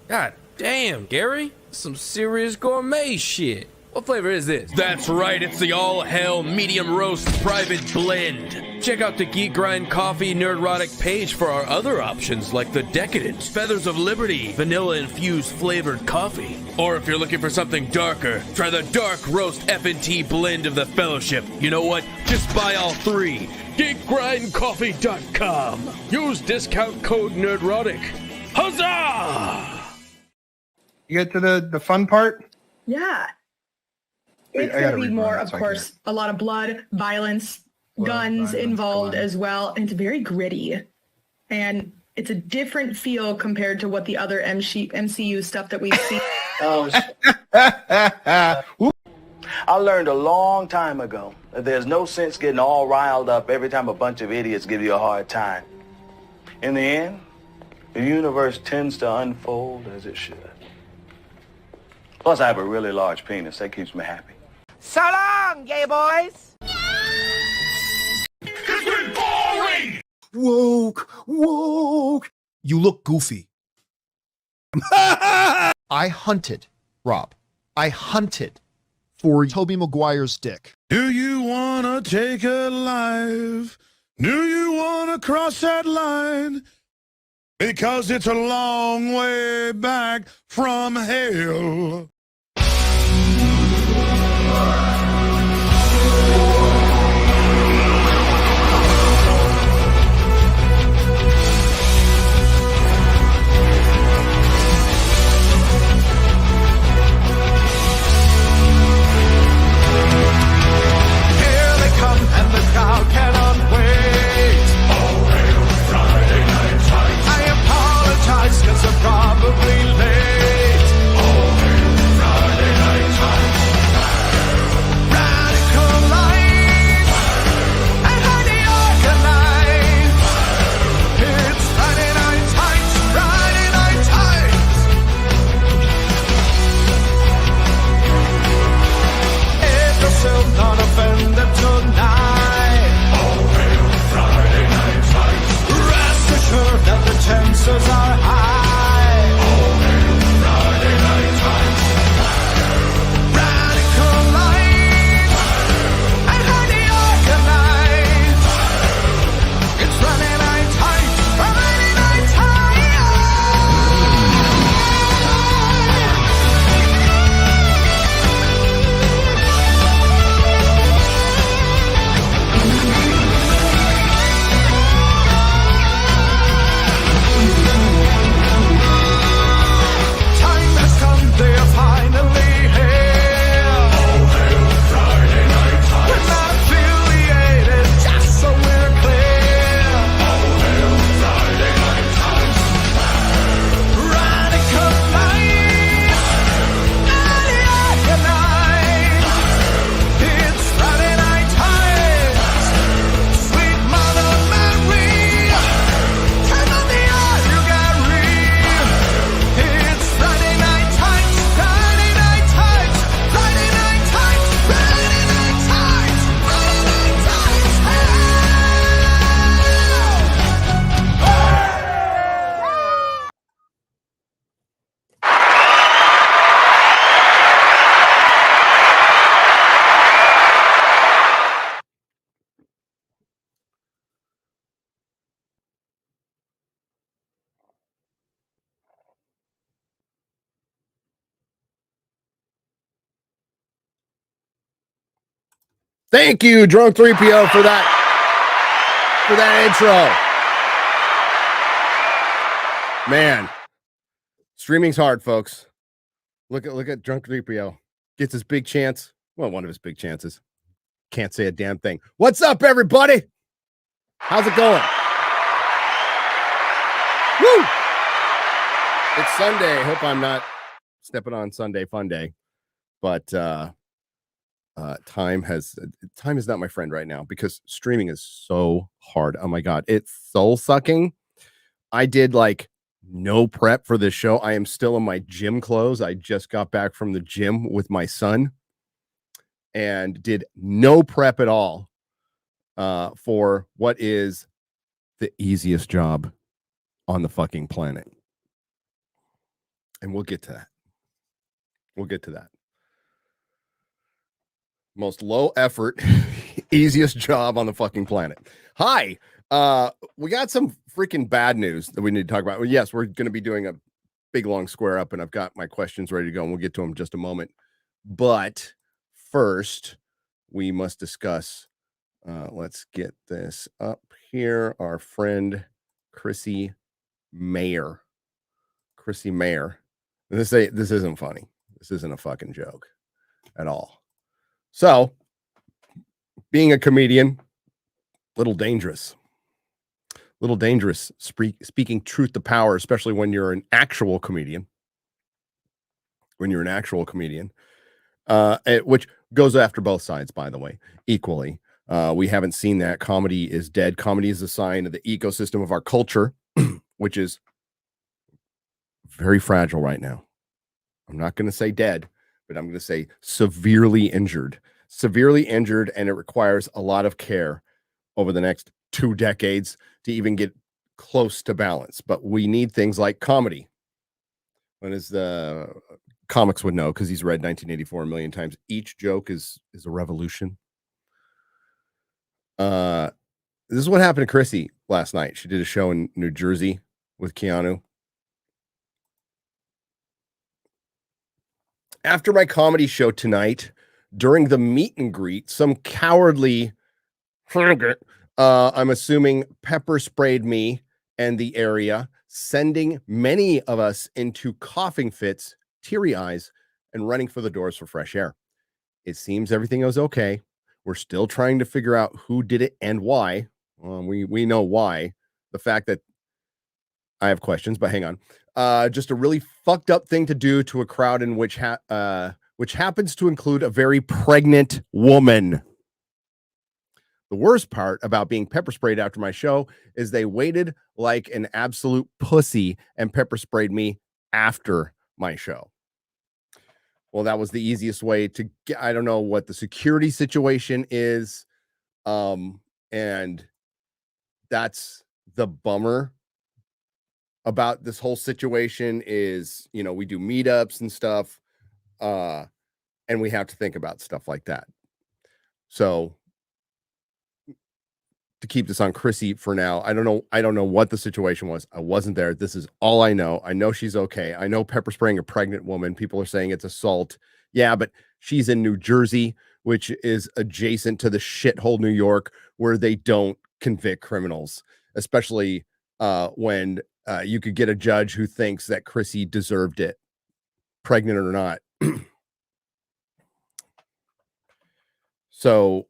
God damn, Gary. Some serious gourmet shit. What flavor is this? That's right, it's the all-hell medium roast private blend. Check out the Geek Grind Coffee Nerdrotic page for our other options like the Decadent, Feathers of Liberty, vanilla-infused flavored coffee. Or if you're looking for something darker, try the Dark Roast FNT blend of the Fellowship. You know what? Just buy all three. GeekGrindCoffee.com. Use discount code Nerdrotic. Huzzah! You get to the fun part? Yeah. It's going to be more, of course, a lot of blood, violence, guns involved as well. And it's very gritty. And it's a different feel compared to what the other MCU stuff that we've seen. I learned a long time ago that there's no sense getting all riled up every time a bunch of idiots give you a hard time. In the end, the universe tends to unfold as it should. Plus, I have a really large penis. That keeps me happy. So long, gay boys! It's been boring! Woke. You look goofy. I hunted, Rob. I hunted for Tobey Maguire's dick. Do you wanna take a life? Do you wanna cross that line? Because it's a long way back from hell. Crowd cannot wait. Oh, hail Friday Night Tights. I apologize because I'm probably late. Oh, hail Friday Night Tights. Radical life and highly organized. It's Friday Night Tights, Friday Night Tights. If you're still not offended tonight, that the chances are high. Oh, Friday Night Tights. Radical life and highly organized. It's Friday Night Tights, Friday Night Thank you, Drunk 3PO, for that intro. Man, streaming's hard, folks. Look at Drunk 3PO. Gets his big chance. Well, one of his big chances. can't say a damn thing. What's up, everybody? How's it going? Woo! It's Sunday. Hope I'm not stepping on Sunday fun day, but time is not my friend right now because streaming is so hard. Oh my God, it's soul sucking. I did like no prep for this show. I am still in my gym clothes. I just got back from the gym with my son and did no prep at all for what is the easiest job on the fucking planet. And we'll get to that. We'll get to that. Most low effort, easiest job on the fucking planet. Hi. We got some freaking bad news that we need to talk about. Well, yes, we're going to be doing a big long square up, and I've got my questions ready to go, and we'll get to them in just a moment. But first, we must discuss. Let's get this up here. Our friend Chrissy Mayr. Chrissy Mayr. This isn't funny. This isn't a fucking joke at all. So, being a comedian, little dangerous. Little dangerous speaking truth to power, especially when you're an actual comedian. When you're an actual comedian, which goes after both sides, by the way, equally. We haven't seen that. Comedy is dead. Comedy is a sign of the ecosystem of our culture, which is very fragile right now. I'm not going to say dead, but I'm going to say severely injured. Severely injured, and it requires a lot of care over the next 2 decades to even get close to balance. But we need things like comedy. What is the comics would know because he's read 1984 a million times. Each joke is a revolution. This is what happened to Chrissy last night. She did a show in New Jersey with Keanu. After my comedy show tonight, during the meet and greet, some cowardly I'm assuming pepper sprayed me and the area, sending many of us into coughing fits, teary eyes, and running for the doors for fresh air. It seems everything was okay. We're still trying to figure out who did it and why. We know why. The fact that I have questions, but hang on. Just a really fucked up thing to do to a crowd in which happens to include a very pregnant woman. The worst part about being pepper sprayed after my show is they waited like an absolute pussy and pepper sprayed me after my show. Well, that was the easiest way to get. I don't know what the security situation is. And that's the bummer about this whole situation is, we do meetups and stuff. And we have to think about stuff like that. So to keep this on Chrissy for now, I don't know what the situation was. I wasn't there. This is all I know. I know she's okay. I know pepper spraying a pregnant woman. People are saying it's assault. Yeah, but she's in New Jersey, which is adjacent to the shithole New York, where they don't convict criminals, especially when you could get a judge who thinks that Chrissy deserved it, pregnant or not. So,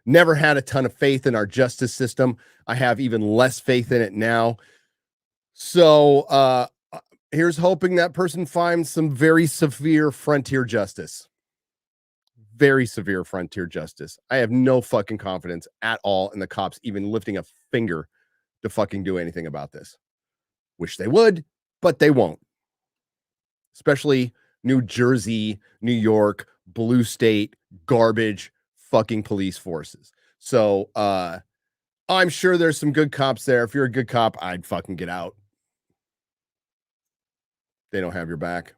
never had a ton of faith in our justice system. I have even less faith in it now. So here's hoping that person finds some very severe frontier justice. Very severe frontier justice. I have no fucking confidence at all in the cops even lifting a finger to fucking do anything about this. Wish they would, but they won't. Especially New Jersey, New York, blue state, garbage fucking police forces. So I'm sure there's some good cops there. If you're a good cop, I'd fucking get out. They don't have your back.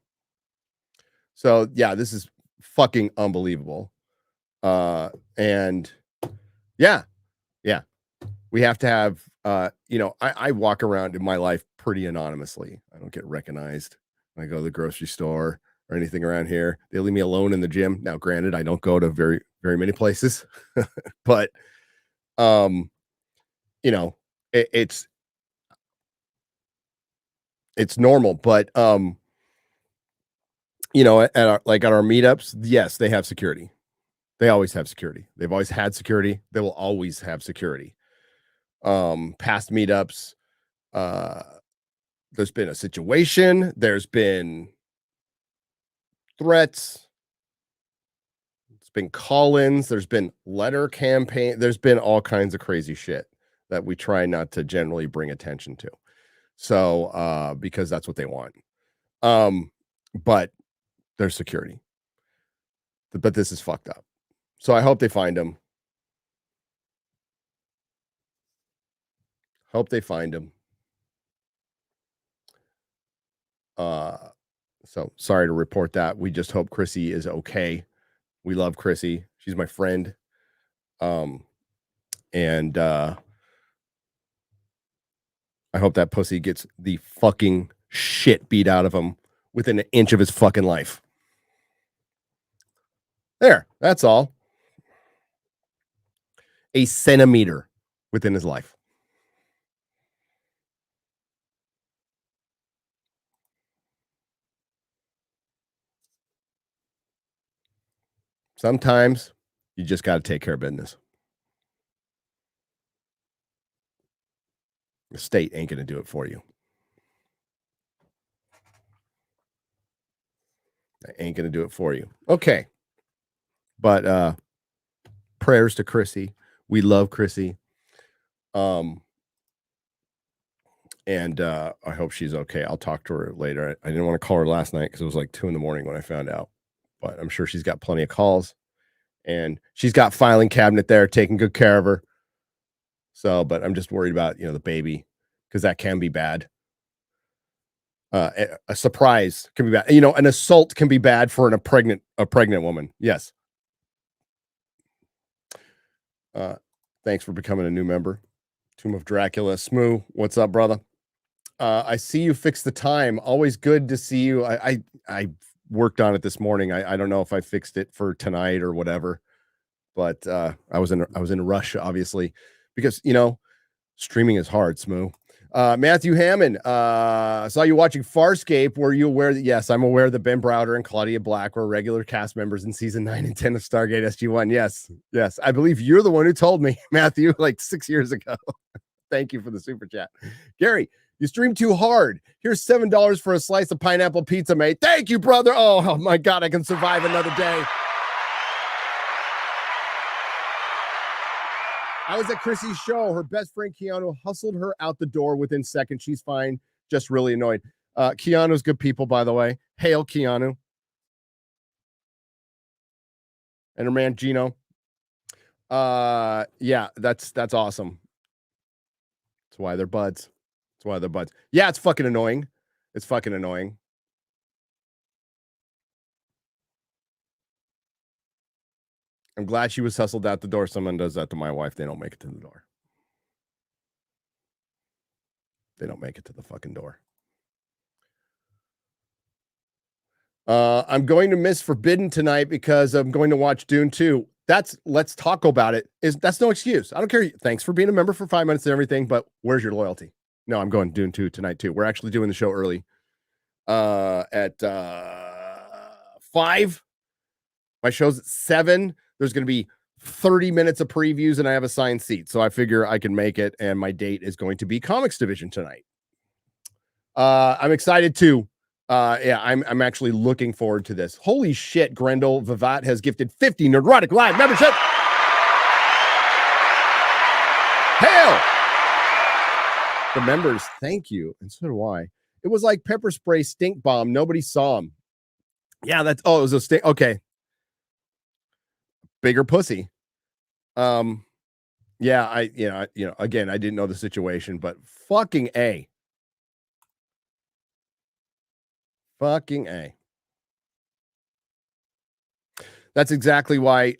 So yeah, this is fucking unbelievable. And yeah, we have to have I walk around in my life pretty anonymously. I don't get recognized when I go to the grocery store or anything around here. They leave me alone in the gym. Now, granted, I don't go to very, very many places, but, it's normal. But, at our meetups, yes, they have security. They always have security. They've always had security. They will always have security. Past meetups, there's been a situation. There's been threats. It's been call-ins. There's been letter campaign. There's been all kinds of crazy shit that we try not to generally bring attention to. So, because that's what they want. But there's security. But this is fucked up. So I hope they find him. Hope they find him. So sorry to report that. We just hope Chrissy is okay. We love Chrissy. She's my friend. And I hope that pussy gets the fucking shit beat out of him within an inch of his fucking life. There, that's all. A centimeter within his life. Sometimes you just got to take care of business. The state ain't going to do it for you. They ain't going to do it for you. Okay. But prayers to Chrissy. We love Chrissy. And I hope she's okay. I'll talk to her later. I didn't want to call her last night because it was like 2 a.m. when I found out. But I'm sure she's got plenty of calls. And she's got filing cabinet there taking good care of her. So, but I'm just worried about, the baby, because that can be bad. A surprise can be bad. An assault can be bad for a pregnant woman. Yes. Thanks for becoming a new member. Tomb of Dracula. Smoo, what's up, brother? I see you fixed the time. Always good to see you. I worked on it this morning. I don't know if I fixed it for tonight or whatever, but I was in a rush, obviously, because streaming is hard. Smoo. Matthew Hammond, saw you watching Farscape. Were you aware that? Yes, I'm aware that Ben Browder and Claudia Black were regular cast members in season 9 and 10 of Stargate SG-1. Yes. I believe you're the one who told me, Matthew, like 6 years ago. Thank you for the super chat. Gary, you stream too hard. Here's $7 for a slice of pineapple pizza, mate. Thank you, brother. Oh my God, I can survive another day. I was at Chrissy's show. Her best friend Keanu hustled her out the door within seconds. She's fine, just really annoyed. Keanu's good people, by the way. Hail Keanu. And her man Gino. Yeah, that's awesome. That's why they're buds. Yeah, it's fucking annoying. I'm glad she was hustled out the door. Someone does that to my wife, they don't make it to the door. They don't make it to the fucking door. I'm going to miss Forbidden tonight because I'm going to watch Dune 2. Let's talk about it. That's no excuse. I don't care. Thanks for being a member for 5 minutes and everything, but where's your loyalty? No, I'm going Dune 2 tonight too. We're actually doing the show early. At 5. My show's at 7. There's going to be 30 minutes of previews and I have a signed seat. So I figure I can make it. And my date is going to be Comics Division tonight. I'm excited too. Yeah, I'm actually looking forward to this. Holy shit, Grendel Vivat has gifted 50 Nerdrotic Live membership. Hail! The members, thank you. And so do I. It was like pepper spray stink bomb. Nobody saw him. Yeah, it was a stink. Okay. Bigger pussy. Yeah, again, I didn't know the situation, but fucking A. That's exactly why,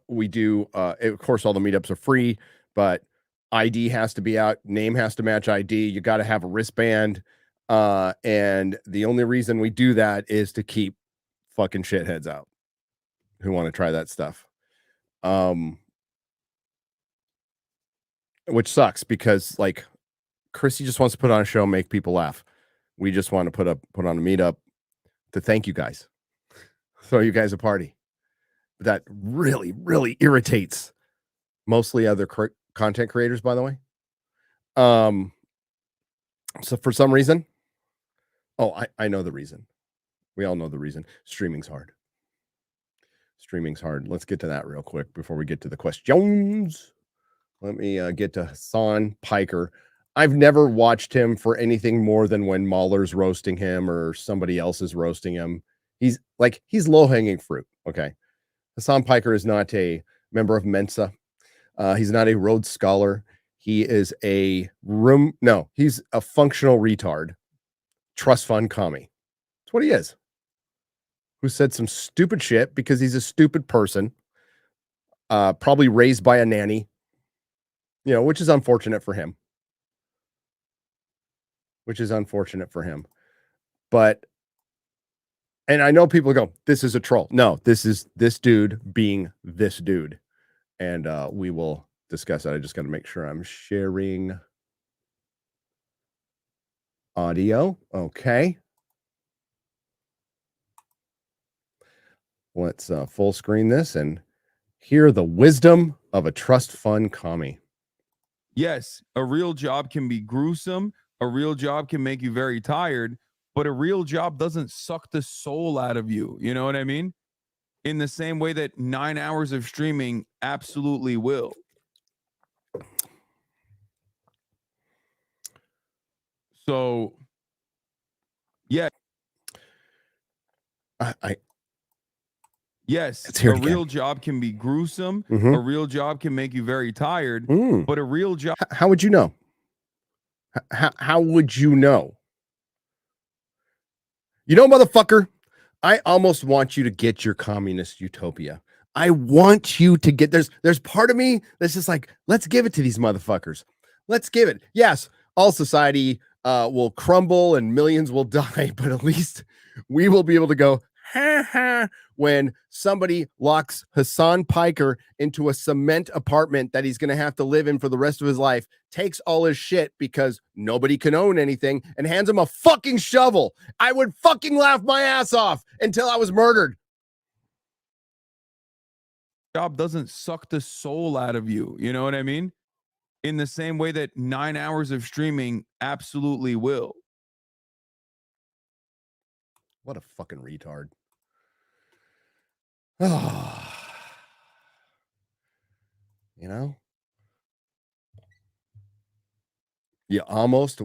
we do, of course, all the meetups are free, but ID has to be out. Name has to match ID. You got to have a wristband. And the only reason we do that is to keep fucking shitheads out who want to try that stuff. Which sucks because like Chrissy just wants to put on a show, make people laugh. We just want to put on a meetup to thank you guys. Throw you guys a party. that really, really irritates mostly other content creators, by the way. So for some reason, I know the reason. We all know the reason. Streaming's hard. Streaming's hard. Let's get to that real quick before we get to the questions. Let me get to Hasan Piker. I've never watched him for anything more than when Mahler's roasting him or somebody else is roasting him. He's low-hanging fruit. Okay. Hasan Piker is not a member of Mensa. He's not a Rhodes Scholar. He is he's a functional retard. Trust fund commie. That's what he is. Who said some stupid shit because he's a stupid person. Probably raised by a nanny. Which is unfortunate for him. But, and I know people go, this is a troll. No, this is this dude being this dude. And we will discuss that. I just got to make sure I'm sharing audio. Okay. Let's full screen this and hear the wisdom of a trust fund commie. Yes, a real job can be gruesome. A real job can make you very tired, but a real job doesn't suck the soul out of you. You know what I mean? In the same way that 9 hours of streaming absolutely will. So, yeah. Yes, a real job can be gruesome. Mm-hmm. A real job can make you very tired, but a real job. How would you know? How would you know? Motherfucker, I almost want you to get your communist utopia. I want you to get, there's part of me that's just like, let's give it to these motherfuckers. Let's give it. Yes, all society will crumble and millions will die, but at least we will be able to go, ha ha, when somebody locks Hasan Piker into a cement apartment that he's going to have to live in for the rest of his life, takes all his shit because nobody can own anything, and hands him a fucking shovel. I would fucking laugh my ass off until I was murdered. Job doesn't suck the soul out of you. You know what I mean? In the same way that 9 hours of streaming absolutely will. What a fucking retard. Oh, you almost,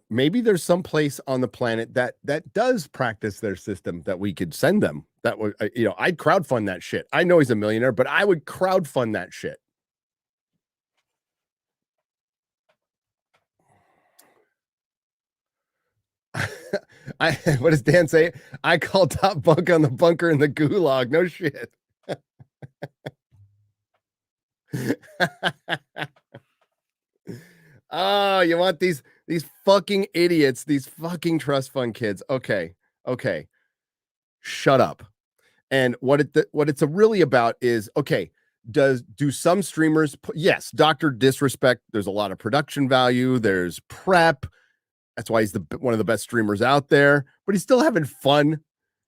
maybe there's some place on the planet that does practice their system that we could send them. That would, I'd crowdfund that shit. I know he's a millionaire, but I would crowdfund that shit. What does Dan say? I call top bunk on the bunker in the gulag. No shit. Oh, you want these fucking idiots, these fucking trust fund kids. Okay. Shut up. And what it's really about is, okay, do some streamers, yes, Dr. Disrespect, there's a lot of production value, there's prep. That's why he's one of the best streamers out there, but he's still having fun.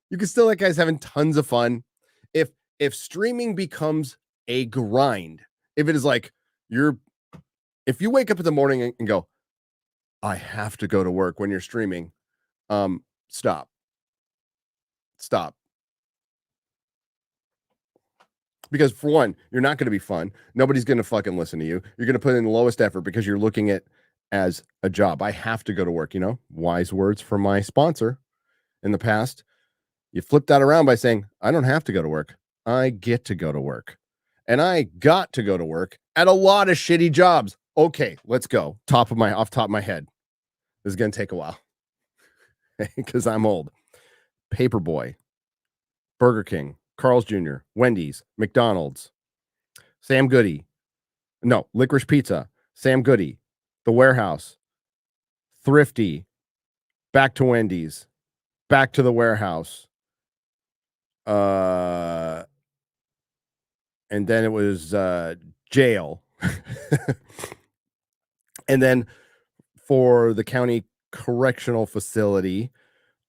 You can still, that guy's having tons of fun. If streaming becomes a grind, if it is like if you wake up in the morning and go, I have to go to work when you're streaming, stop. Because for one, you're not going to be fun. Nobody's going to fucking listen to you. You're going to put in the lowest effort because you're looking at as a job. I have to go to work, wise words from my sponsor in the past. You flip that around by saying, I don't have to go to work. I get to go to work. And I got to go to work at a lot of shitty jobs. Okay, let's go. Off the top of my head. This is going to take a while because I'm old. Paperboy, Burger King, Carl's Jr., Wendy's, McDonald's, Sam Goody. No, Licorice Pizza, Sam Goody, The Warehouse, Thrifty, back to Wendy's, back to The Warehouse. And then it was jail. And then for the county correctional facility,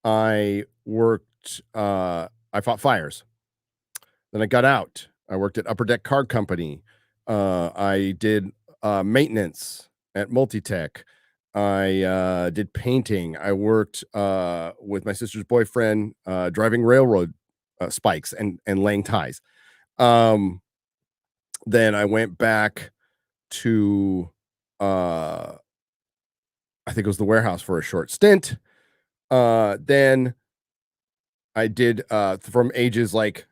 I worked, I fought fires. Then I got out. I worked at Upper Deck Card Company. I did maintenance at Multitech. I did painting. I worked with my sister's boyfriend driving railroad spikes and laying ties. Then I went back to I think it was the warehouse for a short stint. Then I did from ages like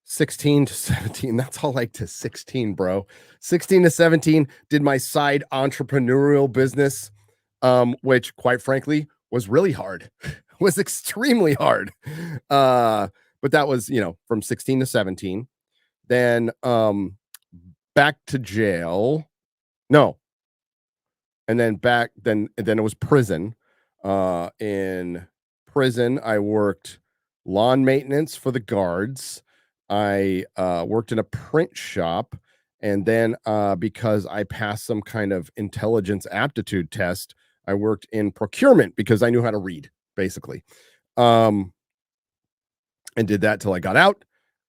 16 to 17. That's all like to 16, bro. 16 to 17 did my side entrepreneurial business, which quite frankly was really hard. Was extremely hard. But that was, from 16 to 17. Then back to jail. No. And then then it was prison. In prison, I worked lawn maintenance for the guards. I worked in a print shop, and then because I passed some kind of intelligence aptitude test, I worked in procurement because I knew how to read, basically, and did that till I got out.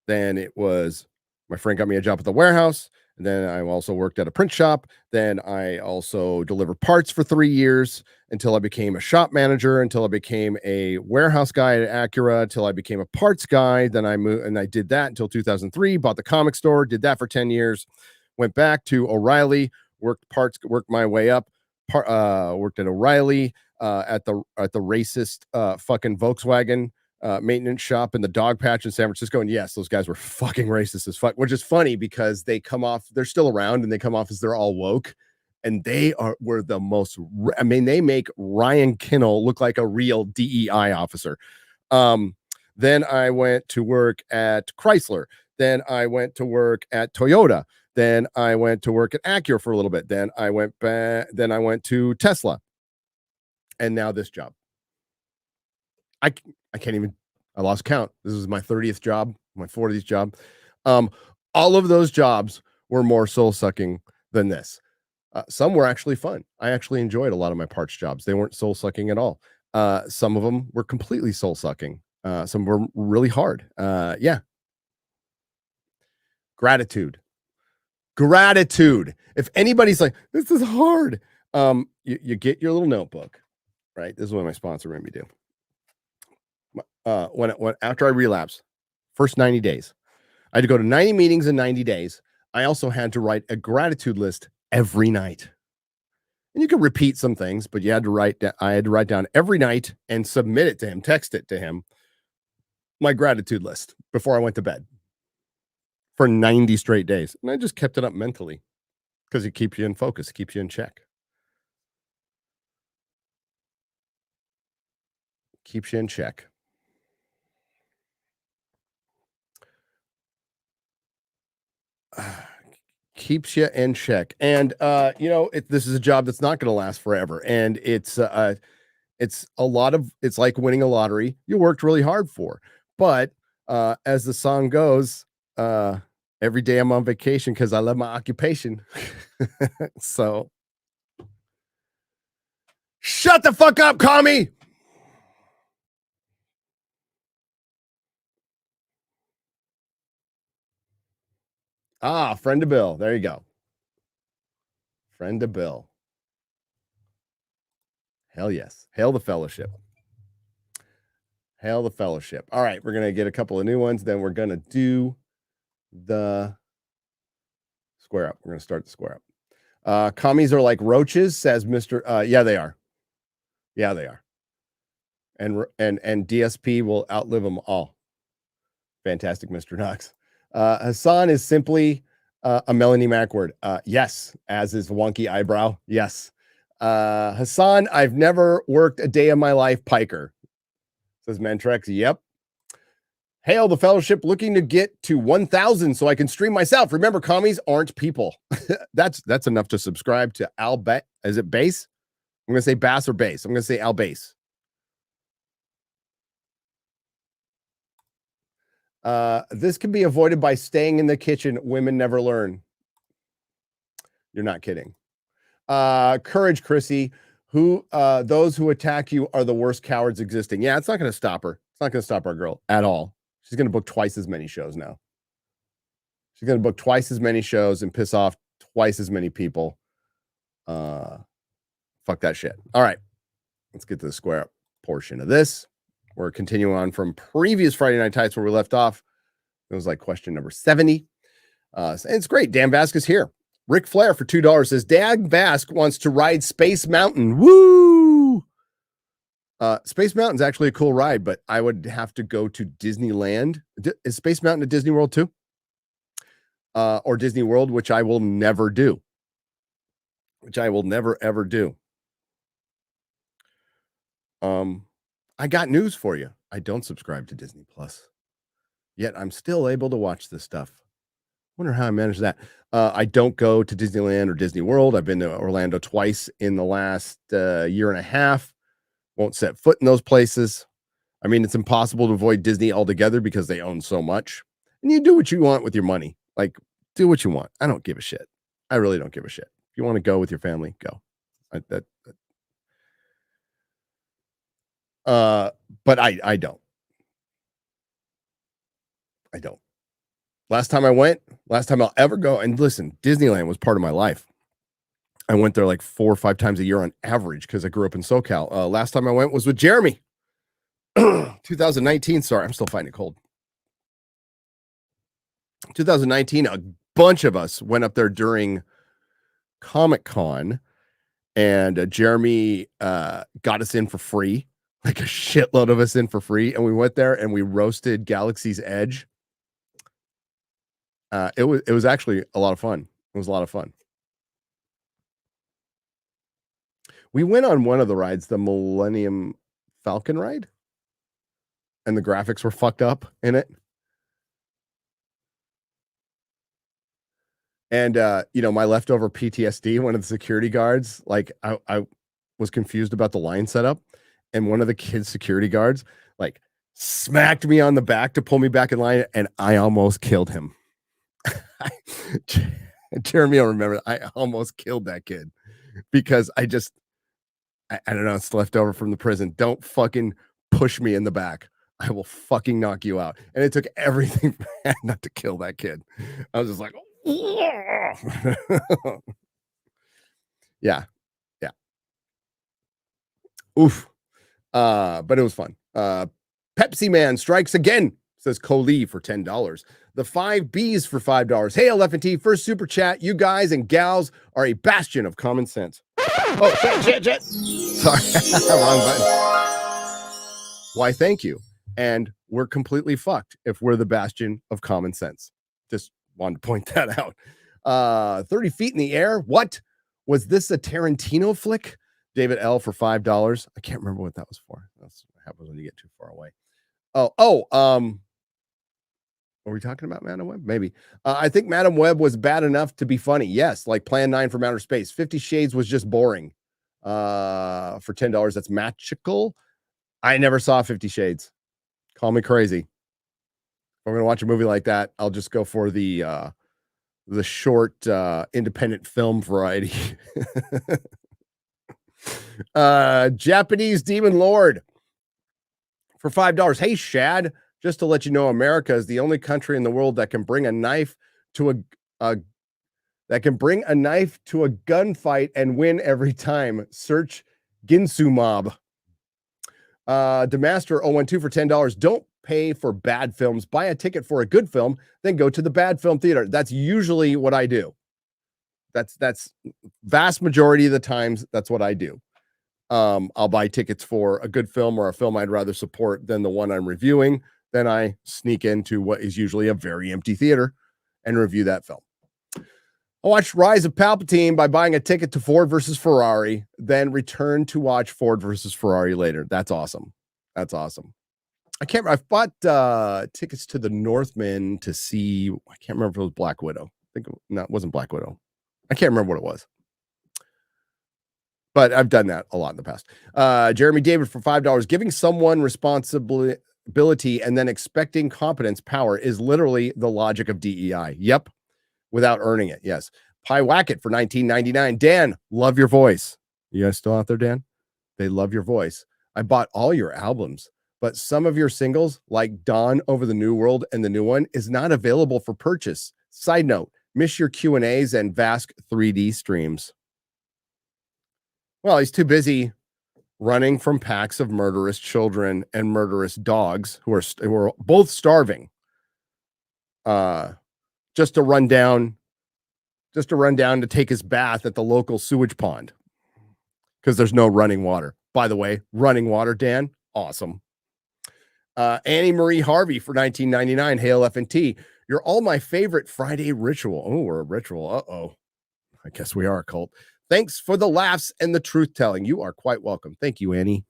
Then it was my friend got me a job at the warehouse. And then I also worked at a print shop. Then I also delivered parts for 3 years until I became a shop manager, until I became a warehouse guy at Acura, until I became a parts guy. Then I moved and I did that until 2003, bought the comic store, did that for 10 years, went back to O'Reilly, worked my way up, worked at O'Reilly, at the racist fucking Volkswagen maintenance shop in the dog patch in San Francisco. And yes, those guys were fucking racist as fuck, which is funny because they're still around and they come off as they're all woke, and were the most, they make Ryan Kinnell look like a real DEI officer. Then I went to work at Chrysler. Then I went to work at Toyota. Then I went to work at Acura for a little bit. Then I went back. Then I went to Tesla. And now this job. I can't even, I lost count. This is my 30th job, my 40th job. All of those jobs were more soul sucking than this. Some were actually fun. I actually enjoyed a lot of my parts jobs. They weren't soul sucking at all. Some of them were completely soul sucking. Some were really hard. Yeah. Gratitude. If anybody's like, this is hard. You get your little notebook, right? This is what my sponsor made me do. After I relapsed, first 90 days, I had to go to 90 meetings in 90 days. I also had to write a gratitude list every night. And you can repeat some things, but I had to write down every night and submit it to him, text it to him, my gratitude list before I went to bed for 90 straight days. And I just kept it up mentally because it keeps you in focus, keeps you in check. Keeps you in check. Keeps you in check. And this is a job that's not going to last forever, and it's like winning a lottery you worked really hard for. But as the song goes, every day I'm on vacation because I love my occupation. So shut the fuck up, commie. Friend of Bill. There you go. Friend of Bill. Hell yes. Hail the fellowship. Hail the fellowship. All right, we're going to get a couple of new ones. Then we're going to do the square up. We're going to start the square up. Commies are like roaches, says Mr. Yeah, they are. Yeah, they are. And DSP will outlive them all. Fantastic, Mr. Knox. Hasan is simply a Melanie Mac word. Yes, as is wonky eyebrow. Yes. Hasan, I've never worked a day of my life. Piker, says Mentrex. Yep. Hail the fellowship, looking to get to 1,000 so I can stream myself. Remember, commies aren't people. That's enough to subscribe to Al. Is it Base? I'm going to say Bass or Base. I'm going to say Al Base. This can be avoided by staying in the kitchen. Women never learn. You're not kidding. Courage, Chrissy. Those who attack you are the worst cowards existing. Yeah, it's not going to stop her. It's not going to stop our girl at all. She's going to book twice as many shows now. She's going to book twice as many shows and piss off twice as many people. Fuck that shit. All right. Let's get to the square up portion of this. We're continuing on from previous Friday Night Tights where we left off. It was like question number 70. And it's great. Dan Vasquez here. Ric Flair for $2 says, Dan Vasque wants to ride Space Mountain. Woo! Space Mountain's actually a cool ride, but I would have to go to Disneyland. Is Space Mountain at Disney World too? Or Disney World, which I will never do. Which I will never, ever do. I got news for you. I don't subscribe to Disney Plus. Yet I'm still able to watch this stuff. Wonder how I manage that. I don't go to Disneyland or Disney World. I've been to Orlando twice in the last year and a half. Won't set foot in those places. I mean, it's impossible to avoid Disney altogether because they own so much. And you do what you want with your money. Like, do what you want. I don't give a shit. I really don't give a shit. If you want to go with your family, go. But I don't. I don't. Last time I'll ever go, and listen, Disneyland was part of my life. I went there like 4 or 5 times a year on average because I grew up in SoCal. Last time I went was with Jeremy. 2019, sorry, I'm still fighting a cold. 2019, a bunch of us went up there during Comic-Con, and Jeremy got us in for free, like a shitload of us in for free, and we went there and we roasted Galaxy's Edge. It was actually a lot of fun. It was a lot of fun. We went on one of the rides, the Millennium Falcon ride, and the graphics were fucked up in it. And my leftover PTSD, one of the security guards, like I was confused about the line setup, and one of the kids' security guards like smacked me on the back to pull me back in line, and I almost killed him. Jeremy will remember, I almost killed that kid because I don't know, it's left over from the prison. Don't fucking push me in the back. I will fucking knock you out. And it took everything not to kill that kid. I was just like, yeah. Oof. But it was fun. Pepsi Man strikes again, says Coley for $10. The 5 Bs for $5. Hey, FNT, first super chat. You guys and gals are a bastion of common sense. Oh, shit. Sorry, wrong button. Why, thank you. And we're completely fucked if we're the bastion of common sense. Just wanted to point that out. 30 feet in the air. What? Was this a Tarantino flick? David L for $5. I can't remember what that was for. That's what happens when you get too far away. Are we talking about Madam Web? Maybe. I think Madam Web was bad enough to be funny. Yes, like Plan 9 from Outer Space. 50 Shades was just boring. For $10, that's magical. I never saw 50 Shades. Call me crazy. If I'm going to watch a movie like that, I'll just go for the short independent film variety. Japanese Demon Lord for $5. Hey, Shad. Just to let you know, America is the only country in the world that can bring a knife to a gunfight and win every time. Search Ginsu Mob. Demaster 012 for $10. Don't pay for bad films. Buy a ticket for a good film, then go to the bad film theater. That's usually what I do. That's vast majority of the times. That's what I do. I'll buy tickets for a good film or a film I'd rather support than the one I'm reviewing. Then I sneak into what is usually a very empty theater and review that film. I watched Rise of Palpatine by buying a ticket to Ford versus Ferrari, then return to watch Ford versus Ferrari later. That's awesome. I've bought tickets to the Northman to see, I can't remember if it was Black Widow. It wasn't Black Widow. I can't remember what it was. But I've done that a lot in the past. Jeremy David for $5. Giving someone responsibility and then expecting competence power is literally the logic of DEI. Yep. Without earning it. Yes. Pie Wacket for $19.99. Dan, love your voice. You guys still out there, Dan? They love your voice. I bought all your albums, but some of your singles, like Dawn Over the New World and the new one, is not available for purchase. Side note, miss your Q&As and Vask 3D streams. Well, he's too busy running from packs of murderous children and murderous dogs who are both starving. Just to run down to take his bath at the local sewage pond because there's no running water. By the way, running water, Dan, awesome. Annie Marie Harvey for $19.99. Hail FNT. You're all my favorite Friday ritual. Oh, we're a ritual. Uh-oh. I guess we are a cult. Thanks for the laughs and the truth telling. You are quite welcome. Thank you, Annie.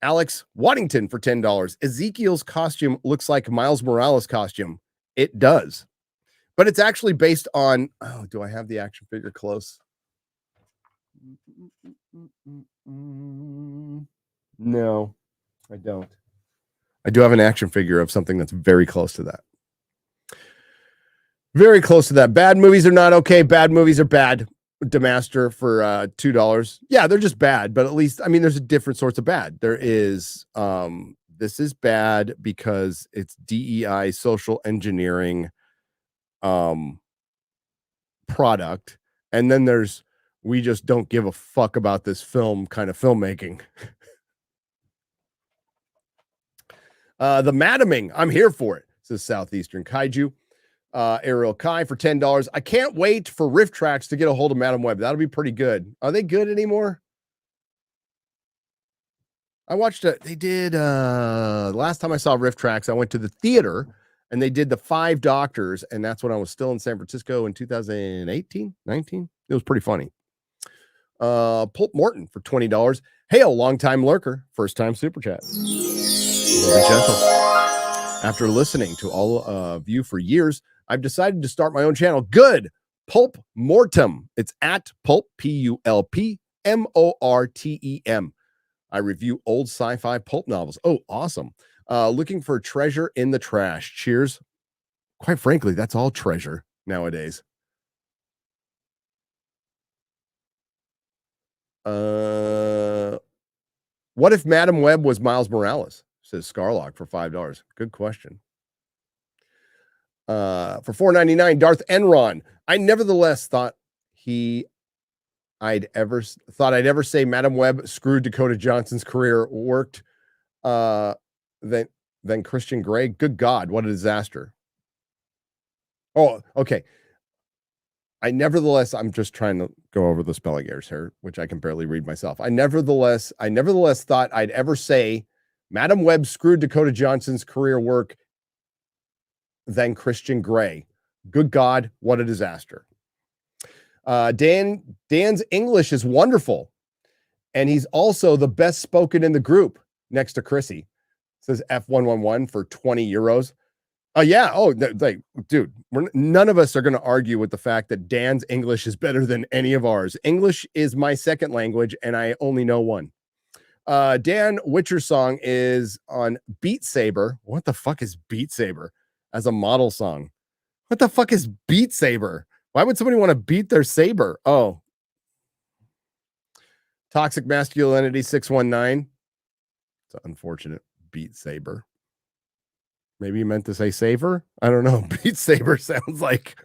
Alex Waddington for $10. Ezekiel's costume looks like Miles Morales' costume. It does. But it's actually based on, oh, do I have the action figure close? No, I don't. I do have an action figure of something that's very close to that. Very close to that. Bad movies are not okay. Bad movies are bad. Demaster for $2. Yeah, they're just bad, but at least, I mean, there's different sorts of bad. There is, this is bad because it's DEI, social engineering product. And then there's, we just don't give a fuck about this film kind of filmmaking. The Madaming, I'm here for it, says Southeastern Kaiju. Ariel Kai for $10. I can't wait for Rift Tracks to get a hold of Madam Web. That'll be pretty good. Are they good anymore? I watched it. They did last time I saw Rift Tracks, I went to the theater and they did the 5 Doctors, and that's when I was still in San Francisco in 2018, 19. It was pretty funny. Pulp Morton for $20. Hail, long-time lurker, first-time super chat. Very gentle. After listening to all of you for years, I've decided to start my own channel. Good. Pulp Mortem. It's at Pulp, PULP, MORTEM. I review old sci-fi pulp novels. Oh, awesome. Looking for treasure in the trash. Cheers. Quite frankly, that's all treasure nowadays. What if Madam Web was Miles Morales? Says Scarlock for $5. Good question. For $4.99, Darth Enron. I nevertheless thought I'd ever say Madam Web screwed Dakota Johnson's career worked than Christian Grey. Good God, what a disaster. Oh, okay. I'm just trying to go over the spelling errors here, which I can barely read myself. I nevertheless thought I'd ever say Madam Web screwed Dakota Johnson's career work than Christian Grey. Good God, what a disaster. Dan's English is wonderful, and he's also the best spoken in the group next to Chrissy. Says F111 for €20. Oh yeah. Oh, like, dude, none of us are going to argue with the fact that Dan's English is better than any of ours. English is my second language, and I only know one. Dan Witcher's song is on Beat Saber. What the fuck is Beat Saber as a model song? What the fuck is Beat Saber? Why would somebody want to beat their saber? Oh. Toxic Masculinity 619. It's unfortunate. Beat Saber. Maybe you meant to say saver? I don't know. Beat Saber sounds like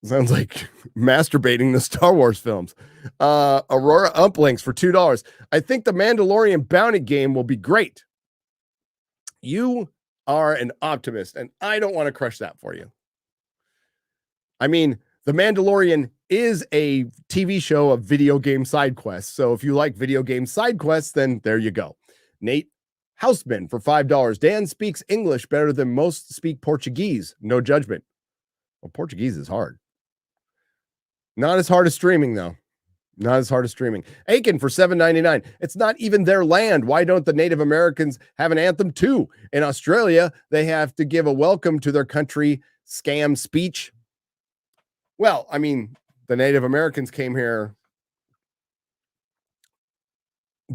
masturbating the Star Wars films. Aurora Umplinks for $2. I think the Mandalorian bounty game will be great. You are an optimist, and I don't want to crush that for you. I mean, the Mandalorian is a TV show of video game side quests. So if you like video game side quests, then there you go. Nate Houseman for $5. Dan speaks English better than most speak Portuguese. No judgment. Well, Portuguese is hard. Not as hard as streaming, though. Not as hard as streaming. Aiken for $7.99. It's not even their land. Why don't the Native Americans have an anthem too? In Australia, they have to give a welcome to their country scam speech. Well, I mean, the Native Americans came here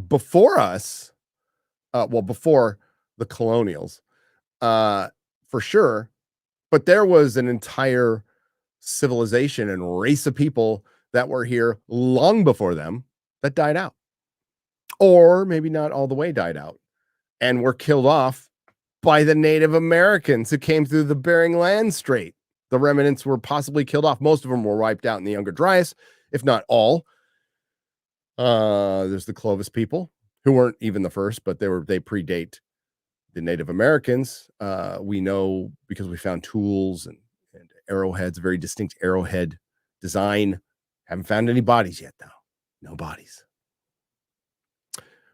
before us. Before the colonials, for sure. But there was an entire civilization and race of people that were here long before them that died out. Or maybe not all the way died out and were killed off by the Native Americans who came through the Bering Land Strait. The remnants were possibly killed off. Most of them were wiped out in the Younger Dryas, if not all. There's the Clovis people, who weren't even the first, but they predate the Native Americans. We know because we found tools and arrowheads, very distinct arrowhead design. Haven't found any bodies yet, though. No bodies.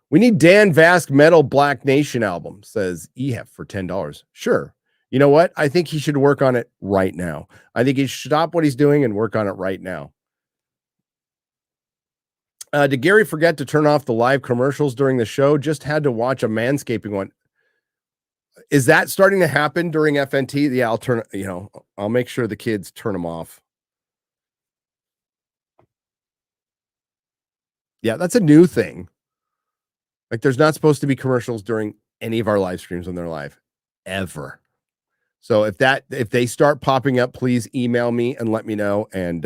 We need Dan Vask Metal Black Nation album, says EHEF for $10. Sure. You know what? I think he should work on it right now. I think he should stop what he's doing and work on it right now. Did Gary forget to turn off the live commercials during the show? Just had to watch a manscaping one. Is that starting to happen during FNT? Yeah, I'll make sure the kids turn them off. Yeah, that's a new thing. Like, there's not supposed to be commercials during any of our live streams when they're live, ever. So if they start popping up, please email me and let me know, and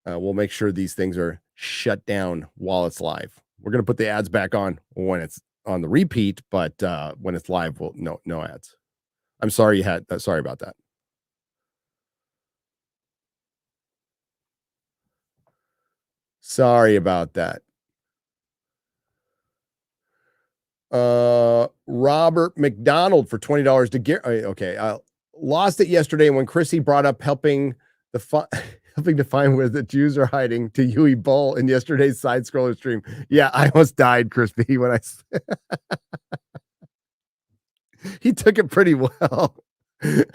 we'll make sure these things are shut down while it's live. We're gonna put the ads back on when it's on the repeat, but when it's live, no ads. I'm sorry you had. Sorry about that. Sorry about that. Robert McDonald for $20 to get. Okay, I lost it yesterday when Chrissy brought up helping to find where the Jews are hiding to Yui Bull in yesterday's side scroller stream. Yeah, I almost died, Crispy, when he took it pretty well.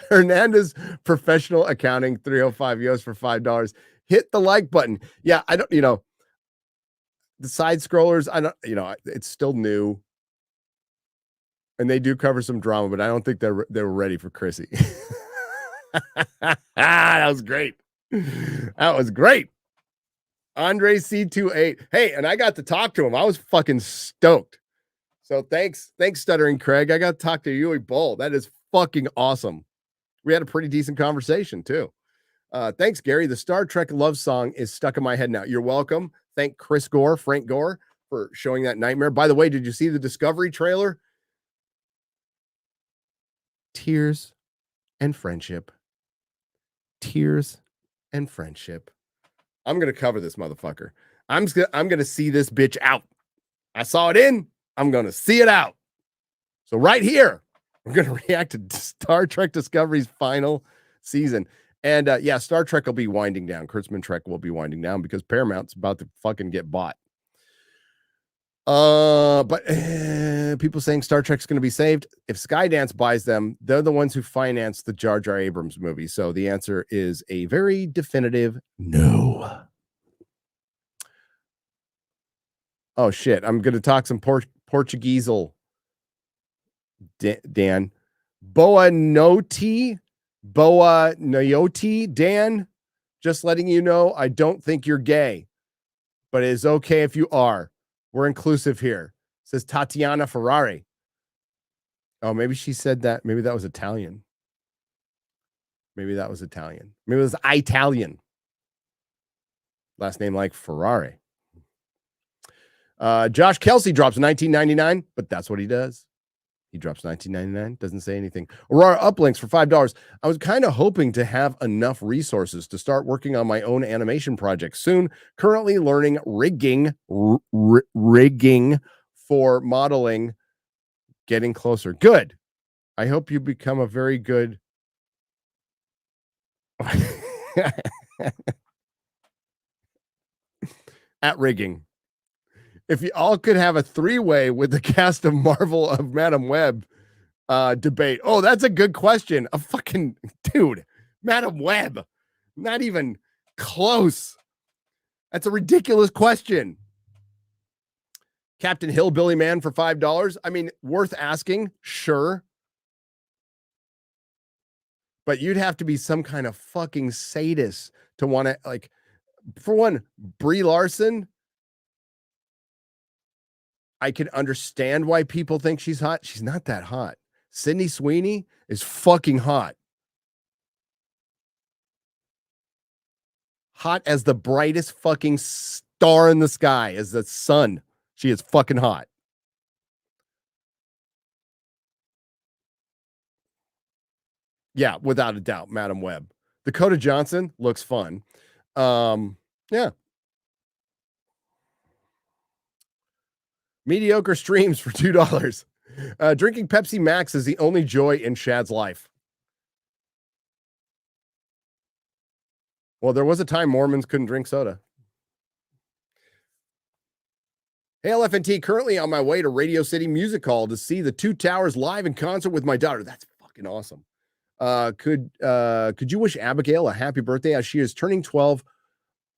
Hernandez Professional Accounting 305 EOS for $5. Hit the like button. Yeah, I don't, the side scrollers, I don't, it's still new. And they do cover some drama, but I don't think they were ready for Chrissy. That was great. That was great. Andre C28. Hey, and I got to talk to him. I was fucking stoked. So thanks, Stuttering Craig. I got to talk to Yui Bull. That is fucking awesome. We had a pretty decent conversation too. Thanks, Gary. The Star Trek love song is stuck in my head now. You're welcome. Thank Frank Gore, for showing that nightmare. By the way, did you see the Discovery trailer? Tears and friendship. Tears and friendship. I'm going to cover this motherfucker. I'm going to see this bitch out. I saw it in. I'm going to see it out. So right here, we're going to react to Star Trek Discovery's final season. And yeah, Star Trek will be winding down. Kurtzman Trek will be winding down because Paramount's about to fucking get bought. But people saying Star Trek's going to be saved. If Skydance buys them, they're the ones who finance the Jar Jar Abrams movie. So the answer is a very definitive no. Oh shit! I'm going to talk some Portuguese-al. Dan, Boa Noyote, Dan. Just letting you know, I don't think you're gay, but it is okay if you are. We're inclusive here, says Tatiana Ferrari. Oh, maybe she said that. Maybe that was Italian. Maybe it was Italian. Last name like Ferrari. Josh Kelsey drops $19.99, but that's what he does. He drops $19.99, doesn't say anything. Aurora Uplinks for $5. I was kind of hoping to have enough resources to start working on my own animation project soon. Currently learning rigging for modeling. Getting closer. Good. I hope you become a very good at rigging. If you all could have a three-way with the cast of Marvel of Madam Web debate. Oh, that's a good question. A fucking dude. Madam Web. Not even close. That's a ridiculous question. Captain Hillbilly Man for $5. I mean, worth asking, sure. But you'd have to be some kind of fucking sadist to want to, like, for one, Brie Larson. I can understand why people think she's hot. She's not that hot. Sydney Sweeney is fucking hot. Hot as the brightest fucking star in the sky, as the sun. She is fucking hot. Yeah, without a doubt, Madam Web. Dakota Johnson looks fun. Yeah. Mediocre streams for $2. Drinking Pepsi Max is the only joy in Shad's life. Well, there was a time Mormons couldn't drink soda. Hail FNT, currently on my way to Radio City Music Hall to see the Two Towers live in concert with my daughter. That's fucking awesome. Could you wish Abigail a happy birthday as she is turning 12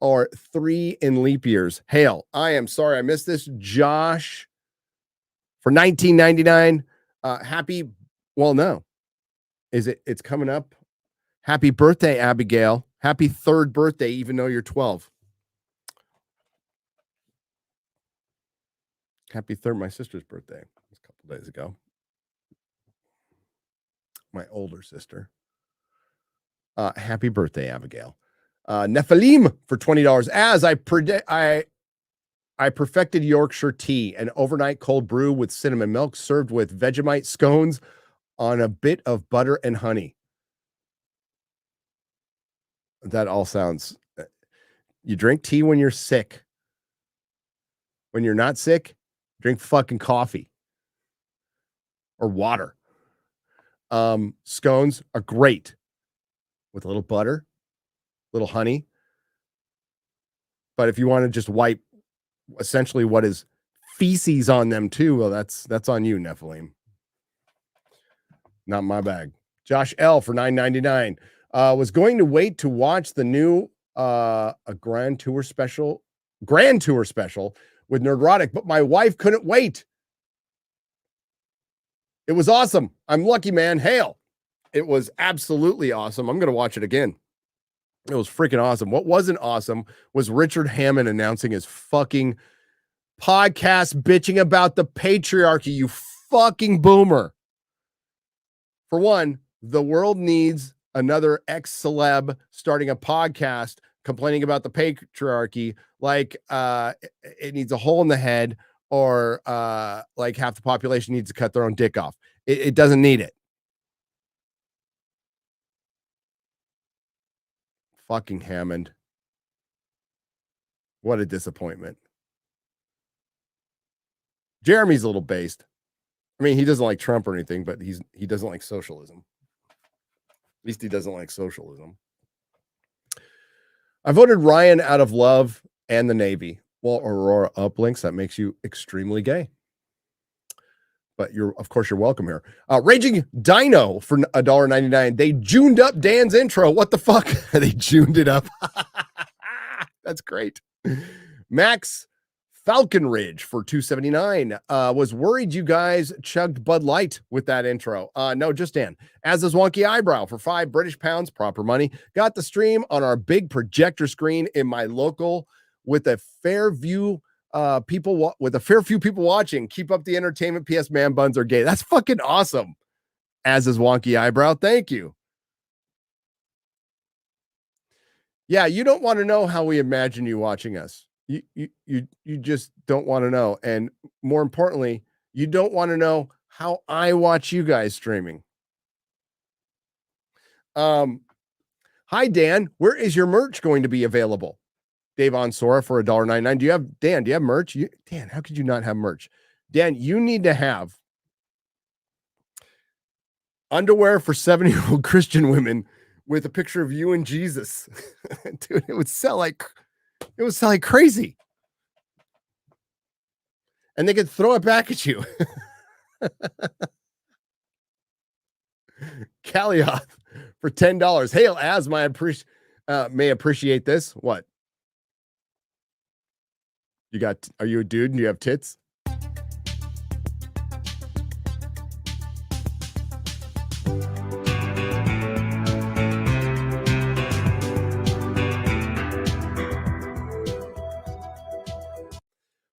or 3 in leap years? Hail. I am sorry I missed this. Josh for 1999. No. It's coming up. Happy birthday, Abigail. Happy 3rd birthday, even though you're 12. Happy 3rd, my sister's birthday. A couple days ago. My older sister. Happy birthday, Abigail. Nephilim for $20. As I perfected Yorkshire tea, an overnight cold brew with cinnamon milk served with Vegemite scones on a bit of butter and honey. That all sounds... You drink tea when you're sick. When you're not sick, drink fucking coffee or water. Scones are great with a little butter, little honey. But if you want to just wipe essentially what is feces on them too, well, that's on you, Nephilim. Not my bag. Josh L for $9.99. Was going to wait to watch the new a Grand Tour special with Nerdrotic, but my wife couldn't wait. It was awesome. I'm lucky, man. Hail. It was absolutely awesome. I'm going to watch it again. It was freaking awesome. What wasn't awesome was Richard Hammond announcing his fucking podcast bitching about the patriarchy, you fucking boomer. For one, the world needs another ex-celeb starting a podcast complaining about the patriarchy like it needs a hole in the head or like half the population needs to cut their own dick off. It doesn't need it. Fucking Hammond. What a disappointment. Jeremy's a little based. I mean, he doesn't like Trump or anything, but he doesn't like socialism. At least he doesn't like socialism. I voted Ryan out of love and the Navy. Well, Aurora uplinks, that makes you extremely gay. But of course, you're welcome here. Raging Dino for $1.99. They juned up Dan's intro. What the fuck? They juned it up. That's great. Max Falconridge for $2.79. Was worried you guys chugged Bud Light with that intro. No, just Dan. As is Wonky Eyebrow for £5 British pounds, proper money. Got the stream on our big projector screen in my local with a fair few people watching. Keep up the entertainment. PS man buns are gay. That's fucking awesome. As is Wonky Eyebrow. Thank you. Yeah, you don't want to know how we imagine you watching us. You just don't want to know. And more importantly, you don't want to know how I watch you guys streaming. Hi, Dan. Where is your merch going to be available? Dave on Sora for $1.99. Do you have merch? Dan, how could you not have merch? Dan, you need to have underwear for 7-year-old Christian women with a picture of you and Jesus. Dude, it would sell like crazy. And they could throw it back at you. Kalioth for $10. Hail as may appreciate this. What? Are you a dude and you have tits?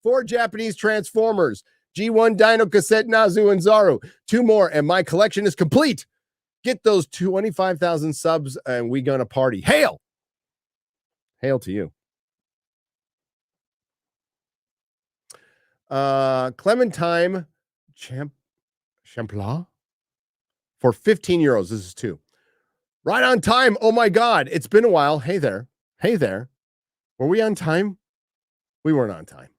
Four Japanese Transformers, G1 Dino Cassette Nazu and Zaru. 2 more and my collection is complete. Get those 25,000 subs and we gonna party. Hail! Hail to you. Clementine Champla for €15. This is 2. Right on time. Oh my God. It's been a while. Hey there. Hey there. Were we on time? We weren't on time.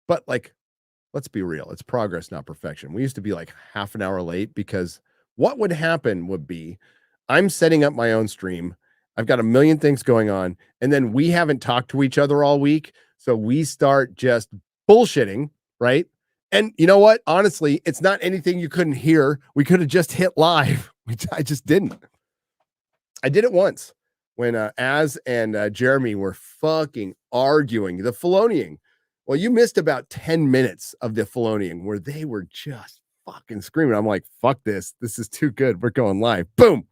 But like, let's be real. It's progress, not perfection. We used to be like half an hour late because what would happen would be I'm setting up my own stream. I've got a million things going on. And then we haven't talked to each other all week. So we start just bullshitting, right? And you know what? Honestly, it's not anything you couldn't hear. We could have just hit live. I just didn't. I did it once when Az and Jeremy were fucking arguing, the Filoniing. Well, you missed about 10 minutes of the Filoniing where they were just fucking screaming. I'm like, fuck this. This is too good. We're going live. Boom.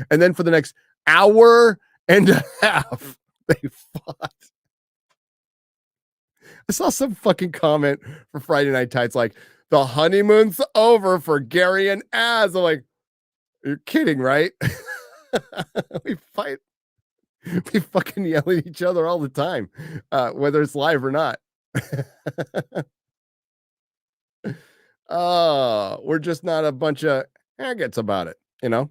And then for the next hour and a half, they fought. I saw some fucking comment for Friday Night Tights like, the honeymoon's over for Gary and Az. I'm like, you're kidding, right? We fight. We fucking yell at each other all the time, whether it's live or not. We're just not a bunch of agats about it, you know?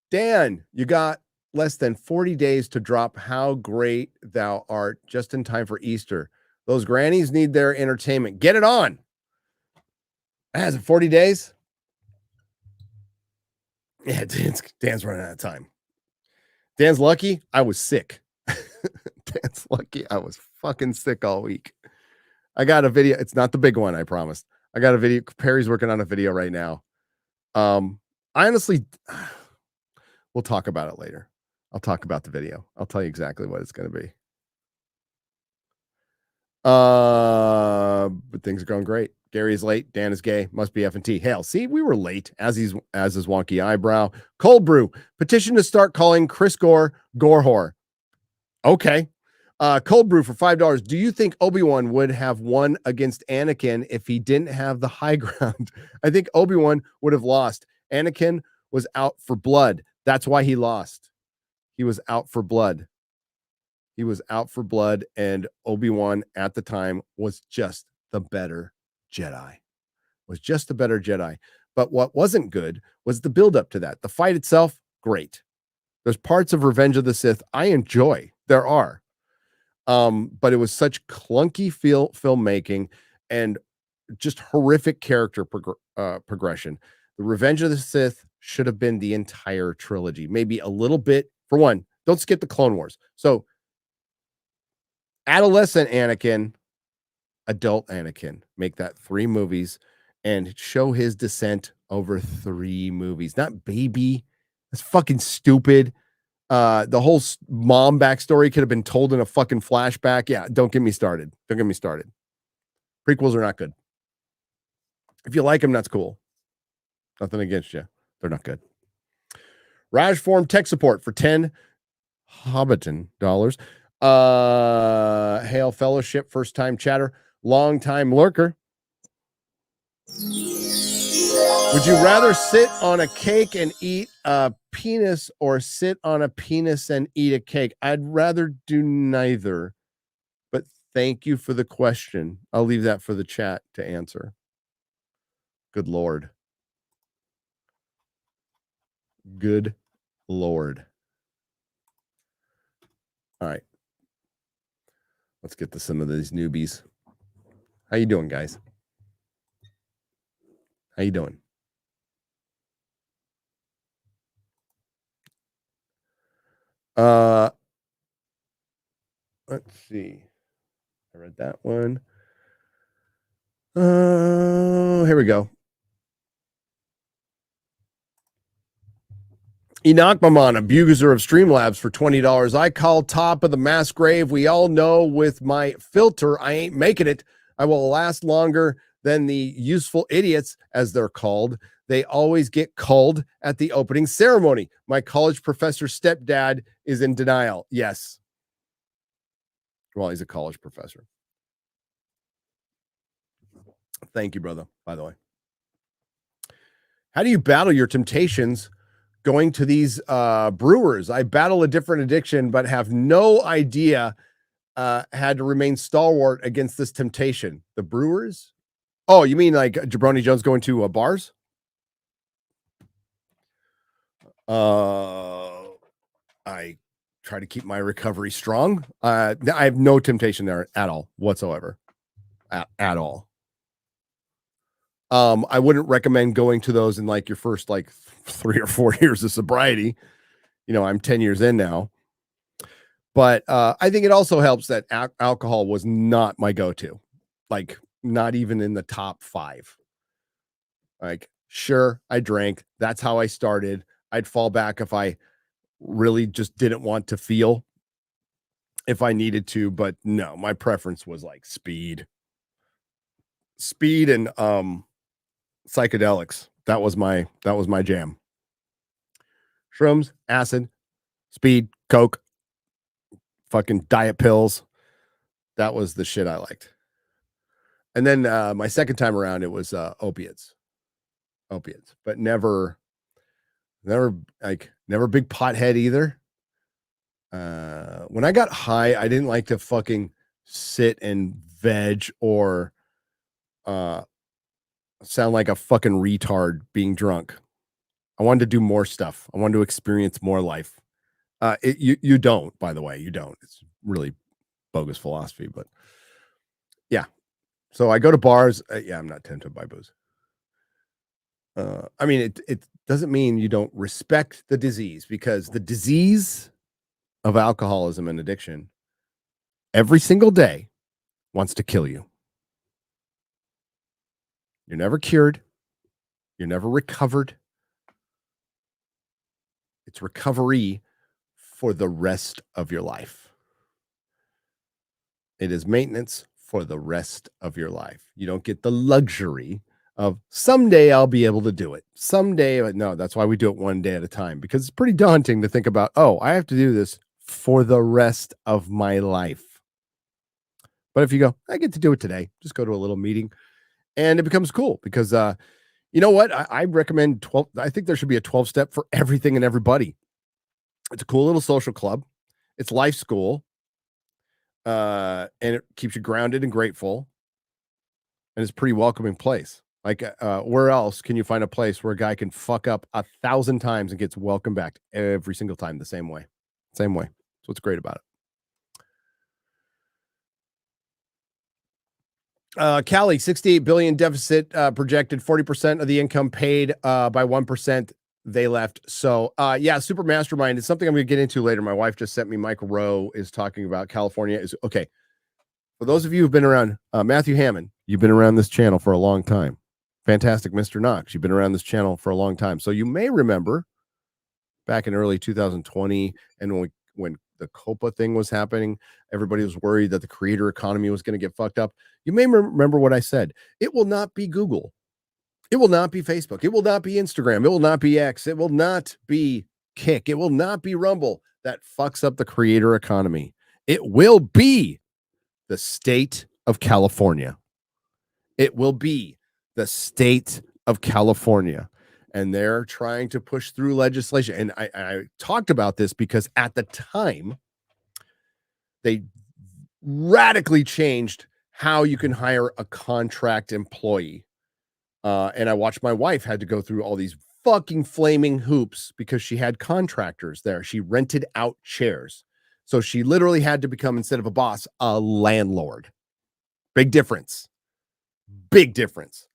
Dan, you got less than 40 days to drop How Great Thou Art just in time for Easter. Those grannies need their entertainment. Get it on. Has it 40 days? Yeah, Dan's running out of time. Dan's lucky I was sick. Dan's lucky I was fucking sick all week. I got a video. It's not the big one, I promised. I got a video. Perry's working on a video right now. I honestly, we'll talk about it later. I'll talk about the video. I'll tell you exactly what it's going to be. But things are going great. Gary is late. Dan is gay. Must be FNT. Hell, see, we were late. As is wonky eyebrow. Cold brew. Petition to start calling Chris Gore whore. Okay. Cold brew for $5. Do you think Obi-Wan would have won against Anakin if he didn't have the high ground? I think Obi-Wan would have lost. Anakin was out for blood. That's why he lost. He was out for blood. He was out for blood, and Obi-Wan at the time was just the better Jedi. Was just the better Jedi. But what wasn't good was the build-up to that. The fight itself, great. There's parts of Revenge of the Sith I enjoy. There are. But it was such clunky filmmaking and just horrific character progression. The Revenge of the Sith should have been the entire trilogy. Maybe a little bit. For one, don't skip the Clone Wars. So adolescent Anakin, adult Anakin, make that 3 movies and show his descent over 3 movies. Not baby. That's fucking stupid. The whole mom backstory could have been told in a fucking flashback. Yeah, don't get me started. Don't get me started. Prequels are not good. If you like them, that's cool. Nothing against you. They're not good. Rajform tech support for 10 Hobbiton dollars. Hail fellowship, first time chatter, long time lurker. Would you rather sit on a cake and eat a penis or sit on a penis and eat a cake? I'd rather do neither, but thank you for the question. I'll leave that for the chat to answer. Good Lord. Good Lord. All right. Let's get to some of these newbies. How you doing, guys? How you doing? Let's see. I read that one. Here we go. Enoch Maman, abuser of Streamlabs for $20. I call top of the mass grave. We all know with my filter, I ain't making it. I will last longer than the useful idiots, as they're called. They always get culled at the opening ceremony. My college professor's stepdad is in denial. Yes. Well, he's a college professor. Thank you, brother, by the way. How do you battle your temptations going to these brewers? I battle a different addiction, but have no idea had to remain stalwart against this temptation? The Brewers? Oh, you mean like Jabroni Jones going to bars? I try to keep my recovery strong. I have no temptation there at all whatsoever. At all. I wouldn't recommend going to those in like your first like 3 or 4 years of sobriety. You know, I'm 10 years in now. But I think it also helps that alcohol was not my go-to. Like, not even in the top 5. Like, sure, I drank. That's how I started. I'd fall back if I really just didn't want to feel, if I needed to, but no, my preference was like speed and psychedelics. That was my jam. Shrooms, acid, speed, coke, fucking diet pills. That was the shit I liked. And then my second time around, it was opiates, but never big pothead either. When I got high, I didn't like to fucking sit and veg or sound like a fucking retard being drunk. I wanted to do more stuff. I wanted to experience more life. You don't, by the way, you don't. It's really bogus philosophy, but yeah. So I go to bars. Yeah, I'm not tempted by booze. I mean, it doesn't mean you don't respect the disease, because the disease of alcoholism and addiction every single day wants to kill you. You're never cured. You're never recovered. It's recovery for the rest of your life. It is maintenance for the rest of your life. You don't get the luxury of someday I'll be able to do it. Someday, but no, that's why we do it one day at a time, because it's pretty daunting to think about, oh, I have to do this for the rest of my life. But if you go, I get to do it today, just go to a little meeting, and it becomes cool, because you know what? I recommend 12. I think there should be a 12-step for everything and everybody. It's a cool little social club. It's life school. And it keeps you grounded and grateful. And it's a pretty welcoming place. Like, where else can you find a place where a guy can fuck up 1,000 times and gets welcomed back every single time the same way? Same way. That's what's great about it. Cali, 68 billion deficit projected, 40% of the income paid by 1%. They left. So yeah, super mastermind is something I'm going to get into later. My wife just sent me. Mike Rowe is talking about California. Is okay. For those of you who've been around, Matthew Hammond, you've been around this channel for a long time. Fantastic Mr. Knox, you've been around this channel for a long time. So you may remember back in early 2020, and when the COPA thing was happening, everybody was worried that the creator economy was going to get fucked up. You may remember what I said. It will not be Google. It will not be Facebook. It will not be Instagram. It will not be X. It will not be Kick. It will not be Rumble that fucks up the creator economy. It will be the state of California. It will be the state of California. And they're trying to push through legislation. And I talked about this because at the time, they radically changed how you can hire a contract employee. And I watched my wife had to go through all these fucking flaming hoops because she had contractors there. She rented out chairs. So she literally had to become, instead of a boss, a landlord. Big difference. Big difference.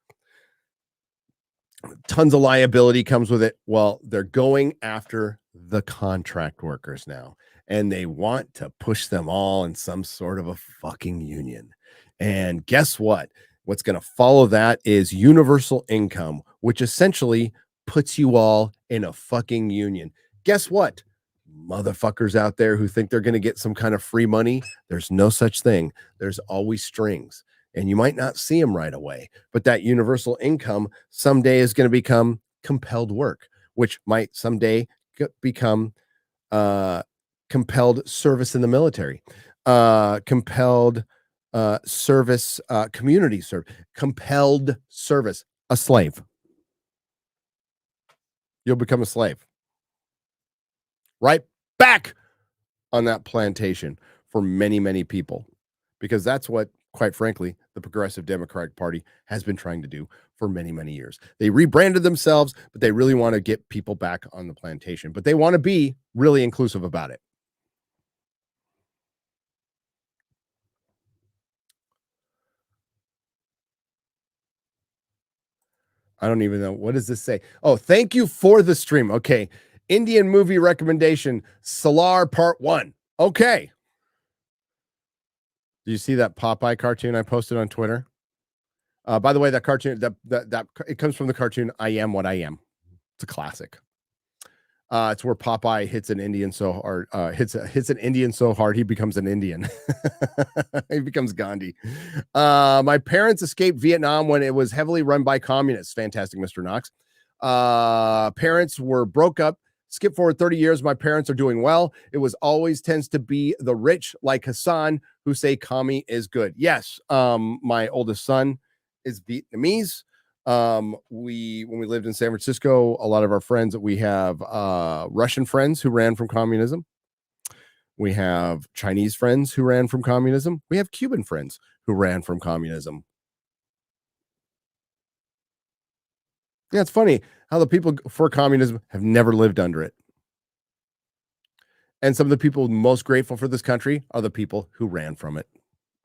Tons of liability comes with it. Well, they're going after the contract workers now, and they want to push them all in some sort of a fucking union. And guess what? What's going to follow that is universal income, which essentially puts you all in a fucking union. Guess what? Motherfuckers out there who think they're going to get some kind of free money, there's no such thing. There's always strings, and you might not see them right away, but that universal income someday is going to become compelled work, which might someday become compelled service in the military, compelled service, community service, compelled service, a slave. You'll become a slave. Right back on that plantation for many, many people, because that's what, quite frankly, the Progressive Democratic Party has been trying to do for many, many years. They rebranded themselves, but they really want to get people back on the plantation, but they want to be really inclusive about it. I don't even know. What does this say? Oh, thank you for the stream. Okay. Indian movie recommendation, Salar Part 1. Okay. Do you see that Popeye cartoon I posted on Twitter? By the way, that cartoon, that it comes from the cartoon I Am What I Am. It's a classic. It's where Popeye hits an Indian so hard, hits an Indian so hard he becomes an Indian. He becomes Gandhi. My parents escaped Vietnam when it was heavily run by communists. Fantastic, Mr. Knox. Parents were broke up. Skip forward 30 years. My parents are doing well. It was always tends to be the rich like Hasan who say commie is good. Yes. My oldest son is Vietnamese. When we lived in San Francisco, a lot of our friends that we have, Russian friends who ran from communism. We have Chinese friends who ran from communism. We have Cuban friends who ran from communism. Yeah, it's funny how the people for communism have never lived under it. And some of the people most grateful for this country are the people who ran from it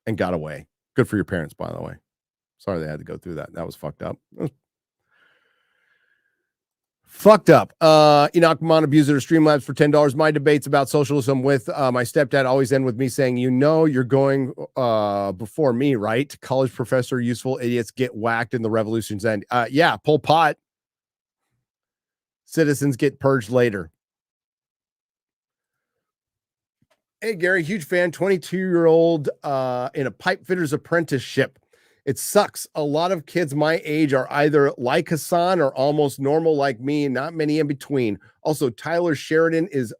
and got away. Good for your parents, by the way. Sorry they had to go through that. That was fucked up. Fucked up. Enoch Mon abuser Streamlabs for $10. My debates about socialism with my stepdad always end with me saying, you're going before me, right? College professor, useful idiots get whacked in the revolution's end. Yeah, Pol Pot. Citizens get purged later. Hey, Gary, huge fan, 22-year-old in a pipe fitter's apprenticeship. It sucks. A lot of kids my age are either like Hasan or almost normal like me, not many in between. Also, Tyler Sheridan is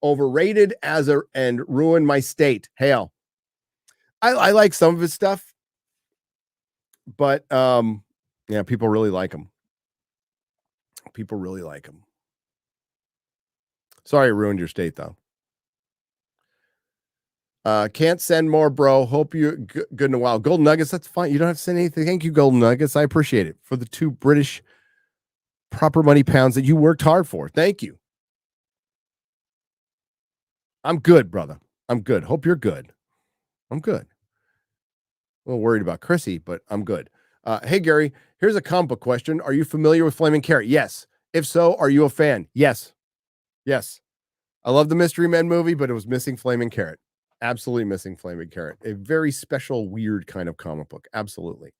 overrated and ruined my state. Hail. I like some of his stuff, but yeah, people really like him. People really like him. Sorry, I ruined your state, though. Can't send more, bro. Hope you're good in a while. Golden Nuggets, that's fine. You don't have to send anything. Thank you, Golden Nuggets. I appreciate it for the 2 British proper money pounds that you worked hard for. Thank you. I'm good, brother. I'm good. Hope you're good. I'm good. A little worried about Chrissy, but I'm good. Hey, Gary, here's a comic book question. Are you familiar with Flaming Carrot? Yes. If so, are you a fan? Yes. Yes. I love the Mystery Men movie, but it was missing Flaming Carrot. Absolutely missing Flaming Carrot. A very special, weird kind of comic book. Absolutely.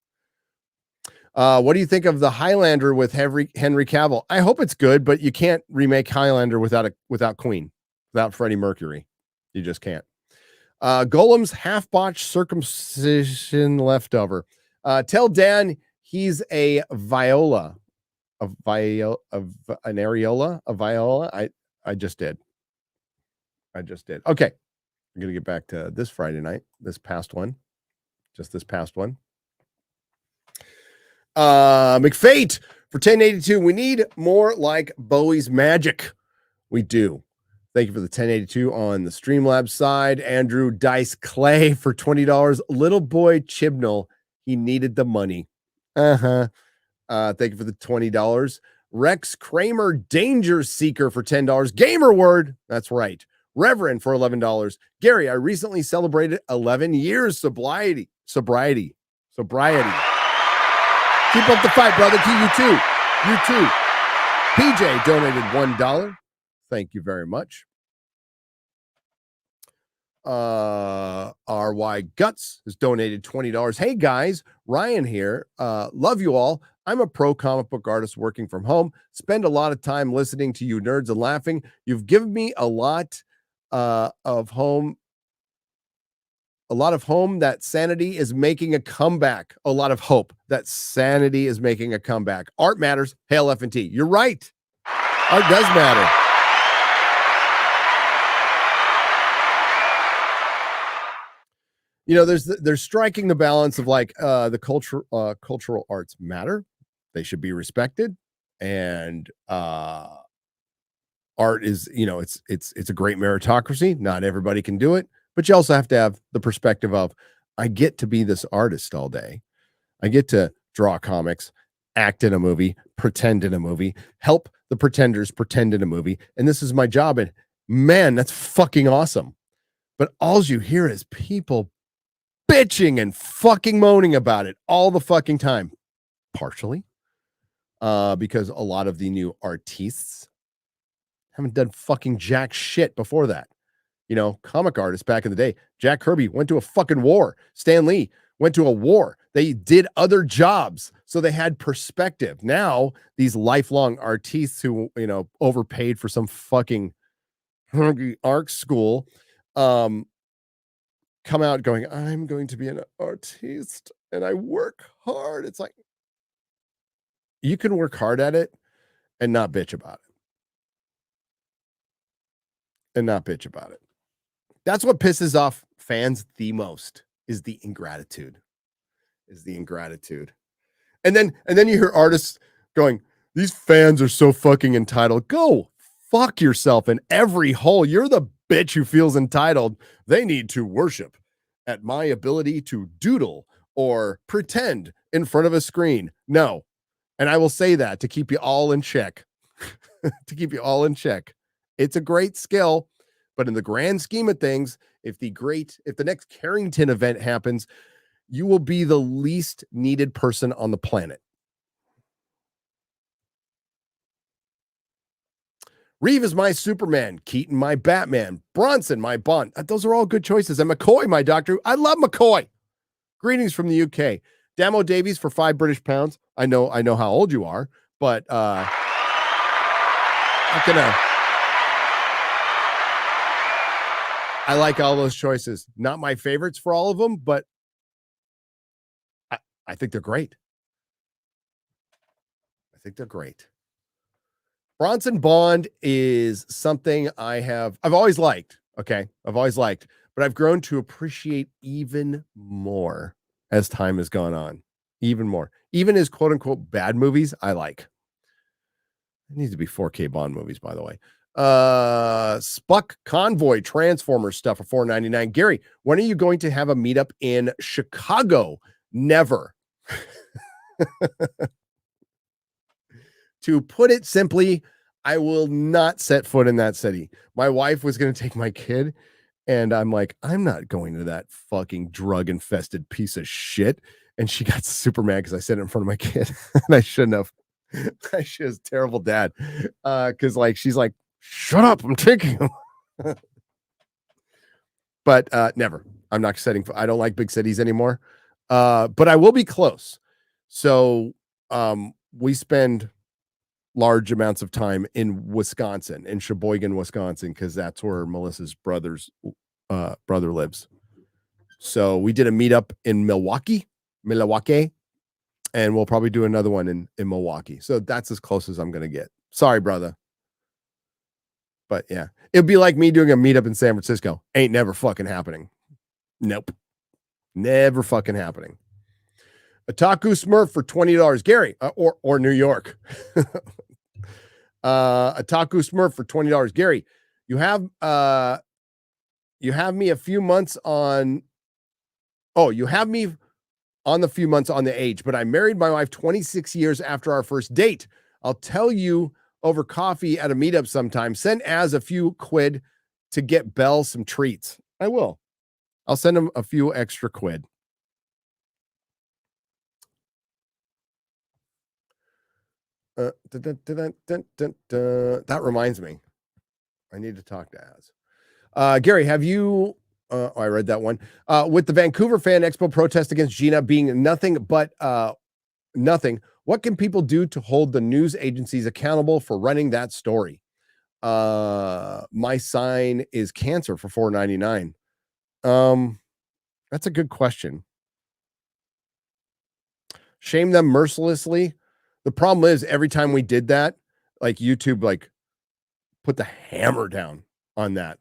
What do you think of the Highlander with Henry Cavill? I hope it's good, but you can't remake Highlander without Queen, without Freddie Mercury. You just can't. Golem's half-botched circumcision leftover. Tell Dan he's a viola. An areola? A viola? I just did. Okay. I'm going to get back to this Friday night, this past one. McFate for 1082. We need more like Bowie's magic. We do. Thank you for the 1082 on the Streamlabs side. Andrew Dice Clay for $20. Little boy Chibnall, he needed the money. Thank you for the $20. Rex Kramer Danger Seeker for $10. Gamer Word. That's right. Reverend for $11. Gary, I recently celebrated 11 years sobriety. Keep up the fight, brother. You too. PJ donated $1. Thank you very much. RY Guts has donated $20. Hey guys, Ryan here. Love you all. I'm a pro comic book artist working from home. Spend a lot of time listening to you nerds and laughing. You've given me a lot of home that sanity is making a comeback. A lot of hope that sanity is making a comeback. Art matters. Hail FNT. You're right. Art does matter. There's striking the balance of like the cultural arts matter. They should be respected, and art is, it's a great meritocracy. Not everybody can do it, but you also have to have the perspective of, I get to be this artist all day. I get to draw comics, act in a movie, pretend in a movie, help the pretenders pretend in a movie. And this is my job. And man, that's fucking awesome. But all you hear is people bitching and fucking moaning about it all the fucking time. Partially because a lot of the new artists haven't done fucking jack shit before that. Comic artists back in the day, Jack Kirby went to a fucking war. Stan Lee went to a war. They did other jobs, so they had perspective. Now, these lifelong artists who, overpaid for some fucking art school, come out going, I'm going to be an artist and I work hard. It's like, you can work hard at it and not bitch about it. That's what pisses off fans the most, is the ingratitude. And then you hear artists going, these fans are so fucking entitled. Go fuck yourself in every hole. You're the bitch who feels entitled. They need to worship at my ability to doodle or pretend in front of a screen. No. And I will say that to keep you all in check. It's a great skill, but in the grand scheme of things, if the next Carrington event happens, you will be the least needed person on the planet. Reeve is my Superman, Keaton my Batman, Bronson my Bond. Those are all good choices. And McCoy my Doctor. I love McCoy. Greetings from the UK. Damo Davies for £5 I know how old you are, but I like all those choices. Not my favorites for all of them, but I think they're great. Bronson Bond is something I've always liked. Okay. But I've grown to appreciate even more as time has gone on. Even more. Even his quote unquote bad movies, I like. It needs to be 4K Bond movies, by the way. Spuck Convoy Transformer stuff for $4.99. Gary, when are you going to have a meetup in Chicago? Never. To put it simply, I will not set foot in that city. My wife was going to take my kid, and I'm like, I'm not going to that fucking drug-infested piece of shit. And she got super mad because I said it in front of my kid, and I shouldn't have. She was a terrible dad. Because she's like, shut up, I'm taking him. But never. I'm not setting. I don't like big cities anymore. But I will be close. So we spend large amounts of time in Wisconsin, in Sheboygan, Wisconsin, because that's where Melissa's brother lives. So we did a meetup in Milwaukee, and we'll probably do another one in Milwaukee. So that's as close as I'm going to get. Sorry, brother. But yeah, it'd be like me doing a meetup in San Francisco. Ain't never fucking happening. Nope. Never fucking happening. Otaku Smurf for $20. Gary, or New York. Otaku Smurf for $20. Gary, you have me a few months on. Oh, you have me on the few months on the age, but I married my wife 26 years after our first date. I'll tell you over coffee at a meetup sometime. Send Az a few quid to get Belle some treats. I will. I'll send him a few extra quid. That reminds me. I need to talk to Az. Gary, have you... I read that one. With the Vancouver Fan Expo protest against Gina being nothing but nothing, what can people do to hold the news agencies accountable for running that story? My sign is cancer for $4.99. That's a good question. Shame them mercilessly. The problem is every time we did that, YouTube put the hammer down on that.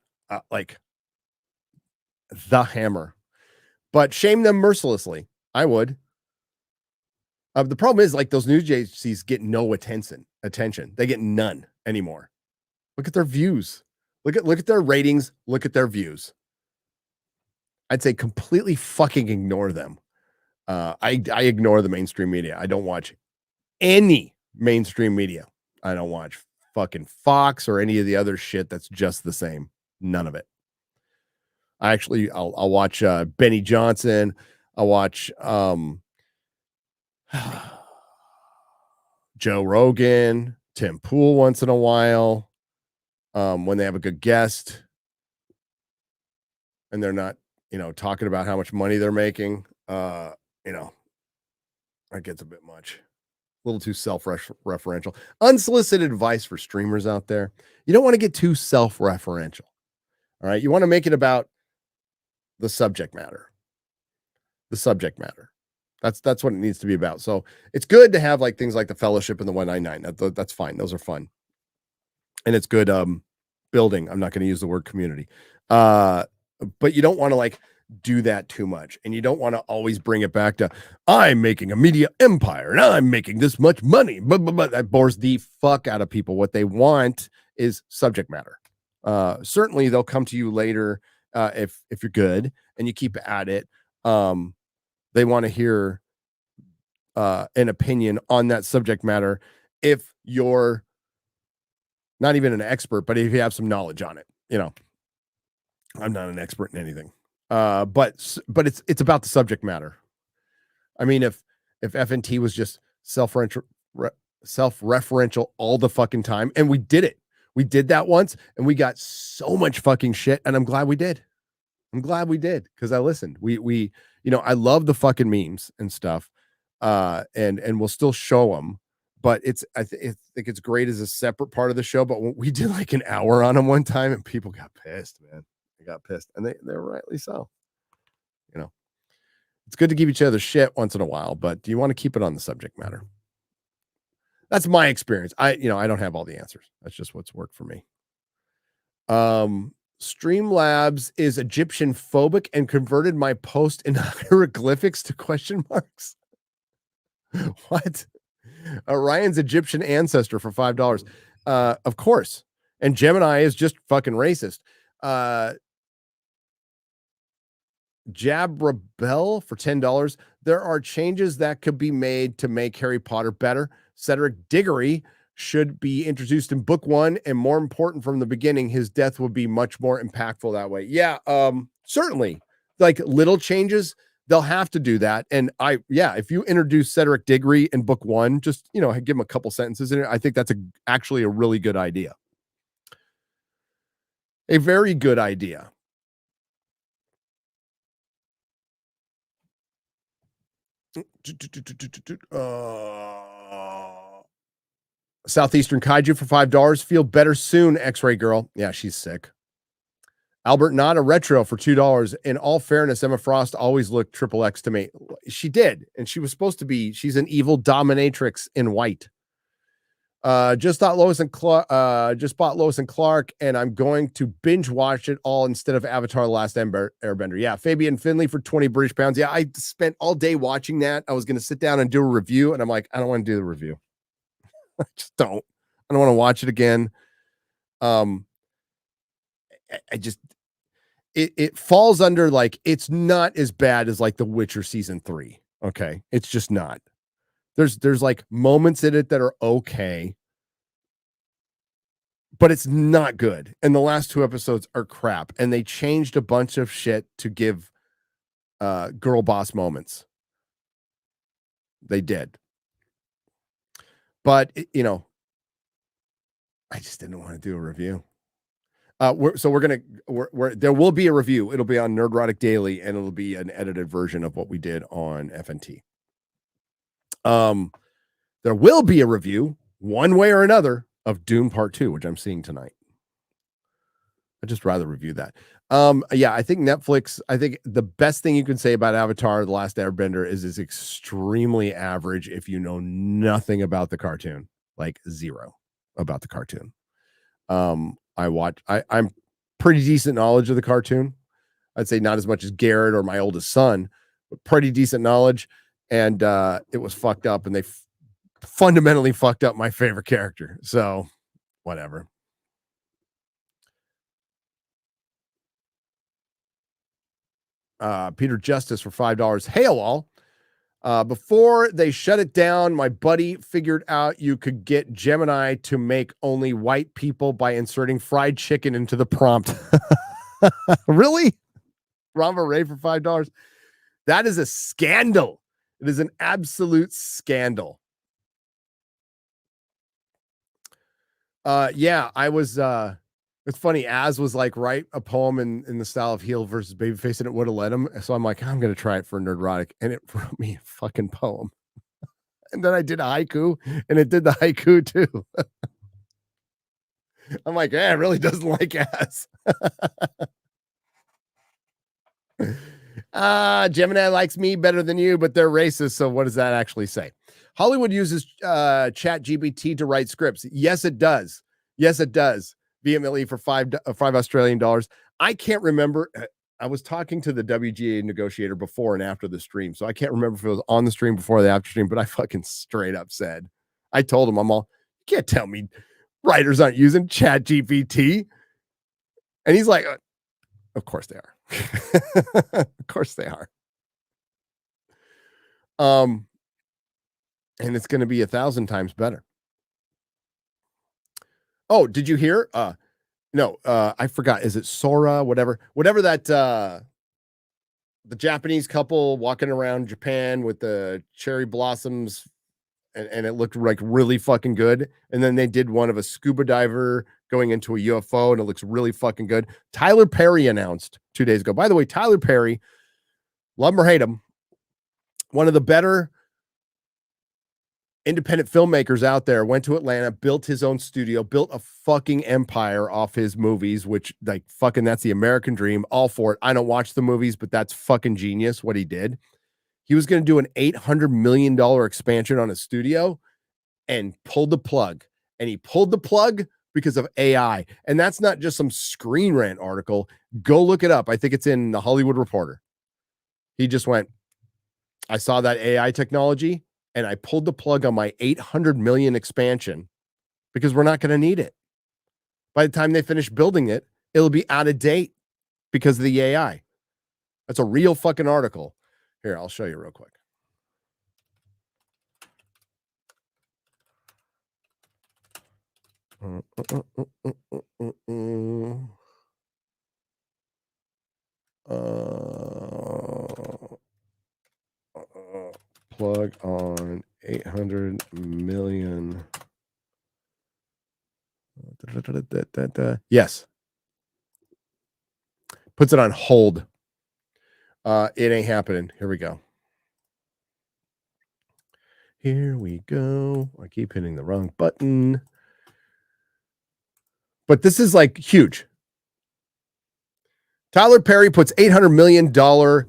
The hammer. But shame them mercilessly. I would. The problem is those news agencies get no attention. They get none anymore. Look at their views. Look at their ratings. Look at their views. I'd say completely fucking ignore them. I ignore the mainstream media. I don't watch any mainstream media. I don't watch fucking Fox or any of the other shit that's just the same. None of it. I'll watch Benny Johnson. I'll watch Joe Rogan, Tim Pool once in a while, when they have a good guest and they're not, talking about how much money they're making. That gets a bit much. A little too self-referential. Unsolicited advice for streamers out there. You don't want to get too self-referential. All right. You want to make it about the subject matter. The subject matter. That's what it needs to be about. So it's good to have like things like the Fellowship and the 199. That's fine. Those are fun. And it's good building. I'm not going to use the word community. But you don't want to like do that too much. And you don't want to always bring it back to, I'm making a media empire and I'm making this much money. But that bores the fuck out of people. What they want is subject matter. Certainly they'll come to you later if you're good and you keep at it. They want to hear an opinion on that subject matter if you're not even an expert, but if you have some knowledge on it. I'm not an expert in anything. But it's about the subject matter. I mean, if FNT was just self-referential all the fucking time, and we did it. We did that once and we got so much fucking shit, and I'm glad we did. I'm glad we did because I listened. We I love the fucking memes and stuff, and we'll still show them. But I think it's great as a separate part of the show. But we did like an hour on them one time, and people got pissed, man. They got pissed, and they're rightly so. It's good to give each other shit once in a while, but do you want to keep it on the subject matter? That's my experience. I don't have all the answers. That's just what's worked for me. Streamlabs is Egyptian phobic and converted my post in hieroglyphics to question marks. What? Ryan's Egyptian ancestor for $5. Of course. And Gemini is just fucking racist. Jab Rebel for $10. There are changes that could be made to make Harry Potter better. Cedric Diggory should be introduced in book 1, and more important from the beginning, his death would be much more impactful that way. Yeah, certainly. Like little changes, they'll have to do that. And if you introduce Cedric Diggory in book 1, just give him a couple sentences in it. I think that's actually a really good idea. A very good idea. Southeastern Kaiju for $5. Feel better soon, X-Ray Girl. Yeah, she's sick. Albert Not a Retro for $2. In all fairness, Emma Frost always looked XXX to me. She did, and she was supposed to be. She's an evil dominatrix in white. Just bought Lois and Clark, and I'm going to binge watch it all instead of Avatar: The Last Airbender. Yeah, Fabian Finley for 20 British pounds. Yeah, I spent all day watching that. I was going to sit down and do a review, and I'm like, I don't want to do the review. I just don't. I don't want to watch it again. It falls under like, it's not as bad as like The Witcher season 3. Okay, it's just not. There's like moments in it that are okay, but it's not good. And the last 2 episodes are crap. And they changed a bunch of shit to give girl boss moments. They did. But I just didn't want to do a review. There will be a review. It'll be on Nerdrotic Daily, and it'll be an edited version of what we did on FNT. There will be a review one way or another of Dune Part 2, which I'm seeing tonight. I'd just rather review that. I think Netflix, I think the best thing you can say about Avatar: The Last Airbender is it's extremely average if you know nothing about the cartoon, like zero about the cartoon. I'm pretty decent knowledge of the cartoon. I'd say not as much as Garrett or my oldest son, but pretty decent knowledge. And it was fucked up, and they fundamentally fucked up my favorite character. So whatever. Peter Justice for $5. Hail all. Before they shut it down, my buddy figured out you could get Gemini to make only white people by inserting fried chicken into the prompt. Really? Rama Ray for $5. That is a scandal. It is an absolute scandal. Yeah, I was it's funny, Az was like, write a poem in the style of Heel versus Babyface, and it would have let him. So I'm like, I'm gonna try it for Nerdrotic, and it wrote me a fucking poem. And then I did a haiku, and it did the haiku too. I'm like, yeah, it really doesn't like Az. Gemini likes me better than you, but they're racist. So what does that actually say? Hollywood uses Chat GBT to write scripts. Yes, it does. Yes, it does. Vehemently for $5 Australian dollars. I can't remember. I was talking to the WGA negotiator before and after the stream, so I can't remember if it was on the stream before or the after stream, but I fucking straight up said, I told him, you can't tell me writers aren't using Chat GPT. And he's like, of course they are. Of course they are. And it's going to be 1,000 times better. Oh, did you hear? No, I forgot. Is it Sora? Whatever that the Japanese couple walking around Japan with the cherry blossoms, and it looked like really fucking good. And then they did one of a scuba diver going into a UFO, and it looks really fucking good. Tyler Perry announced 2 days ago. By the way, Tyler Perry, love him or hate him, one of the better independent filmmakers out there, went to Atlanta, built his own studio, built a fucking empire off his movies, which like fucking, that's the American dream. All for it. I don't watch the movies, but that's fucking genius what he did. He was going to do an $800 million expansion on his studio and pulled the plug. And he pulled the plug because of AI. And that's not just some Screen Rant article. Go look it up. I think it's in the Hollywood Reporter. He just went, I saw that AI technology, and I pulled the plug on my 800 million expansion because we're not going to need it. By the time they finish building it, it'll be out of date because of the AI. That's a real fucking article. Here, I'll show you real quick. Plug on 800 million. Yes. Puts it on hold. It ain't happening. Here we go. Here we go. I keep hitting the wrong button. But this is like huge. Tyler Perry puts $800 million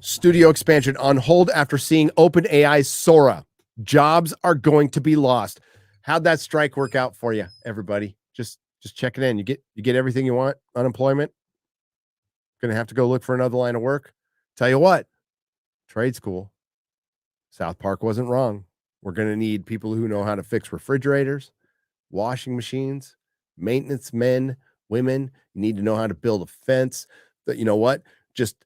studio expansion on hold after seeing OpenAI's Sora. Jobs are going to be lost. How'd that strike work out for you, everybody? Just check it in. You get everything you want. Unemployment. Going to have to go look for another line of work. Tell you what, trade school. South Park wasn't wrong. We're going to need people who know how to fix refrigerators, washing machines, maintenance men, women. You need to know how to build a fence. That, you know what? Just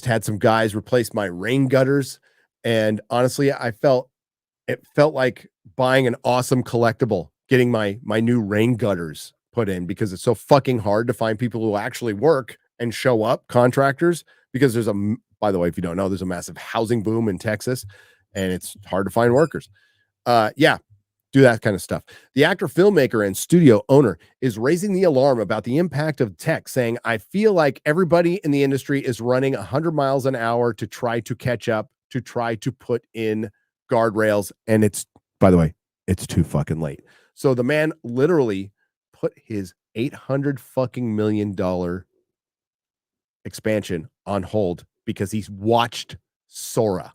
had some guys replace my rain gutters, and honestly, it felt like buying an awesome collectible, getting my new rain gutters put in, because it's so fucking hard to find people who actually work and show up, contractors, because by the way, if you don't know, there's a massive housing boom in Texas, and it's hard to find workers. Yeah. Do that kind of stuff. The actor, filmmaker, and studio owner is raising the alarm about the impact of tech, saying, I feel like everybody in the industry is running 100 miles an hour to try to catch up, to try to put in guardrails. And it's, by the way, it's too fucking late. So the man literally put his $800 fucking million expansion on hold because he's watched Sora.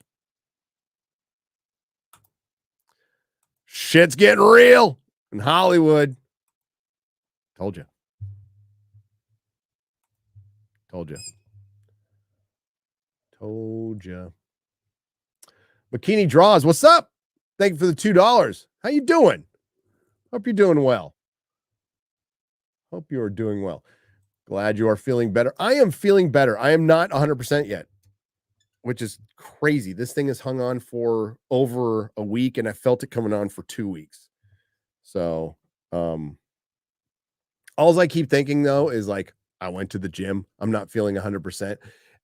Shit's getting real in Hollywood. Told you. Bikini Draws, what's up? Thank you for the $2. How you doing? Hope you're doing well. Glad you are feeling better. I am feeling better. I am not 100% yet. which is crazy. This thing has hung on for over a week, and I felt it coming on for 2 weeks. So, all I keep thinking though is like, I went to the gym. I'm not feeling 100%.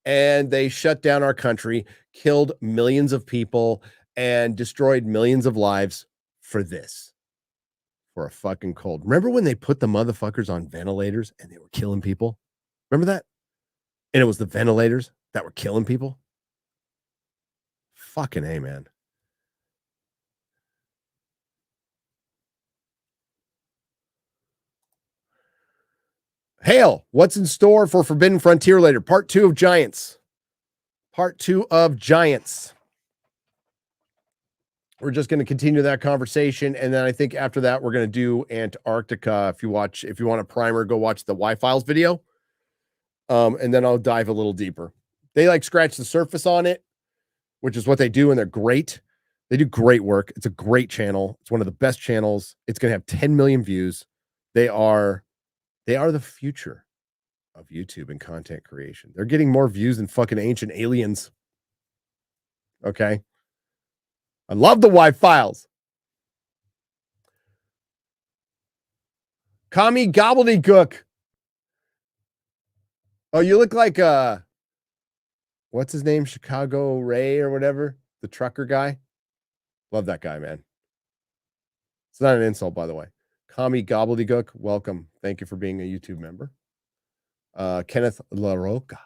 And they shut down our country, killed millions of people, and destroyed millions of lives for this. For a fucking cold. Remember when they put the motherfuckers on ventilators and they were killing people? Remember that? And it was the ventilators that were killing people? Fucking A, man. Hail, what's in store for Forbidden Frontier later? Part 2 of Giants. Part 2 of Giants. We're just going to continue that conversation. And then I think after that, we're going to do Antarctica. If you want a primer, go watch the Y-Files video. And then I'll dive a little deeper. They like scratch the surface on it, which is what they do. And they're great. They do great work. It's a great channel. It's one of the best channels. It's going to have 10 million views. They are the future of YouTube and content creation. They're getting more views than fucking Ancient Aliens. Okay. I love the Y-Files. Commie gobbledygook. Oh, you look like what's his name? Chicago Ray or whatever. The trucker guy. Love that guy, man. It's not an insult, by the way. Commie gobbledygook, welcome. Thank you for being a YouTube member. Kenneth LaRocca,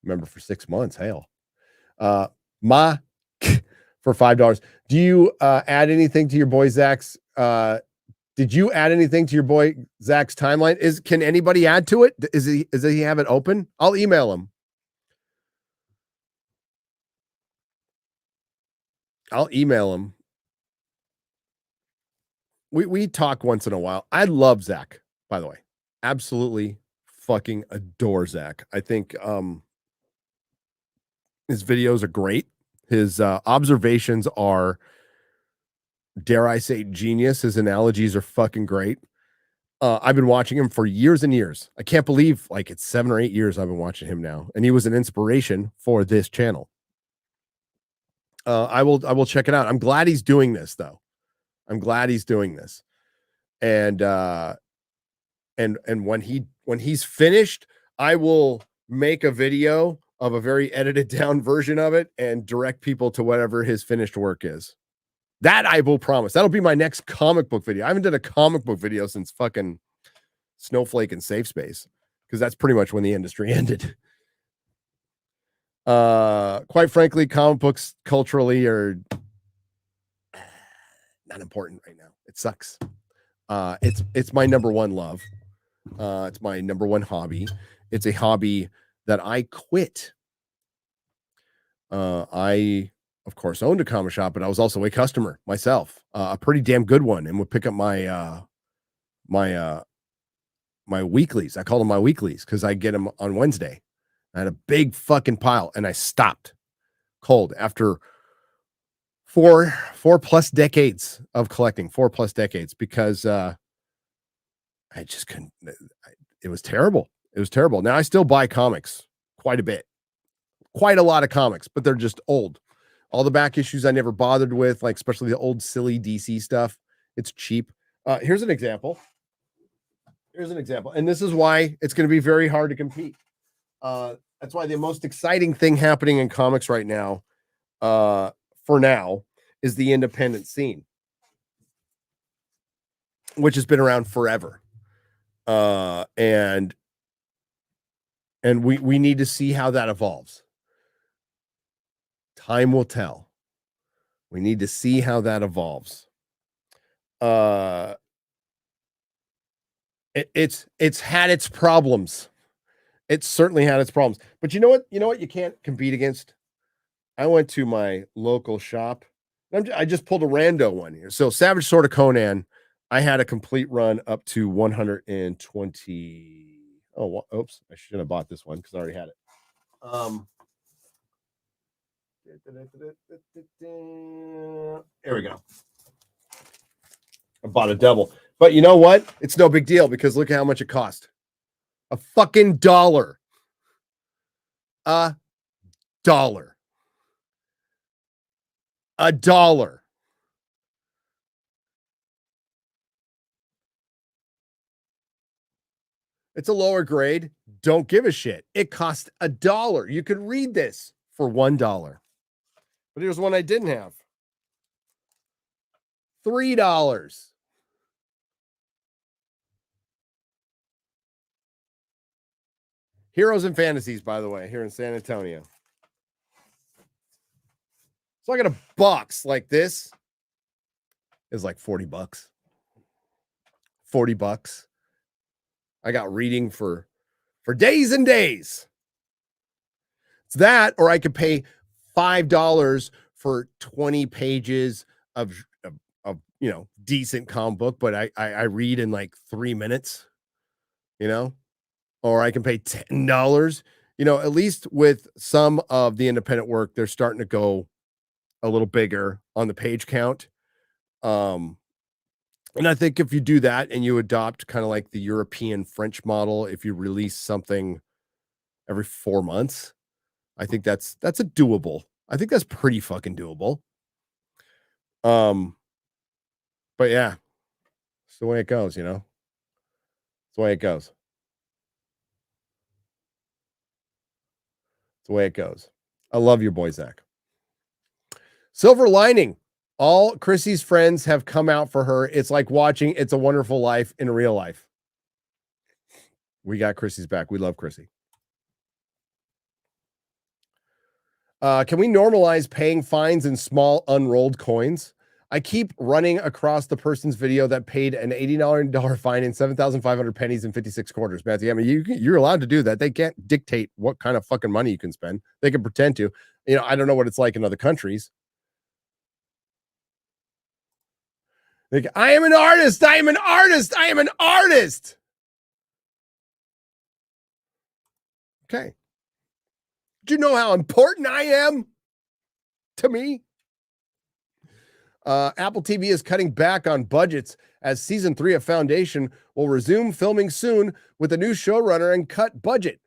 member for 6 months. Hail. Ma for $5. Do you add anything to your boy Zach's? Did you add anything to your boy Zach's timeline? Can anybody add to it? Does he have it open? I'll email him. I'll email him. We talk once in a while. I love Zach, by the way. Absolutely fucking adore Zach. I think his videos are great. His observations are, dare I say, genius. His analogies are fucking great. I've been watching him for years and years. I can't believe like it's 7 or 8 years I've been watching him now. And he was an inspiration for this channel. I will check it out. I'm glad he's doing this though. I'm glad he's doing this. And when he's finished, I will make a video of a very edited down version of it and direct people to whatever his finished work is. That I will promise. That'll be my next comic book video. I haven't done a comic book video since fucking Snowflake and Safe Space, because that's pretty much when the industry ended. Quite frankly, comic books culturally are not important right now. It sucks. It's my number one love. It's my number one hobby. It's a hobby that I quit. I, of course, owned a comic shop, but I was also a customer myself, a pretty damn good one, and would pick up my my weeklies. I call them my weeklies because I get them on Wednesday. I had a big fucking pile, and I stopped cold after four plus decades of collecting. 4+ decades, because I just couldn't. It was terrible. It was terrible. Now I still buy comics quite a bit, quite a lot of comics, but they're just old. All the back issues I never bothered with, like especially the old silly DC stuff. It's cheap. Here's an example. And this is why it's going to be very hard to compete. That's why the most exciting thing happening in comics right now, for now, is the independent scene, which has been around forever. And we need to see how that evolves. Time will tell. We need to see how that evolves. It's had its problems. It's certainly had its problems. But you know what? You know what you can't compete against? I went to my local shop. I just pulled a rando one here. So Savage Sword of Conan, I had a complete run up to 120. Oh, oops. I should have bought this one because I already had it. There we go. I bought a double. But you know what? It's no big deal because look at how much it cost. A fucking $1. $1. $1. It's a lower grade. Don't give a shit. It cost $1. You could read this for $1. But here's one I didn't have. $3. Heroes and Fantasies, by the way, here in San Antonio. So I got a box like this. It's like $40. $40. I got reading for days and days. It's that, or I could pay $5 for 20 pages of decent comic book, but I read in like 3 minutes, or I can pay $10. At least with some of the independent work, they're starting to go a little bigger on the page count. And I think if you do that and you adopt kind of like the European French model, if you release something every 4 months, I think that's a doable. I think that's pretty fucking doable. But yeah, it's the way it goes, It's the way it goes. It's the way it goes. I love your boy, Zach. Silver lining. All Chrissy's friends have come out for her. It's like watching It's a Wonderful Life in real life. We got Chrissy's back. We love Chrissy. Can we normalize paying fines in small unrolled coins? I keep running across the person's video that paid an $89 fine in 7,500 pennies and 56 quarters. Matthew, I mean, you're allowed to do that. They can't dictate what kind of fucking money you can spend. They can pretend to. I don't know what it's like in other countries. Like, I am an artist. I am an artist. I am an artist. Okay. Do you know how important I am to me? Apple TV is cutting back on budgets as season 3 of Foundation will resume filming soon with a new showrunner and cut budget.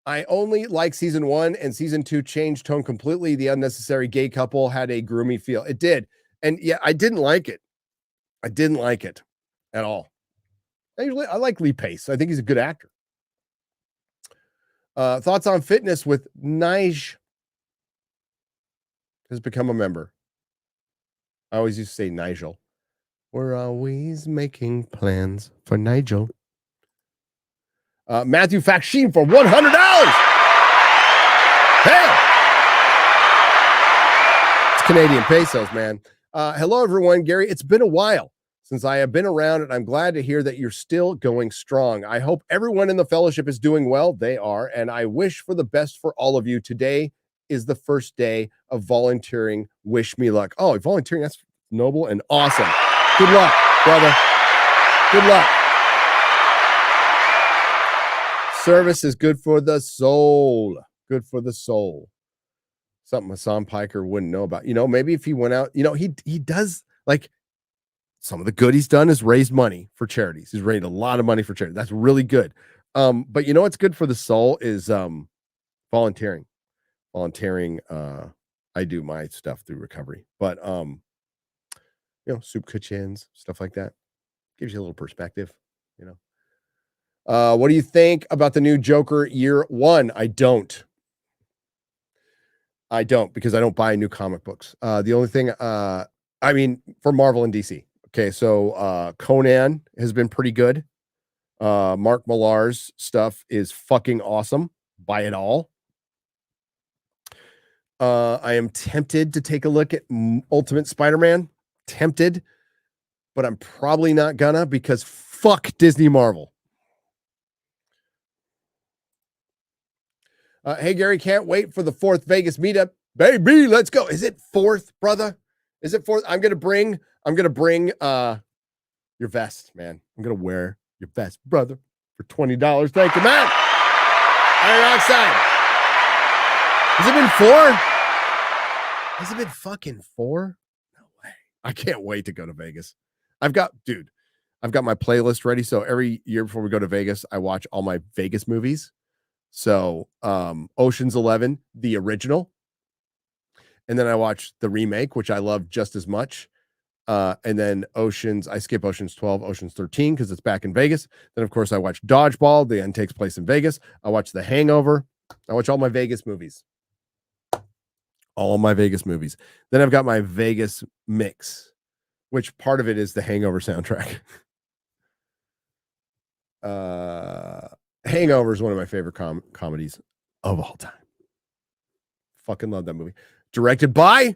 I only like season 1, and season 2 changed tone completely. The unnecessary gay couple had a groomy feel. It did. And yeah, I didn't like it. I didn't like it at all. I like Lee Pace. I think he's a good actor. Thoughts on fitness with Nige has become a member. I always used to say Nigel. We're always making plans for Nigel. Matthew Faxine for $100. Hell! It's Canadian pesos, man. Hello, everyone. Gary, it's been a while since I have been around, and I'm glad to hear that you're still going strong. I hope everyone in the fellowship is doing well. They are, and I wish for the best for all of you. Today is the first day of volunteering. Wish me luck. Oh, volunteering, that's noble and awesome. Good luck, brother. Good luck. Service is good for the soul. Good for the soul. Something Hasan Piker wouldn't know about. Maybe if he went out, he does, like, some of the good he's done is raised money for charities. He's raised a lot of money for charity. That's really good. But what's good for the soul is volunteering. I do my stuff through recovery, but soup kitchens, stuff like that. Gives you a little perspective, What do you think about the new Joker year 1? I don't, because I don't buy new comic books. The only thing, for Marvel and DC. Okay, so Conan has been pretty good. Mark Millar's stuff is fucking awesome. Buy it all. I am tempted to take a look at Ultimate Spider-Man. Tempted, but I'm probably not gonna, because fuck Disney Marvel. Hey Gary, can't wait for the 4th Vegas meetup. Baby, let's go. Is it 4th, brother? Is it 4th? I'm gonna bring your vest, man. I'm gonna wear your vest, brother, for $20. Thank you, man. Iron Oxide. Has it been 4? Has it been fucking 4? No way. I can't wait to go to Vegas. I've got my playlist ready. So every year before we go to Vegas, I watch all my Vegas movies. So Ocean's 11, the original. and then I watch the remake, which I love just as much. And then I skip Ocean's 12, Ocean's 13 because it's back in Vegas. Then, of course, I watch Dodgeball. The end takes place in Vegas. I watch The Hangover. I watch all my Vegas movies. All my Vegas movies. Then I've got my Vegas mix, which part of it is the Hangover soundtrack. Hangover is one of my favorite comedies of all time. Fucking love that movie. Directed by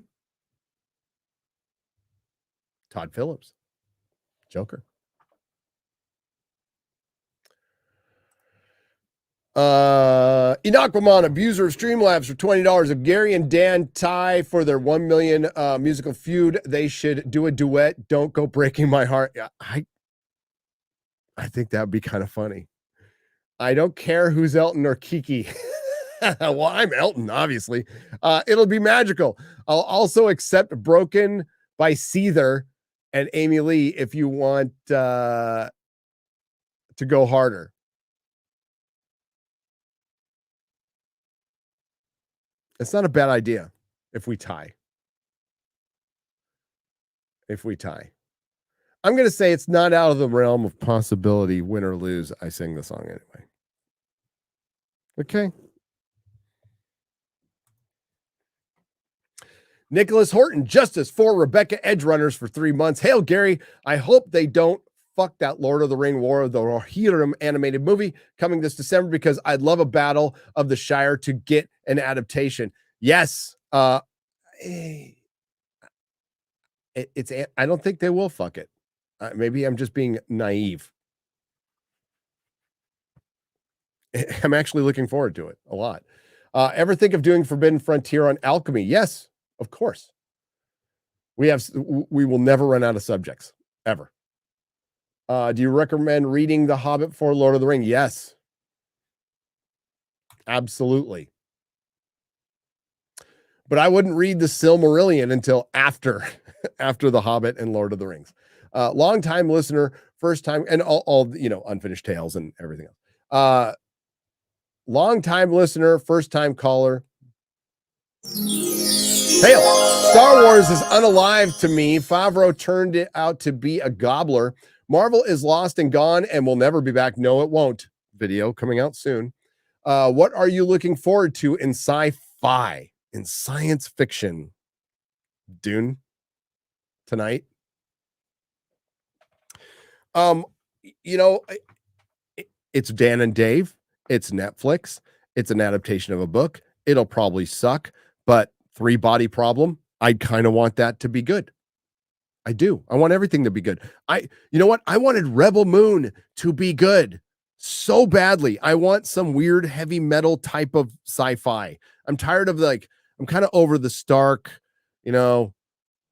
Todd Phillips. Joker. Enoch Bamon, abuser of Streamlabs, for $20. If Gary and Dan tie for their 1 million musical feud, they should do a duet. Don't go breaking my heart. Yeah, I think that would be kind of funny. I don't care who's Elton or Kiki. Well, I'm Elton, obviously. It'll be magical. I'll also accept Broken by Seether and Amy Lee if you want to go harder. It's not a bad idea if we tie. I'm going to say it's not out of the realm of possibility, win or lose. I sing the song anyway. Okay. Nicholas Horton, justice for Rebecca Edge Runners for 3 months. Hail, Gary. I hope they don't fuck that Lord of the Ring War of the Rohirrim animated movie coming this December, because I'd love a Battle of the Shire to get an adaptation. Yes. I don't think they will fuck it. Maybe I'm just being naive. I'm actually looking forward to it a lot. Ever think of doing Forbidden Frontier on alchemy? Yes, of course. We will never run out of subjects, ever. Do you recommend reading The Hobbit for Lord of the Ring? Yes. Absolutely. But I wouldn't read the Silmarillion until after The Hobbit and Lord of the Rings. Long-time listener, first time, and all Unfinished Tales and everything else. Long-time listener, first-time caller. Hail! Star Wars is unalive to me. Favreau turned it out to be a gobbler. Marvel is lost and gone and will never be back. No, it won't. Video coming out soon. What are you looking forward to in sci-fi, in science fiction? Dune tonight. It's Dan and Dave. It's Netflix. It's an adaptation of a book. It'll probably suck, but 3-body problem. I kind of want that to be good. I do. I want everything to be good. You know what? I wanted Rebel Moon to be good so badly. I want some weird heavy metal type of sci-fi. I'm tired of I'm kind of over the stark,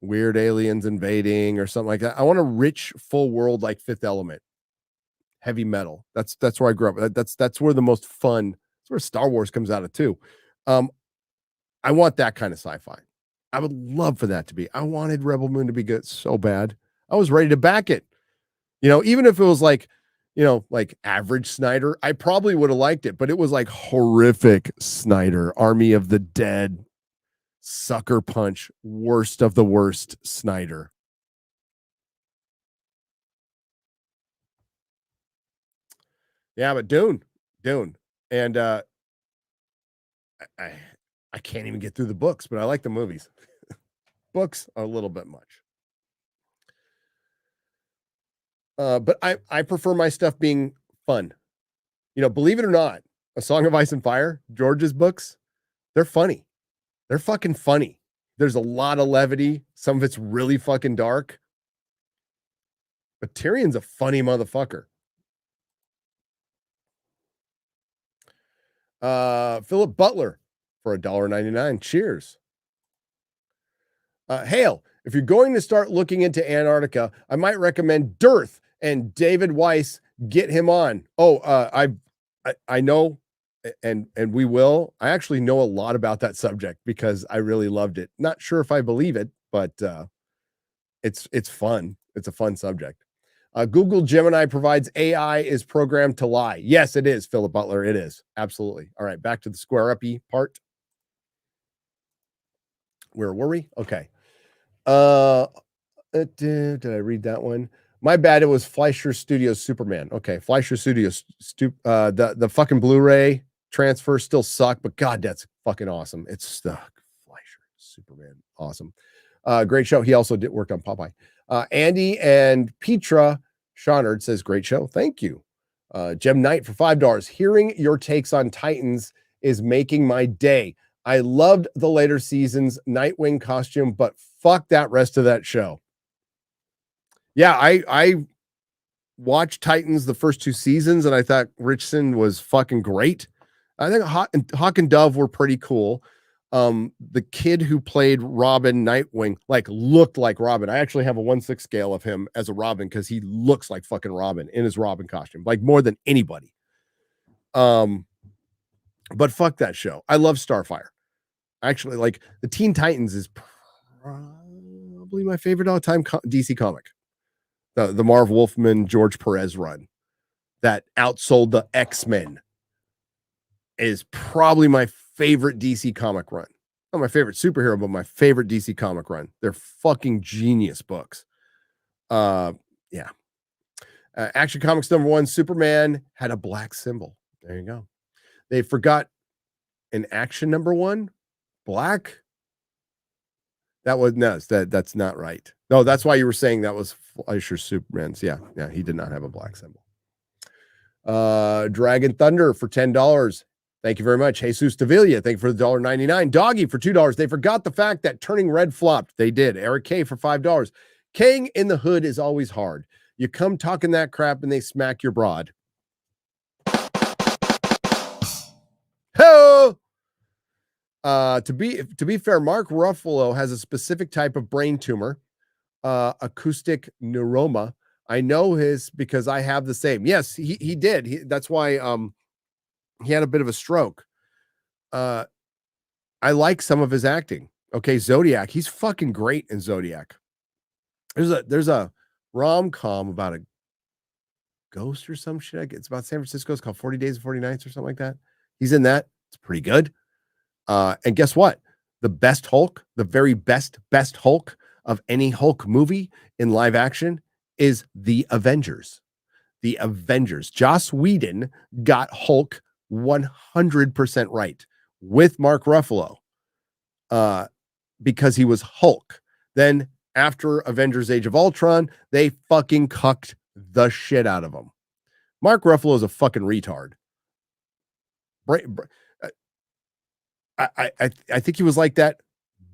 weird aliens invading or something like that. I want a rich, full world like Fifth Element. Heavy metal. That's where I grew up. That's where the most fun. That's where Star Wars comes out of too. I want that kind of sci-fi. I would love for that to be. I wanted Rebel Moon to be good so bad. I was ready to back it. Even if it was like average Snyder, I probably would have liked it, but it was like horrific Snyder, Army of the Dead, Sucker Punch, worst of the worst Snyder. Yeah, but Dune. And I can't even get through the books, but I like the movies. Books are a little bit much. But I prefer my stuff being fun. Believe it or not, A Song of Ice and Fire, George's books, they're funny. They're fucking funny. There's a lot of levity. Some of it's really fucking dark. But Tyrion's a funny motherfucker. Philip Butler for $1.99. Cheers. Hail. If you're going to start looking into Antarctica, I might recommend Dearth and David Weiss. Get him on. I know, and we will. I actually know a lot about that subject because I really loved it. Not sure if I believe it, but it's fun. It's a fun subject. Google Gemini provides AI is programmed to lie. Yes, it is, Philip Butler. It is. Absolutely. All right, back to the square uppy part. Where were we? Okay. Did I read that one? My bad. It was Fleischer Studios Superman. Okay, Fleischer Studios. The fucking Blu-ray transfer still suck, but God, that's fucking awesome. It's stuck. Fleischer Superman, awesome. Great show. He also worked on Popeye. Andy and Petra Shawnard says, great show. Thank you. Gem Knight for $5. Hearing your takes on Titans is making my day. I loved the later seasons Nightwing costume, but fuck that rest of that show. Yeah, I watched Titans the first 2 seasons, and I thought Richson was fucking great. I think Hawk and Dove were pretty cool. The kid who played Robin Nightwing looked like Robin. I actually have a 1/6 scale of him as a Robin because he looks like fucking Robin in his Robin costume, like more than anybody. But fuck that show. I love Starfire. Actually, like the Teen Titans is probably my favorite all-time DC comic. The Marv Wolfman, George Perez run that outsold the X-Men is probably my favorite DC comic run. Not my favorite superhero, but my favorite DC comic run. They're fucking genius books. Yeah. Action Comics #1, Superman had a black symbol. There you go. They forgot in Action #1, black. That was no, that's not right. No, that's why you were saying that was Fleischer Superman's. Yeah, he did not have a black symbol. Dragon Thunder for $10. Thank you very much. Jesus Davila, thank you for the $1.99. Doggy for $2. They forgot the fact that Turning Red flopped. They did. Eric K for $5. King in the Hood is always hard. You come talking that crap and they smack your broad. Ho! To be fair, Mark Ruffalo has a specific type of brain tumor, acoustic neuroma. I know his because I have the same. Yes, he did. That's why he had a bit of a stroke. I like some of his acting. Okay, Zodiac. He's fucking great in Zodiac. There's a rom-com about a ghost or some shit. It's about San Francisco. It's called 40 Days and 40 Nights or something like that. He's in that. It's pretty good. And guess what? The best Hulk, the very best Hulk of any Hulk movie in live action is The Avengers. The Avengers. Joss Whedon got Hulk 100% right with Mark Ruffalo because he was Hulk. Then after Avengers Age of Ultron, they fucking cucked the shit out of him. Mark Ruffalo is a fucking retard. I think he was like that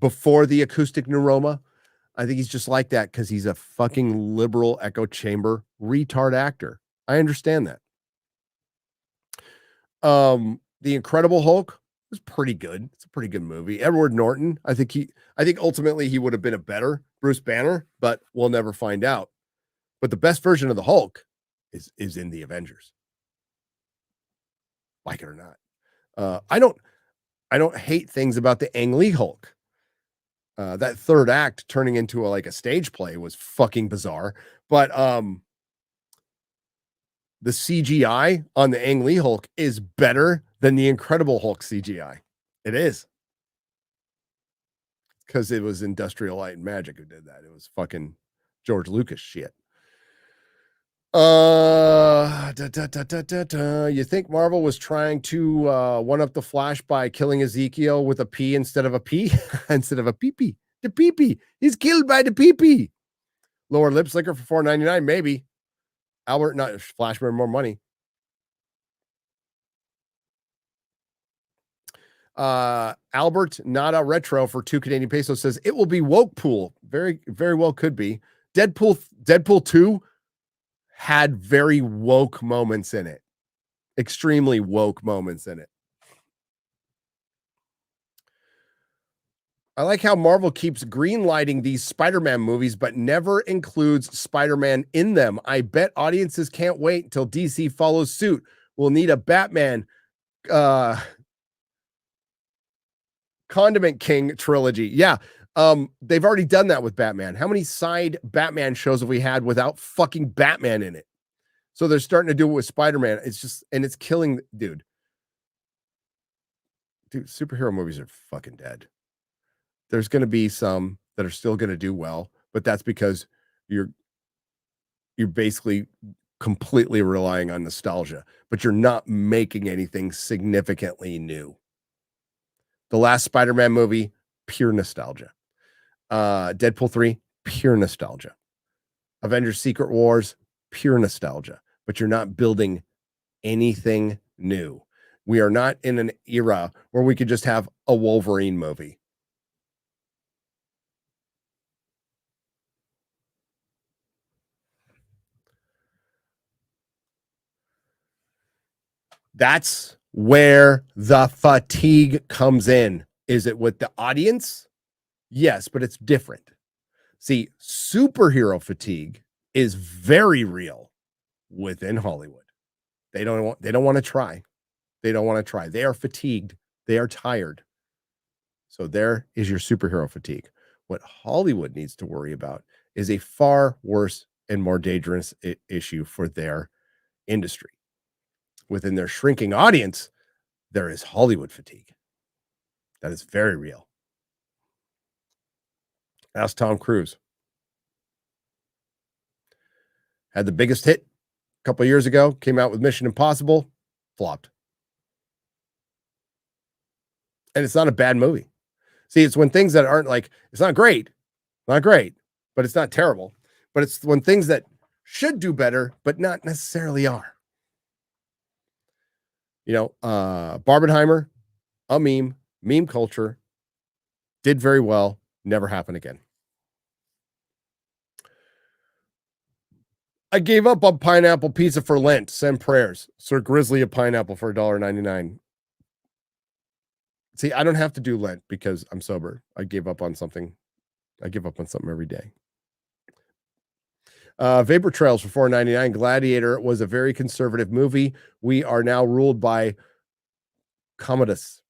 before the acoustic neuroma. I think he's just like that because he's a fucking liberal echo chamber retard actor. I understand that. The Incredible Hulk was pretty good. It's a pretty good movie. Edward Norton, I think ultimately he would have been a better Bruce Banner, but we'll never find out. But the best version of the Hulk is in the Avengers. Like it or not. I don't hate things about the Ang Lee Hulk. That third act turning into a stage play was fucking bizarre. But the CGI on the Ang Lee Hulk is better than the Incredible Hulk CGI. It is. Because it was Industrial Light and Magic who did that. It was fucking George Lucas shit. You think Marvel was trying to one up the Flash by killing Ezekiel with a P instead of a P? Instead of a pee-pee. The pee-pee. He's killed by the pee-pee. Lower lip slicker for $4.99, maybe. Albert, not Flash, more money. Albert, not a retro for 2 Canadian pesos says it will be woke pool. Very, very well could be. Deadpool 2 had very woke moments in it. Extremely woke moments in it. I like how Marvel keeps greenlighting these Spider-Man movies, but never includes Spider-Man in them. I bet audiences can't wait until DC follows suit. We'll need a Batman Condiment King trilogy. Yeah. They've already done that with Batman. How many side Batman shows have we had without fucking Batman in it? So they're starting to do it with Spider-Man. It's just, and it's killing, dude, superhero movies are fucking dead. There's going to be some that are still going to do well, but that's because you're basically completely relying on nostalgia, but you're not making anything significantly new. The last Spider-Man movie, pure nostalgia. Deadpool 3, pure nostalgia. Avengers Secret Wars, pure nostalgia, but you're not building anything new. We are not in an era where we could just have a Wolverine movie. That's where the fatigue comes in. Is it with the audience? Yes, but it's different. See, superhero fatigue is very real within Hollywood. They don't want to try. They don't want to try. They are fatigued. They are tired. So there is your superhero fatigue. What Hollywood needs to worry about is a far worse and more dangerous issue for their industry. Within their shrinking audience, there is Hollywood fatigue. That is very real. Ask Tom Cruise. Had the biggest hit a couple of years ago, came out with Mission Impossible, flopped. And it's not a bad movie. See, it's when things that aren't like, it's not great, but it's not terrible. But it's when things that should do better, but not necessarily are. You know, Barbenheimer, a meme culture, did very well, never happened again. I gave up on pineapple pizza for Lent. Send prayers. Sir Grizzly of pineapple for $1.99. See, I don't have to do Lent because I'm sober. I gave up on something. I give up on something every day. Vapor Trails for $4.99. Gladiator was a very conservative movie. We are now ruled by Commodus.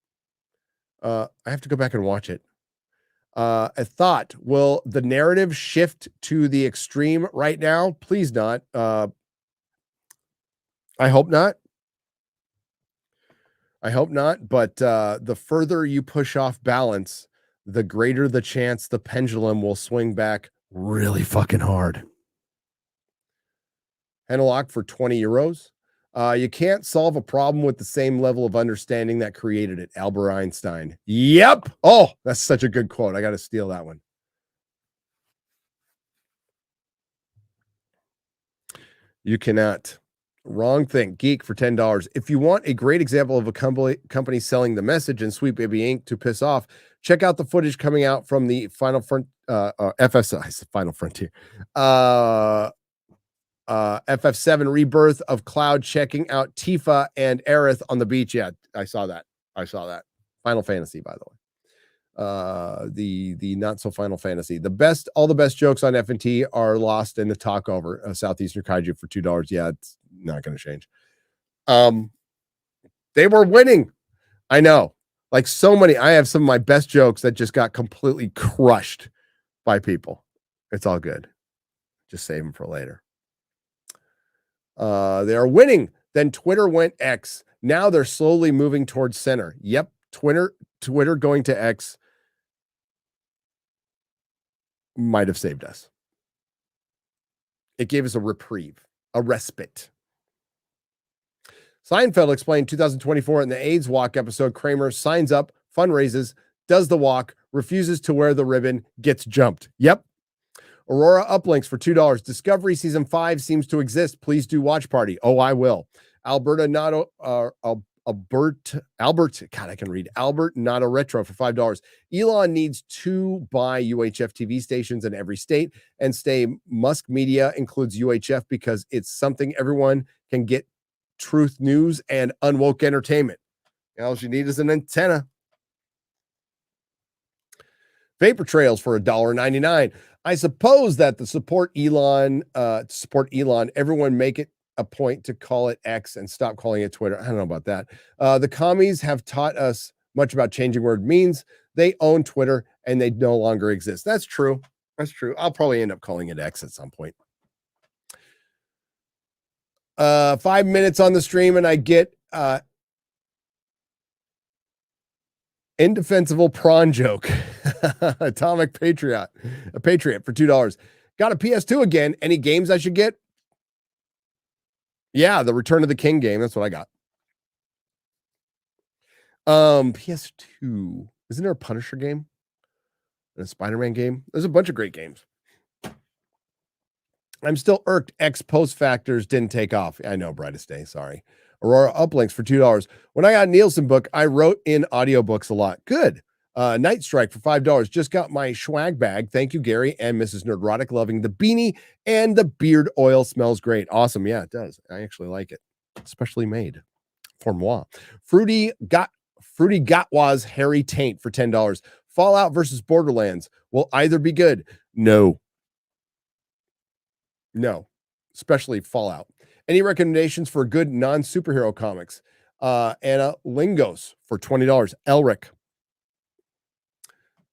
I have to go back and watch it. A thought, will the narrative shift to the extreme right now? Please not. I hope not. But the further you push off balance, the greater the chance the pendulum will swing back really fucking hard. Hennelock for 20 euros. You can't solve a problem with the same level of understanding that created it. Albert Einstein. Yep. Oh, that's such a good quote. I got to steal that one. You cannot. Wrong thing. Geek for $10. If you want a great example of a company selling the message and Sweet Baby Inc. to piss off, check out the footage coming out from the Final Frontier. FF7 rebirth of Cloud checking out Tifa and Aerith on the beach. Yeah, I saw that. Final Fantasy, by the way. The not so Final Fantasy. All the best jokes on FNT are lost in the talk over Southeastern Kaiju for $2. Yeah, it's not going to change. They were winning. I know. Like so many, I have some of my best jokes that just got completely crushed by people. It's all good. Just save them for later. They are winning. Then Twitter went X. Now they're slowly moving towards center. Yep. Twitter going to X might have saved us. It gave us a reprieve, a respite. Seinfeld explained 2024 in the AIDS Walk episode. Kramer signs up, fundraises, does the walk, refuses to wear the ribbon, gets jumped. Yep. Aurora uplinks for $2. Discovery season 5 seems to exist. Please do watch party. Oh, I will. Albert, God, I can read. Albert, not a retro for $5. Elon needs to buy UHF TV stations in every state and stay. Musk Media includes UHF because it's something everyone can get truth news and unwoke entertainment. All you need is an antenna. Vapor Trails for $1.99. I suppose that to support Elon, everyone make it a point to call it X and stop calling it Twitter. I don't know about that. The commies have taught us much about changing word means. They own Twitter and they no longer exist. That's true. I'll probably end up calling it X at some point. 5 minutes on the stream and I get Indefensible prawn joke. Atomic Patriot. A Patriot for $2. Got a PS2 again. Any games I should get? Yeah, the Return of the King game. That's what I got. PS2. Isn't there a Punisher game? And a Spider-Man game? There's a bunch of great games. I'm still irked. X post factors didn't take off. I know, brightest day. Sorry. Aurora Uplinks for $2. When I got a Nielsen book, I wrote in audiobooks a lot. Good. Night Strike for $5. Just got my swag bag. Thank you, Gary and Mrs. Nerdrotic. Loving the beanie and the beard oil. Smells great. Awesome. Yeah, it does. I actually like it. Especially made for moi. Fruity Gatwa's Hairy Taint for $10. Fallout versus Borderlands. Will either be good? No. Especially Fallout. Any recommendations for good non-superhero comics? Anna Lingos for $20.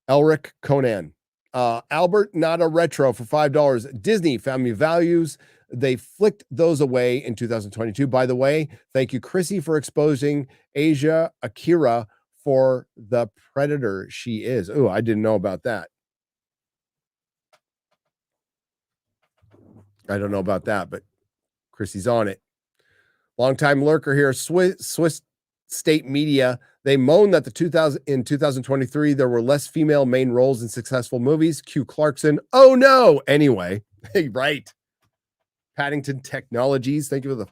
Elric Conan. Albert Not a Retro for $5. Disney Family Values. They flicked those away in 2022. By the way, thank you, Chrissy, for exposing Asia Akira for the predator she is. Oh, I didn't know about that. I don't know about that, but Chrissy's on it. Longtime lurker here, Swiss State Media. They moan that in 2023 there were less female main roles in successful movies. Q Clarkson. Oh no. Anyway, right. Paddington Technologies. Thank you for the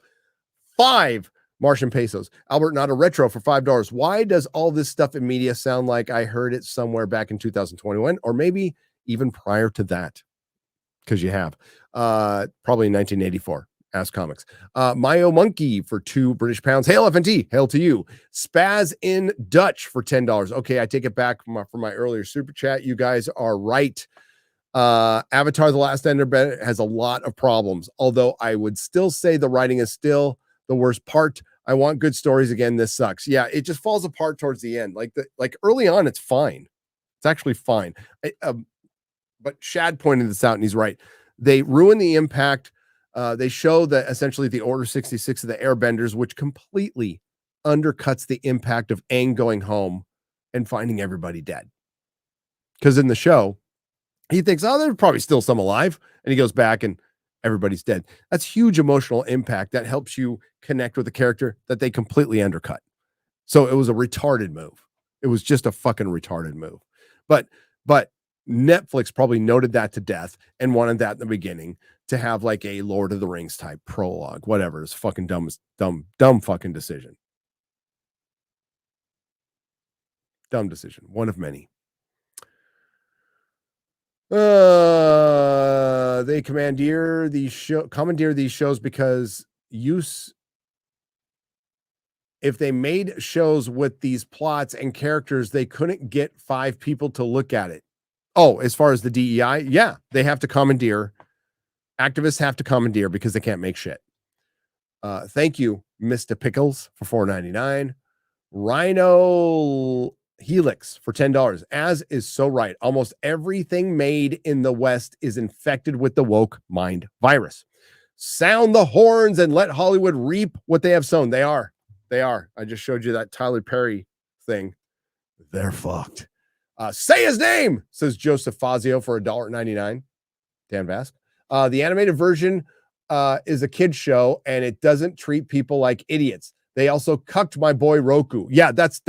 5 Martian pesos. Albert Not a Retro for $5. Why does all this stuff in media sound like I heard it somewhere back in 2021 or maybe even prior to that? Because you have. Probably in 1984. Ask Comics. Mayo Monkey for £2 British. Hail FNT. Hail to you. Spaz in Dutch for $10. Okay, I take it back from my earlier super chat. You guys are right. Avatar The Last Airbender has a lot of problems, although I would still say the writing is still the worst part. I want good stories again. This sucks. Yeah, it just falls apart towards the end. Like early on, it's fine. It's actually fine. But Shad pointed this out, and he's right. They ruin the impact. They show that essentially the Order 66 of the Airbenders, which completely undercuts the impact of Aang going home and finding everybody dead. Because in the show, he thinks, oh, there's probably still some alive. And he goes back and everybody's dead. That's huge emotional impact that helps you connect with the character that they completely undercut. So it was a retarded move. It was just a fucking retarded move. But Netflix probably noted that to death and wanted that in the beginning to have like a Lord of the Rings type prologue, whatever. It's fucking dumb fucking decision. Dumb decision. One of many. They commandeer these shows because if they made shows with these plots and characters, they couldn't get 5 people to look at it. Oh, as far as the DEI, yeah, they have to commandeer. Activists have to commandeer because they can't make shit. Thank you, Mr. Pickles, for $4.99. Rhino Helix for $10. As is so right. Almost everything made in the West is infected with the woke mind virus. Sound the horns and let Hollywood reap what they have sown. They are. I just showed you that Tyler Perry thing. They're fucked. Say his name, says Joseph Fazio for $1.99. Dan Vask. The animated version is a kid's show, and it doesn't treat people like idiots. They also cucked my boy Roku. Yeah, that's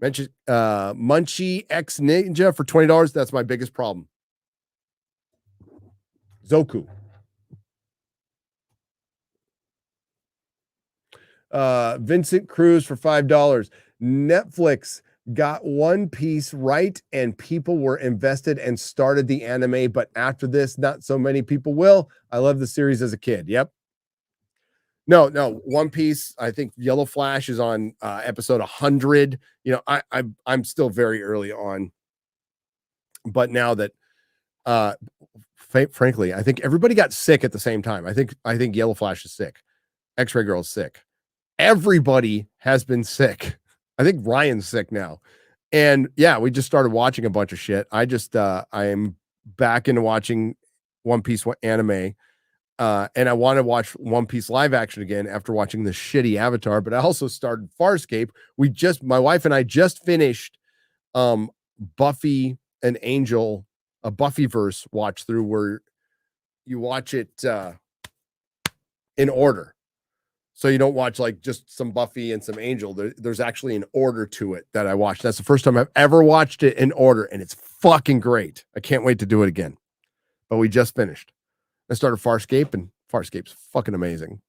mentioned. Munchie X Ninja for $20. That's my biggest problem. Zoku. Vincent Cruz for $5. Netflix got One Piece right, and people were invested and started the anime. But after this, not so many people will. I love the series as a kid. Yep. No, One Piece. I think Yellow Flash is on episode 100. You know, I'm still very early on, but now that, frankly, I think everybody got sick at the same time. I think Yellow Flash is sick. X-Ray Girl is sick. Everybody has been sick. I think Ryan's sick now. And yeah, we just started watching a bunch of shit. I am back into watching One Piece anime. And I want to watch One Piece live action again after watching the shitty Avatar, but I also started Farscape. My wife and I just finished Buffy and Angel, a Buffyverse watch through where you watch it in order. So you don't watch like just some Buffy and some Angel. There's actually an order to it that I watched. That's the first time I've ever watched it in order, and it's fucking great. I can't wait to do it again. But we just finished. I started Farscape, and Farscape's fucking amazing.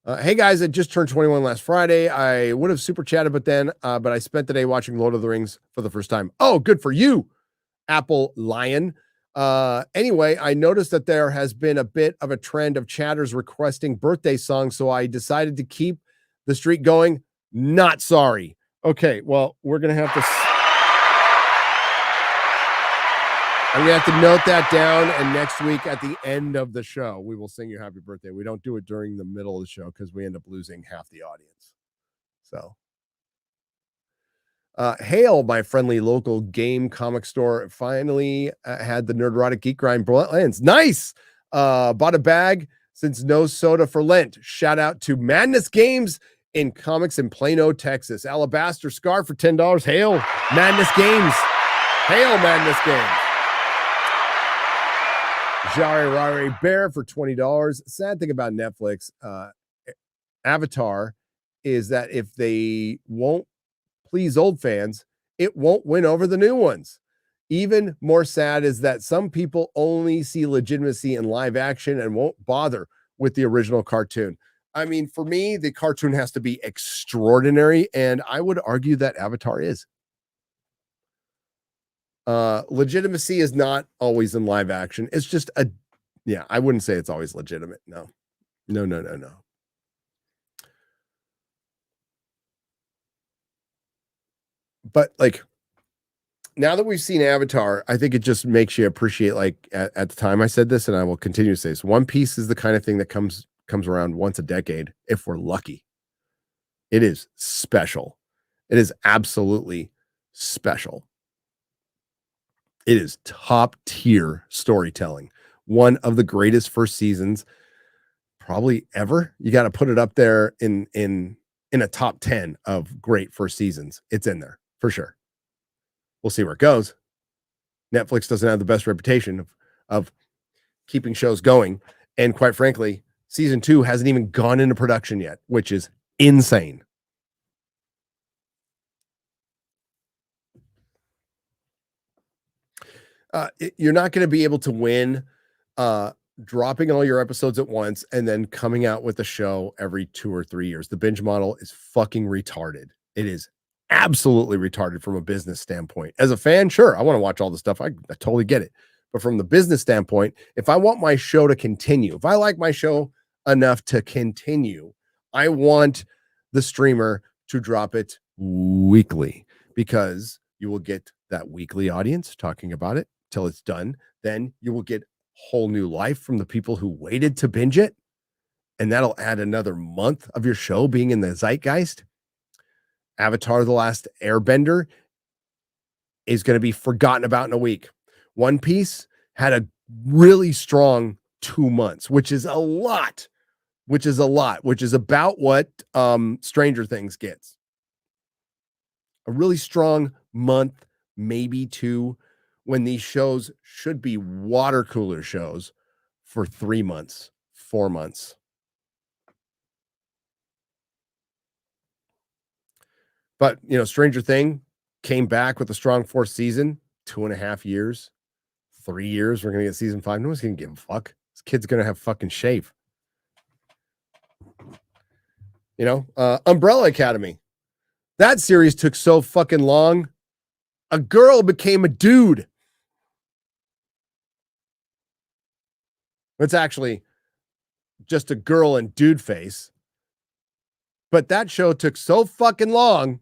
Hey guys, I just turned 21 last Friday. I would have super chatted, but I spent the day watching Lord of the Rings for the first time. Oh, good for you, Apple Lion. Anyway, I noticed that there has been a bit of a trend of chatters requesting birthday songs, so I decided to keep the streak going. Not sorry. Okay, well, we're gonna have to. I'm gonna have to note that down, and next week at the end of the show, we will sing you happy birthday. We don't do it during the middle of the show because we end up losing half the audience. So. Hail, my friendly local game comic store. Finally had the Nerdrotic Geek Grind blends. Nice. Bought a bag since no soda for Lent. Shout out to Madness Games in Comics in Plano, Texas. Alabaster scarf for $10. Hail, Madness Games. Hail, Madness Games. Jari Rari Bear for $20. Sad thing about Netflix, Avatar, is that if they won't please old fans, it won't win over the new ones. Even more sad is that some people only see legitimacy in live action and won't bother with the original cartoon. I mean, for me, the cartoon has to be extraordinary, and I would argue that Avatar is. Legitimacy is not always in live action. It's just I wouldn't say it's always legitimate. No. But like now that we've seen Avatar, I think it just makes you appreciate, like at the time I said this, and I will continue to say this, One Piece is the kind of thing that comes around once a decade if we're lucky. It is special. It is absolutely special. It is top tier storytelling. One of the greatest first seasons probably ever. You got to put it up there in a top 10 of great first seasons. It's in there for sure. We'll see where it goes. Netflix doesn't have the best reputation of keeping shows going. And quite frankly, season 2 hasn't even gone into production yet, which is insane. You're not going to be able to win dropping all your episodes at once and then coming out with a show every 2 or 3 years. The binge model is fucking retarded. It is absolutely retarded from a business standpoint. As a fan, sure, I want to watch all the stuff. I totally get it. But from the business standpoint, if I want my show to continue, if I like my show enough to continue, I want the streamer to drop it weekly, because you will get that weekly audience talking about it till it's done. Then you will get whole new life from the people who waited to binge it, and that'll add another month of your show being in the zeitgeist. Avatar: The Last Airbender is going to be forgotten about in a week. One Piece had a really strong 2 months, which is a lot, which is about what Stranger Things gets. A really strong month, maybe 2, when these shows should be water cooler shows for 3 months, 4 months. But, Stranger Thing came back with a strong 4th season, 2.5 years, 3 years. We're going to get season 5. No one's going to give a fuck. This kid's going to have fucking shave. Umbrella Academy. That series took so fucking long. A girl became a dude. It's actually just a girl and dude face. But that show took so fucking long.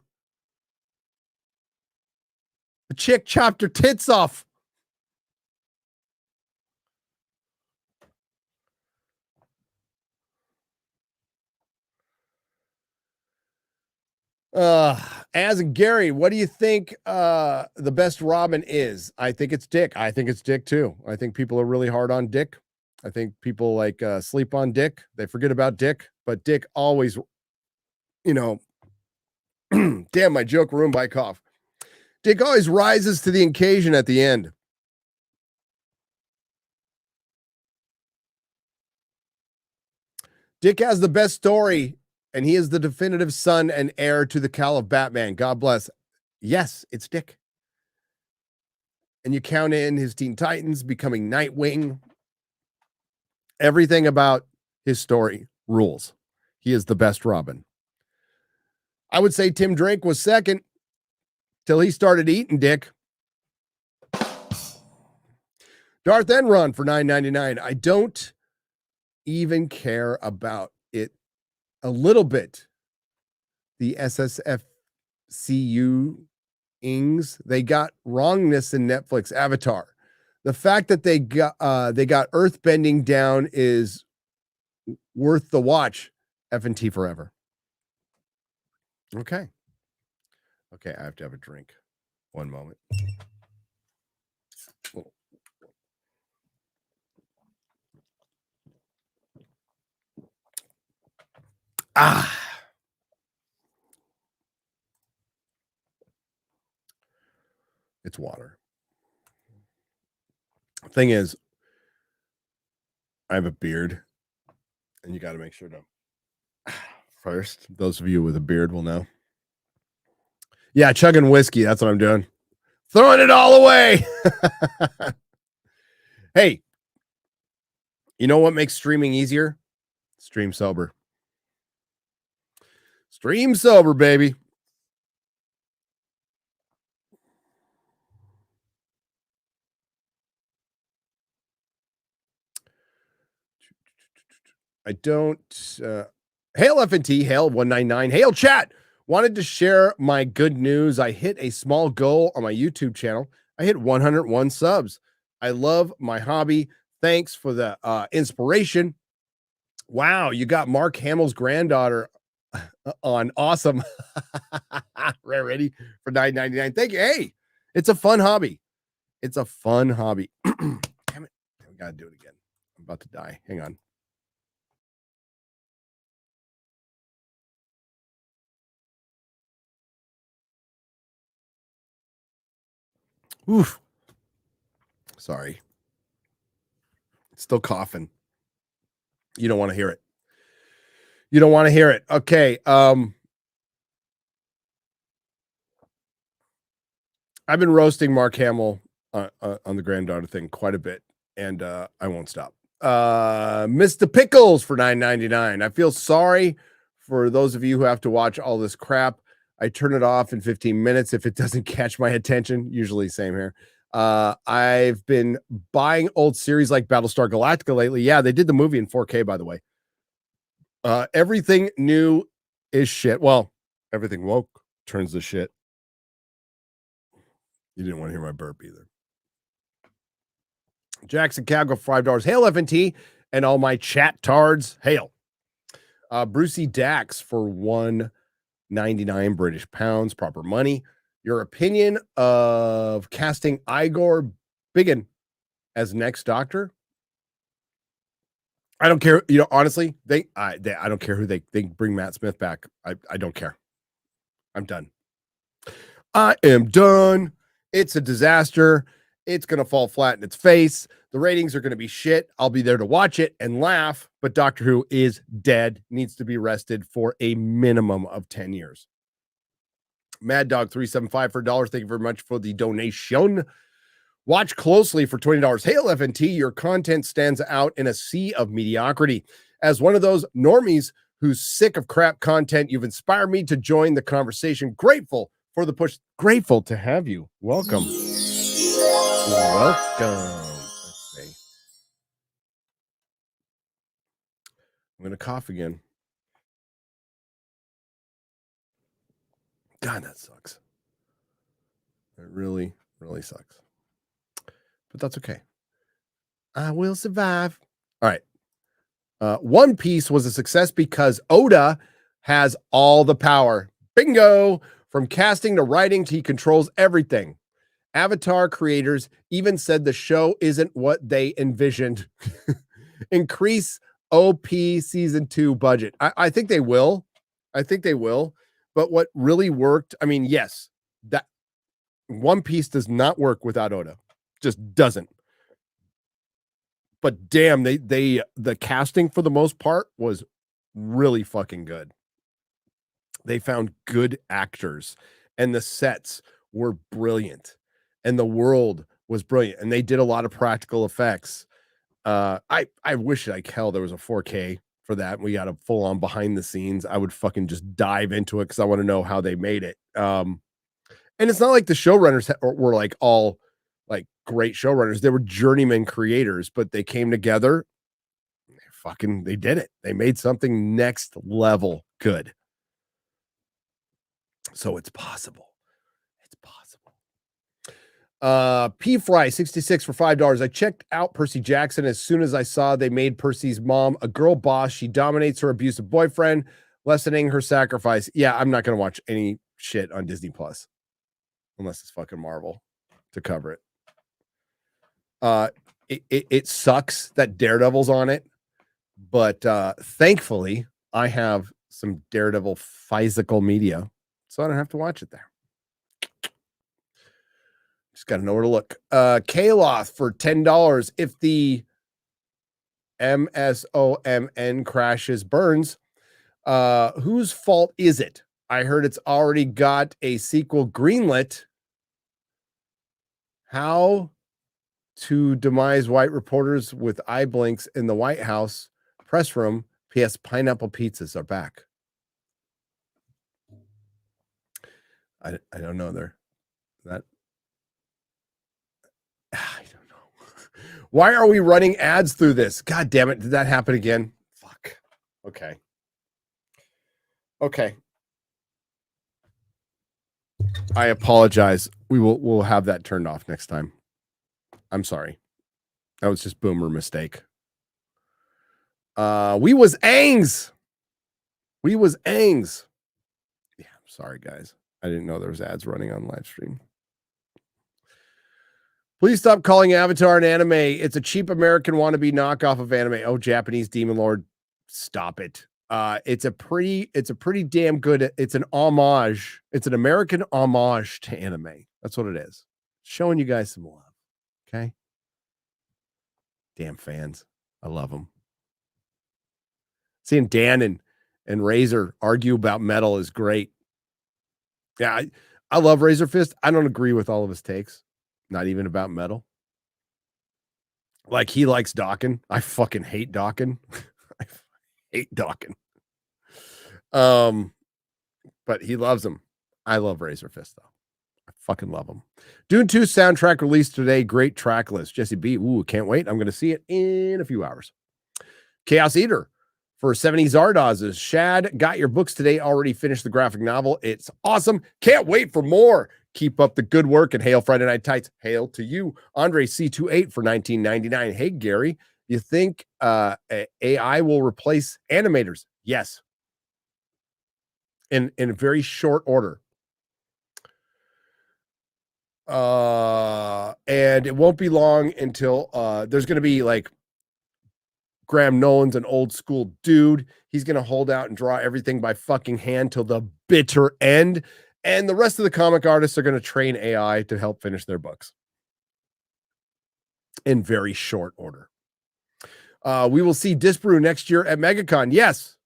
The chick chopped her tits off. As Gary, what do you think the best Robin is? I think it's Dick. I think it's Dick too. I think people are really hard on Dick. I think people like sleep on Dick. They forget about Dick, but Dick always, you know, damn, my joke ruined by cough. Dick always rises to the occasion at the end. Dick has the best story, and he is the definitive son and heir to the Cal of Batman. God bless. Yes, it's Dick. And you count in his Teen Titans becoming Nightwing. Everything about his story rules. He is the best Robin. I would say Tim Drake was second till he started eating Dick. Darth Enron for $9.99. I don't even care about it a little bit. The SSFCU ings, they got wrongness in Netflix. Avatar. The fact that they got earthbending down is worth the watch. FNT forever. Okay. Okay, I have to have a drink. One moment. It's water. Thing is, I have a beard, and you got to make sure to first. Those of you with a beard will know. Yeah, chugging whiskey. That's what I'm doing. Throwing it all away. Hey, you know what makes streaming easier? Stream sober. Stream sober, baby. I don't. Hail FNT, hail 199, hail chat. Wanted to share my good news. I hit a small goal on my YouTube channel. I hit 101 subs. I love my hobby. Thanks for the inspiration. Wow, you got Mark Hamill's granddaughter on. Awesome. Ready for $9.99. Thank you. Hey, it's a fun hobby. It's a fun hobby. Damn it. We got to do it again. I'm about to die. Hang on. Oof. Sorry. Still coughing. You don't want to hear it. You don't want to hear it. Okay. I've been roasting Mark Hamill on the granddaughter thing quite a bit, and I won't stop. Mr. Pickles for $9.99. I feel sorry for those of you who have to watch all this crap. I turn it off in 15 minutes if it doesn't catch my attention. Usually same here. I've been buying old series like Battlestar Galactica lately. Yeah, they did the movie in 4K, by the way. Everything new is shit. Well, everything woke turns to shit. You didn't want to hear my burp either. Jackson Calgo, $5. Hail FNT and all my chat tards. Hail. Brucey Dax for $1.99 British pounds. Proper money. Your opinion of casting Igor Biggin as next Doctor? I don't care. You know, honestly, I don't care who they bring Matt Smith back. I don't care. I'm done. I am done. It's a disaster. It's going to fall flat in its face. The ratings are going to be shit. I'll be there to watch it and laugh, but Doctor Who is dead, needs to be arrested for a minimum of 10 years. Mad Dog 375 for $1. Thank you very much for the donation. Watch closely for $20. Hail FNT, your content stands out in a sea of mediocrity. As one of those normies who's sick of crap content, you've inspired me to join the conversation. Grateful for the push. Grateful to have you. Welcome. Welcome. Let's see. I'm going to cough again. God, that sucks. It really, really sucks. But that's okay. I will survive. All right. One Piece was a success because Oda has all the power. Bingo From casting to writing, he controls everything. Avatar creators even said the show isn't what they envisioned. Increase OP season 2 budget. I think they will. I think they will. But what really worked, I mean, yes, that One Piece does not work without Oda. Just doesn't. But damn, the casting for the most part was really fucking good. They found good actors and the sets were brilliant and the world was brilliant and they did a lot of practical effects. I wish like hell there was a 4K for that. We got a full on behind the scenes. I would fucking just dive into it because I want to know how they made it. And it's not like the showrunners were like all like great showrunners. They were journeyman creators, but they came together. They did it. They made something next level good. So it's possible. It's possible. P Fry 66 for $5. I checked out Percy Jackson as soon as I saw they made Percy's mom a girl boss. She dominates her abusive boyfriend, lessening her sacrifice. Yeah, I'm not going to watch any shit on Disney Plus unless it's fucking Marvel to cover it. It sucks that Daredevil's on it, but thankfully I have some Daredevil physical media, so I don't have to watch it there. Just got to know where to look. Kaloth for $10. If the MSOMN crashes burns, whose fault is it? I heard it's already got a sequel greenlit. How to demise white reporters with eye blinks in the White House press room. P.S. Pineapple pizzas are back. I don't know there. I don't know. Why are we running ads through this? God damn it. Did that happen again? Fuck. Okay. I apologize. We'll have that turned off next time. I'm sorry. That was just boomer mistake. We was Angs. Yeah, I'm sorry, guys. I didn't know there was ads running on live stream. Please stop calling Avatar an anime. It's a cheap American wannabe knockoff of anime. Oh, Japanese Demon Lord. Stop it. It's a pretty damn good. It's an homage. It's an American homage to anime. That's what it is. Showing you guys some love. Okay. Damn fans. I love them. Seeing Dan and Razor argue about metal is great. Yeah, I love Razor Fist. I don't agree with all of his takes. Not even about metal. Like he likes Dawkins. I fucking hate Dawkins. I hate Dawkins. But he loves him. I love Razor Fist though. I fucking love him. Dune 2 soundtrack released today. Great track list. Jesse B. Ooh, can't wait. I'm going to see it in a few hours. Chaos Eater for 70 Zardazes. Shad, got your books today. Already finished the graphic novel. It's awesome. Can't wait for more. Keep up the good work and hail Friday Night Tights. Hail to you. Andre C28 for $19.99. Hey, Gary, you think AI will replace animators? Yes. In a very short order. And it won't be long until there's going to be like Graham Nolan's an old school dude. He's going to hold out and draw everything by fucking hand till the bitter end. And the rest of the comic artists are going to train AI to help finish their books in very short order. We will see Disbrew next year at MegaCon. Yes.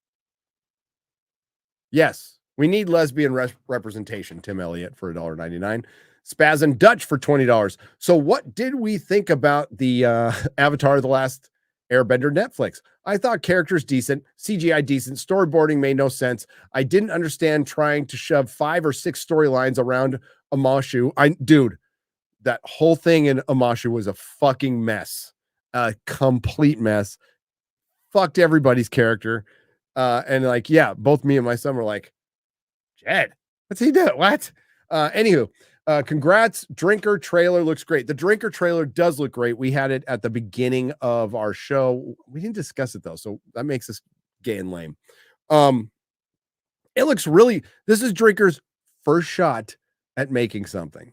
We need lesbian representation. Tim Elliott for $1.99. Spaz and Dutch for $20. So what did we think about the Avatar The Last Airbender Netflix? I thought characters decent, CGI decent, storyboarding made no sense. I didn't understand trying to shove 5 or 6 storylines around Amashu. Dude, that whole thing in Amashu was a fucking mess. A complete mess. Fucked everybody's character. And like, yeah, both me and my son were like, Jed, what's he doing? What? Anywho, congrats. Drinker trailer looks great. The Drinker trailer does look great. We had it at the beginning of our show. We didn't discuss it though, so that makes us gay and lame. It looks really, this is Drinker's first shot at making something,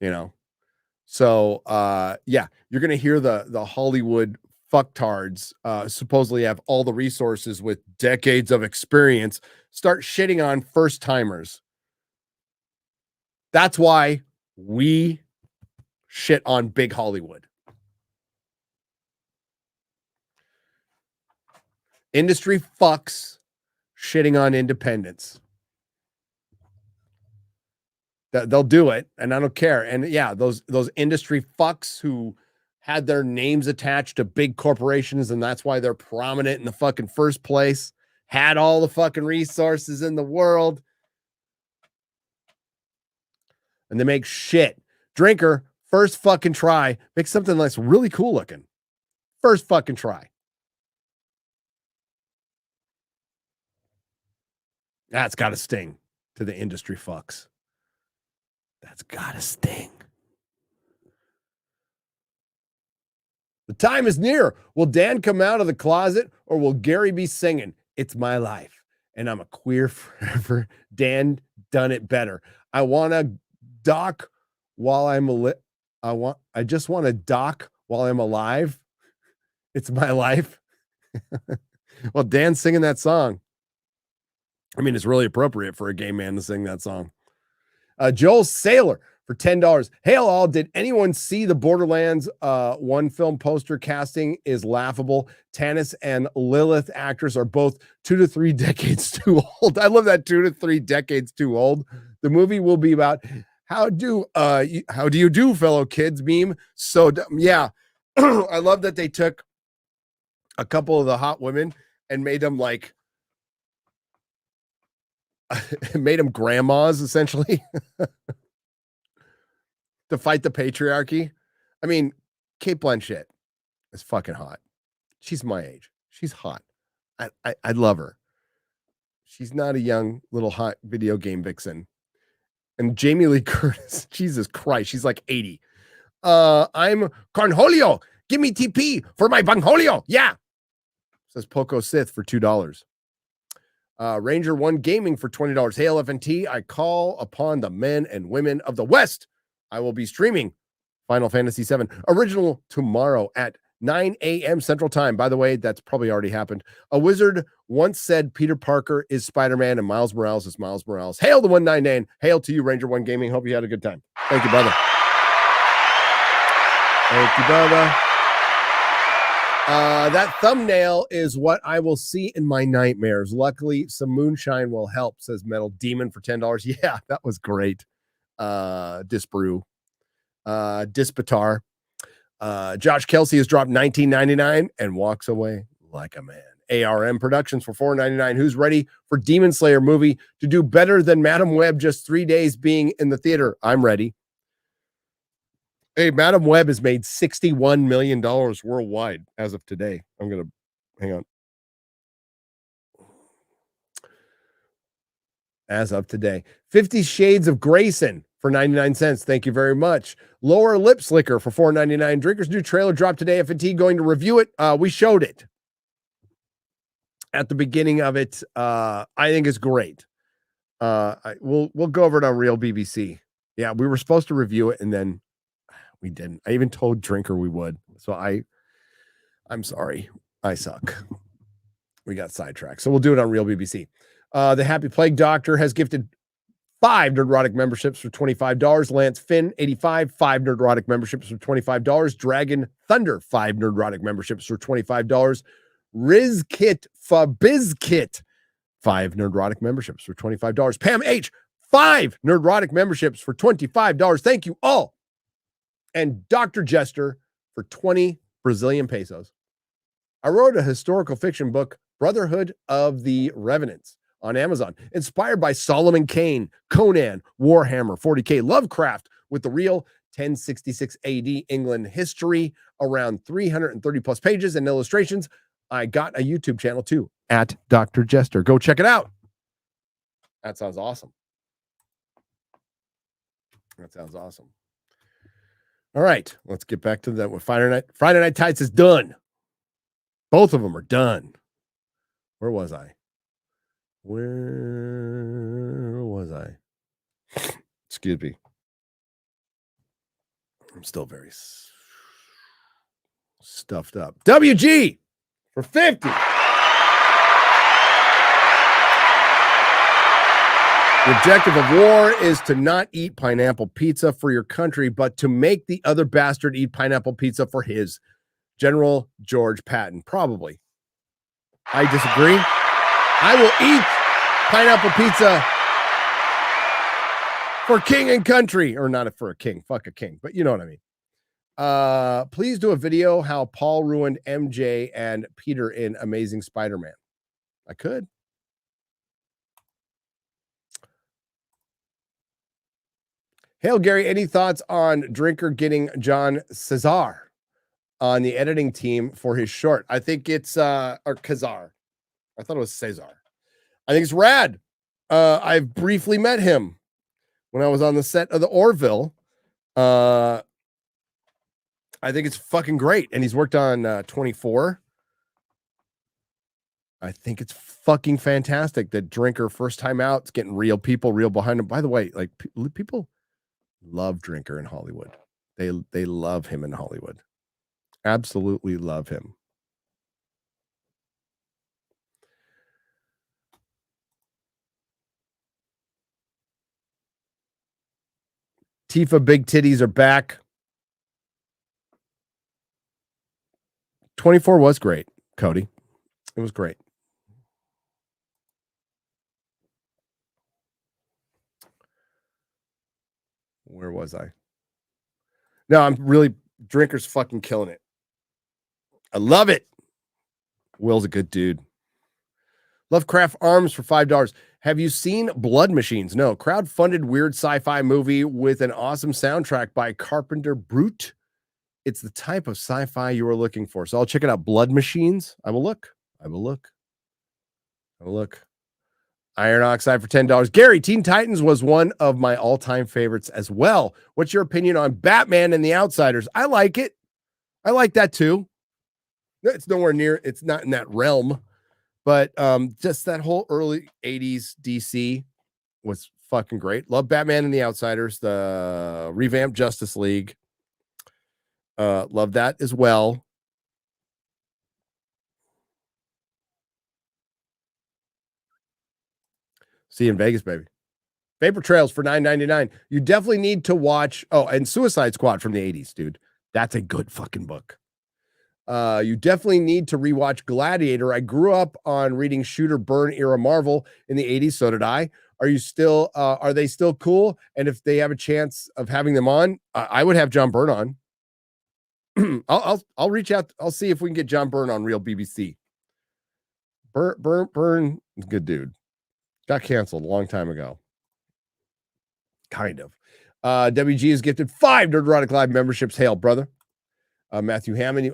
you know? So, yeah, you're going to hear the Hollywood fucktards supposedly have all the resources with decades of experience start shitting on first timers. That's why we shit on big Hollywood. Industry fucks shitting on independence. They'll do it, and I don't care. And yeah, those industry fucks who had their names attached to big corporations, and that's why they're prominent in the fucking first place, had all the fucking resources in the world, and they make shit. Drinker, first fucking try, make something that's really cool looking. First fucking try. That's got to sting to the industry fucks. That's got to sting. The time is near. Will Dan come out of the closet or will Gary be singing? It's my life and I'm a queer forever. Dan done it better. I want to doc while I'm I just want to doc while I'm alive. It's my life. Well, Dan's singing that song. I mean, it's really appropriate for a gay man to sing that song. Joel Saylor for $10. Hail all. Did anyone see the Borderlands 1 film poster? Casting is laughable. Tannis and Lilith actors are both 2 to 3 decades too old. I love that 2 to 3 decades too old. The movie will be about how do you do, fellow kids meme. So yeah, I love that they took a couple of the hot women and made them like made them grandmas essentially to fight the patriarchy. I mean, Cate Blanchett is fucking hot. She's my age. She's hot. I love her. She's not a young little hot video game vixen. And Jamie Lee Curtis, Jesus Christ, she's like 80. I'm Cornholio. Give me TP for my Bungholio. Yeah. Says Poco Sith for $2. Ranger 1 Gaming for $20. Hail FNT. I call upon the men and women of the West. I will be streaming Final Fantasy VII Original tomorrow at 9 a.m. Central Time. By the way, that's probably already happened. A wizard once said Peter Parker is Spider-Man and Miles Morales is Miles Morales. Hail the 199. Hail to you, Ranger 1 Gaming. Hope you had a good time. Thank you, brother. Thank you, brother. That thumbnail is what I will see in my nightmares. Luckily, some moonshine will help, says Metal Demon for $10. Yeah, that was great. Disbrew. Dispatar. Josh Kelsey has dropped $19.99 and walks away like a man. ARM Productions for $4.99. Who's ready for Demon Slayer movie to do better than Madam Web just 3 days being in the theater? I'm ready. Hey, Madam Web has made $61 million worldwide as of today. I'm going to hang on. As of today, 50 Shades of Grayson for 99 cents. Thank you very much. Lower Lip Slicker for $4.99. Drinker's new trailer dropped today. FNT going to review it. We showed it at the beginning of it. I think it's great. We'll go over it on Real BBC. Yeah, we were supposed to review it and then we didn't. I even told Drinker we would. So I'm sorry. I suck. We got sidetracked. So we'll do it on Real BBC. The Happy Plague Doctor has gifted 5 Nerdrotic memberships for $25. Lance Finn, 85, 5 Nerdrotic memberships for $25. Dragon Thunder, 5 Nerdrotic memberships for $25. Rizkit Fabizkit, 5 Nerdrotic memberships for $25. Pam H, 5 Nerdrotic memberships for $25. Thank you all. And Dr. Jester for 20 Brazilian pesos. I wrote a historical fiction book, Brotherhood of the Revenants, on Amazon, inspired by Solomon Kane, Conan, Warhammer 40K, Lovecraft, with the real 1066 AD England history, around 330 plus pages and illustrations. I got a YouTube channel too, at Dr. Jester. Go check it out. That sounds awesome. That sounds awesome. All right, let's get back to that. Friday Night Tights is done. Both of them are done. Where was I? Excuse me. I'm still very stuffed up. WG for 50. The objective of war is to not eat pineapple pizza for your country, but to make the other bastard eat pineapple pizza for his. General George Patton. Probably. I disagree. I will eat pineapple pizza for king and country. Or not for a king. Fuck a king. But you know what I mean. Please do a video how Paul ruined MJ and Peter in Amazing Spider-Man. I could. Hail, Gary. Any thoughts on Drinker getting John Cesar on the editing team for his short? I think it's or Cesar. I thought it was Cesar. I think it's rad. I've briefly met him when I was on the set of the Orville. I think it's fucking great. And he's worked on 24. I think it's fucking fantastic that Drinker, first time out, it's getting real people, real behind him. By the way, like people love Drinker in Hollywood. They love him in Hollywood. Absolutely love him. Tifa big titties are back. 24 was great, Cody. It was great. Where was I? No, I'm really Drinker's fucking killing it. I love it. Will's a good dude. Lovecraft Arms for $5. Have you seen Blood Machines? No. Crowd-funded weird sci-fi movie with an awesome soundtrack by Carpenter Brute. It's the type of sci-fi you were looking for. So I'll check it out. Blood Machines. I will look. Iron Oxide for $10. Gary, Teen Titans was one of my all-time favorites as well. What's your opinion on Batman and the Outsiders? I like it. I like that too. It's nowhere near, it's not in that realm, but just that whole early 80s DC was fucking great. Love Batman and the Outsiders, the revamped Justice League. Love that as well. See you in Vegas, baby. Vapor Trails for $9.99. You definitely need to watch. Oh, and Suicide Squad from the 80s, dude. That's a good fucking book. You definitely need to rewatch Gladiator. I grew up on reading Shooter Burn era Marvel in the 80s. So did I. Are they still cool? And if they have a chance of having them on, I would have John Byrne on. I'll reach out. I'll see if we can get John Byrne on Real BBC. Byrne is a good dude. Got canceled a long time ago. Kind of. WG is gifted 5 Nerdrotic Live memberships. Hail, brother. Matthew Hammond.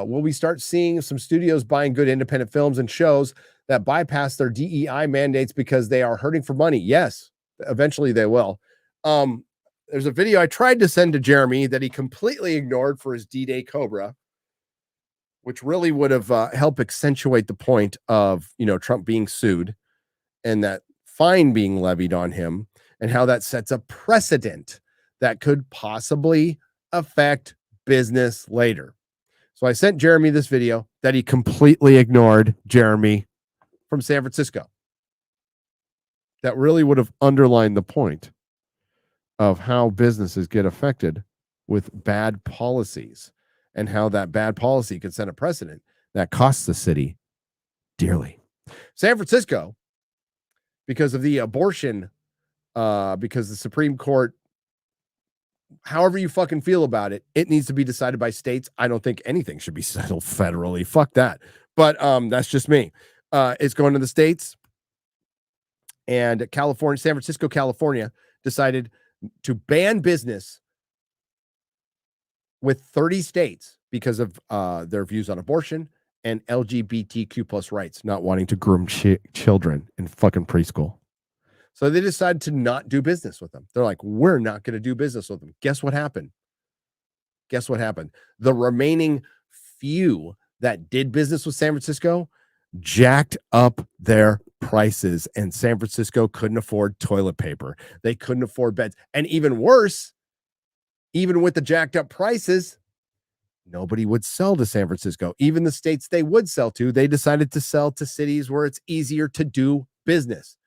Will we start seeing some studios buying good independent films and shows that bypass their DEI mandates because they are hurting for money? Yes, eventually they will. There's a video I tried to send to Jeremy that he completely ignored for his D-Day Cobra, which really would have helped accentuate the point of, Trump being sued and that fine being levied on him, and how that sets a precedent that could possibly affect business later. So I sent Jeremy this video that he completely ignored. Jeremy from San Francisco. That really would have underlined the point of how businesses get affected with bad policies and how that bad policy could set a precedent that costs the city dearly. San Francisco, because of the abortion, because the Supreme Court, however you fucking feel about it, it needs to be decided by states. I don't think anything should be settled federally. Fuck that. But that's just me. It's going to the states. And California, San Francisco, California, decided to ban business with 30 states because of their views on abortion and LGBTQ plus rights, not wanting to groom children in fucking preschool. So they decided to not do business with them. They're like, we're not going to do business with them. Guess what happened? The remaining few that did business with San Francisco jacked up their prices, and San Francisco couldn't afford toilet paper. They couldn't afford beds. And even worse, even with the jacked up prices, nobody would sell to San Francisco. Even the states they would sell to, they decided to sell to cities where it's easier to do business.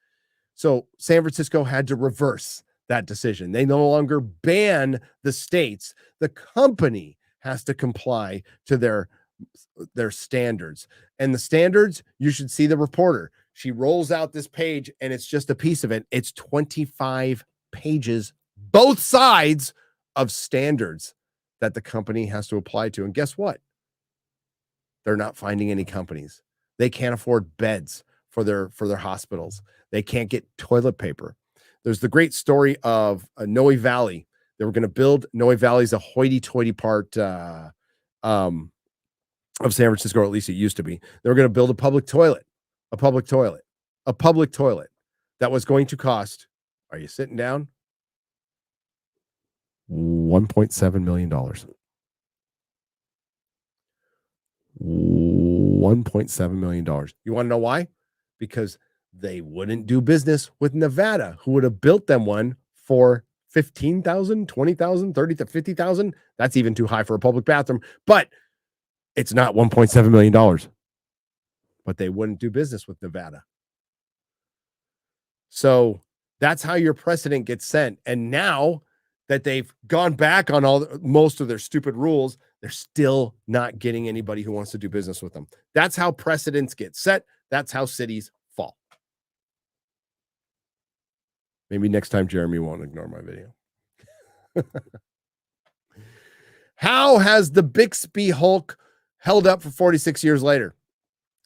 So San Francisco had to reverse that decision. They no longer ban the states. The company has to comply to their standards. And the standards, you should see the reporter. She rolls out this page and it's just a piece of it. It's 25 pages, both sides of standards that the company has to apply to. And guess what? They're not finding any companies. They can't afford beds for their hospitals. They can't get toilet paper. There's the great story of Noe Valley. They were going to build Noe Valley is a hoity-toity part of San Francisco, or at least it used to be. They were going to build a public toilet that was going to cost, are you sitting down? $1.7 million. $1.7 million. You want to know why? Because they wouldn't do business with Nevada, who would have built them one for $15,000, $20,000, $30,000 to $50,000. That's even too high for a public bathroom, but it's not $1.7 million. But they wouldn't do business with Nevada. So that's how your precedent gets sent. And now that they've gone back on most of their stupid rules, they're still not getting anybody who wants to do business with them. That's how precedents get set. That's how cities fall. Maybe next time Jeremy won't ignore my video. How has the Bixby Hulk held up for 46 years later?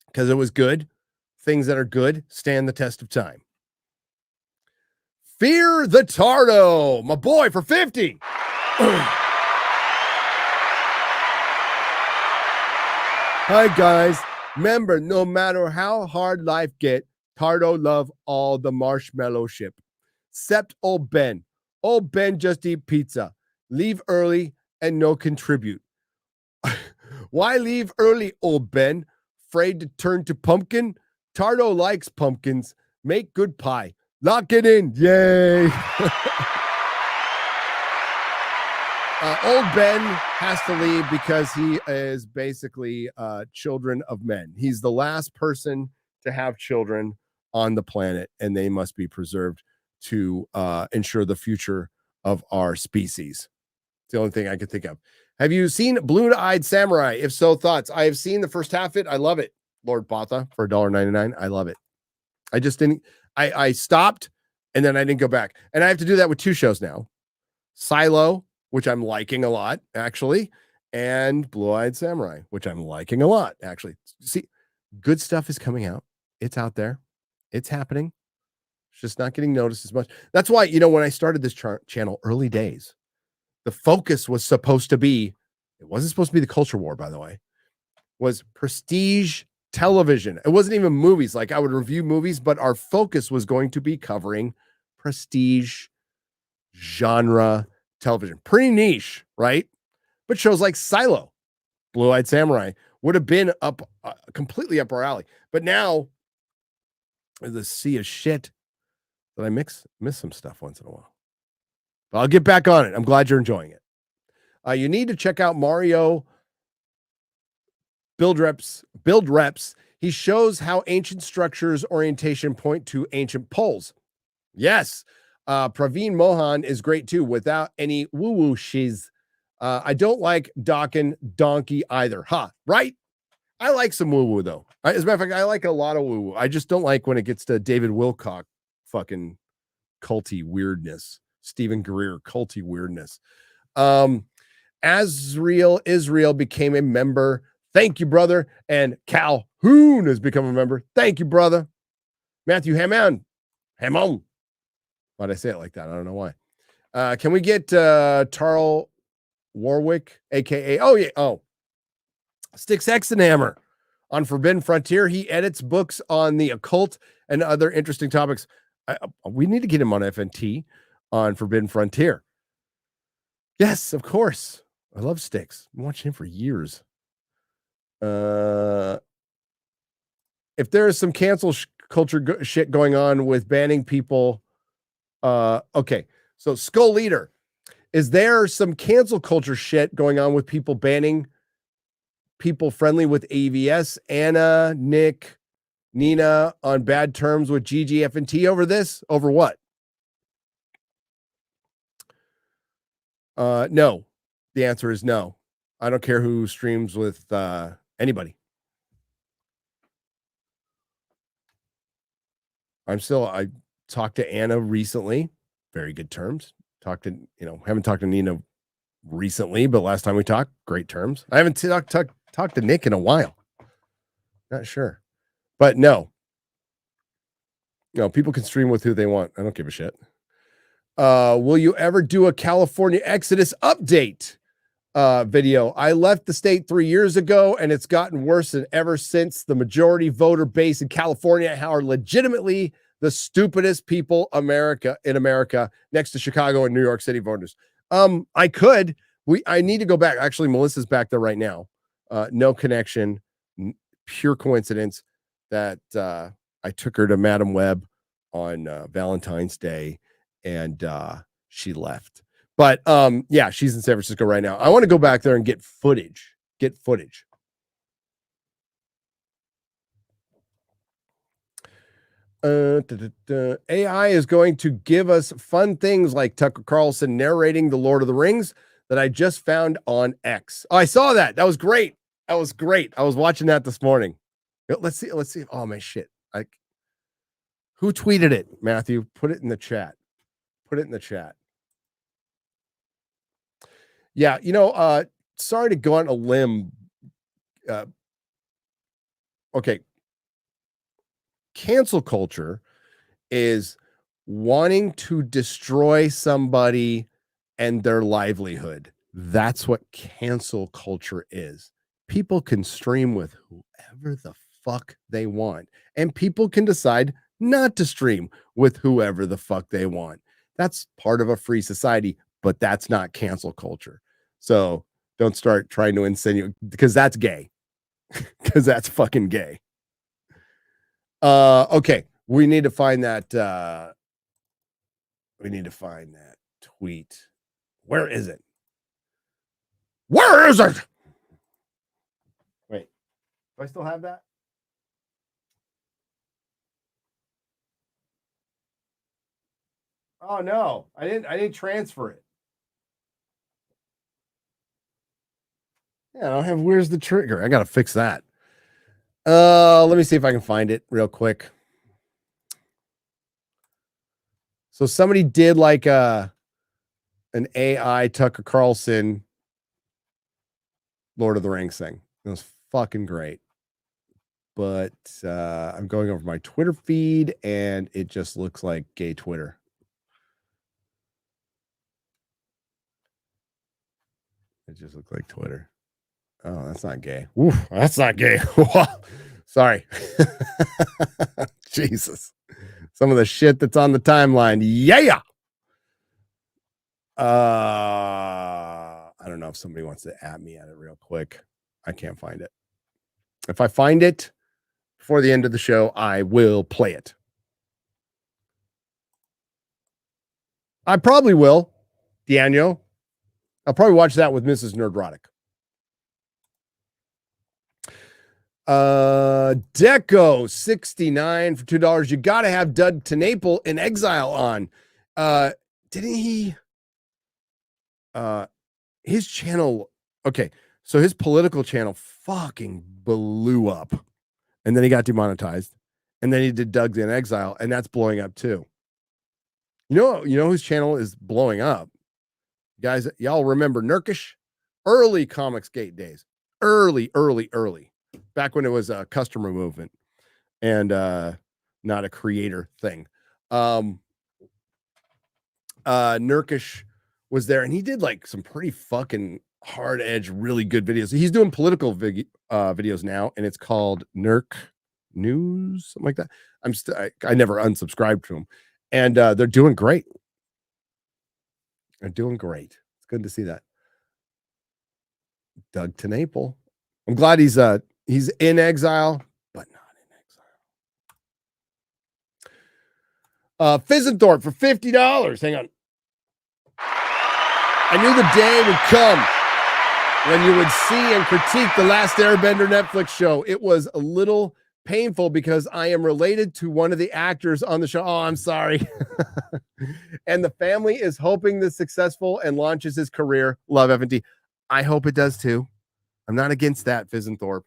Because it was good. Things that are good stand the test of time. Fear the Tardo, my boy, for 50. Hi, guys. Remember, no matter how hard life get, Tardo love all the marshmallow ship. Except old Ben. Old Ben just eat pizza. Leave early and no contribute. Why leave early, old Ben? Afraid to turn to pumpkin? Tardo likes pumpkins. Make good pie. Lock it in. Yay. Old Ben has to leave because he is basically children of men. He's the last person to have children on the planet, and they must be preserved to ensure the future of our species. It's the only thing I could think of. Have you seen Blue-Eyed Samurai? If so, thoughts? I have seen the first half of it. I love it. Lord Botha for $1.99. I love it. I just didn't. I stopped and then I didn't go back. And I have to do that with two shows now. Silo, which I'm liking a lot, actually, and Blue-Eyed Samurai, which I'm liking a lot, actually. See, good stuff is coming out. It's out there. It's happening. It's just not getting noticed as much. That's why, when I started this channel, early days, the focus was supposed to be, it wasn't supposed to be the culture war, by the way, was prestige television. It wasn't even movies. Like I would review movies, but our focus was going to be covering prestige genre television. Pretty niche, right? But shows like Silo, Blue-Eyed Samurai would have been up completely up our alley. But now the sea of shit that I miss some stuff once in a while. But I'll get back on it. I'm glad you're enjoying it. You need to check out Mario Build Reps. He shows how ancient structures orientation point to ancient poles. Yes. Praveen Mohan is great too, without any woo-woo shiz. I don't like donkey either. Right? I like some woo-woo though. As a matter of fact, I like a lot of woo-woo. I just don't like when it gets to David Wilcock fucking culty weirdness. Stephen Greer culty weirdness. Israel became a member. Thank you, brother. And Calhoun has become a member. Thank you, brother. Matthew Hammond. Why'd I say it like that? I don't know why. Can we get Tarl Warwick, aka Sticks Hexenhammer on Forbidden Frontier? He edits books on the occult and other interesting topics. We need to get him on FNT on Forbidden Frontier. Yes, of course. I love Sticks. I'm watching him for years. If there is some cancel culture shit going on with banning people. Okay, so Skull Leader, is there some cancel culture shit going on with people banning people friendly with AVS? Anna, Nick, Nina on bad terms with Gigi, FNT over this? Over what? No. The answer is no. I don't care who streams with anybody. I talked to Anna recently, very good terms. Haven't talked to Nina recently, but last time we talked, great terms. I haven't talked to Nick in a while. Not sure. But no. People can stream with who they want. I don't give a shit. Will you ever do a California Exodus update video? I left the state 3 years ago, and it's gotten worse than ever since. The majority voter base in California are legitimately the stupidest people in America, next to Chicago and New York City voters. I need to go back. Actually, Melissa's back there right now. No connection, pure coincidence that I took her to Madam Web on Valentine's Day, and she left. But yeah, she's in San Francisco right now. I want to go back there and get footage. AI is going to give us fun things like Tucker Carlson narrating The Lord of the Rings that I just found on X. Oh, I saw that. That was great. I was watching that this morning. Let's see. Oh, my shit. Who tweeted it, Matthew? Put it in the chat. Yeah, sorry to go on a limb. Okay. Cancel culture is wanting to destroy somebody and their livelihood. That's what cancel culture is. People can stream with whoever the fuck they want, and people can decide not to stream with whoever the fuck they want. That's part of a free society, but that's not cancel culture. So don't start trying to insinuate, because that's gay. Because that's fucking gay. Okay, we need to find that. Tweet. Where is it? Wait, do I still have that? Oh no, I didn't transfer it. Yeah, I don't have where's the trigger. I gotta fix that. Let me see if I can find it real quick. So somebody did like an AI Tucker Carlson Lord of the Rings thing. It was fucking great. But I'm going over my Twitter feed, and it just looks like gay Twitter. It just looks like Twitter. Oh, that's not gay. Oof, that's not gay. Sorry. Jesus. Some of the shit that's on the timeline. Yeah. I don't know if somebody wants to at me at it real quick. I can't find it. If I find it before the end of the show, I will play it. I probably will, Daniel. I'll probably watch that with Mrs. Nerdrotic. Deco 69 for $2. You got to have Doug TeNapel in Exile on. Didn't he? His channel. Okay, so his political channel fucking blew up, and then he got demonetized, and then he did Doug's in Exile, and that's blowing up too. You know whose channel is blowing up, guys? Y'all remember Nurkish? Early Comicsgate days, early. Back when it was a customer movement and not a creator thing. Nurkish was there, and he did like some pretty fucking hard edge, really good videos. He's doing political videos now, and it's called Nurk News, something like that. I never unsubscribed to him, and they're doing great. It's good to see that. Doug TeNapel. I'm glad he's in Exile, but not in Exile. Fizzenthorpe for $50. Hang on. I knew the day would come when you would see and critique the Last Airbender Netflix show. It was a little painful because I am related to one of the actors on the show. Oh, I'm sorry. And the family is hoping this successful and launches his career. Love FNT. I hope it does too. I'm not against that, Fizzenthorpe.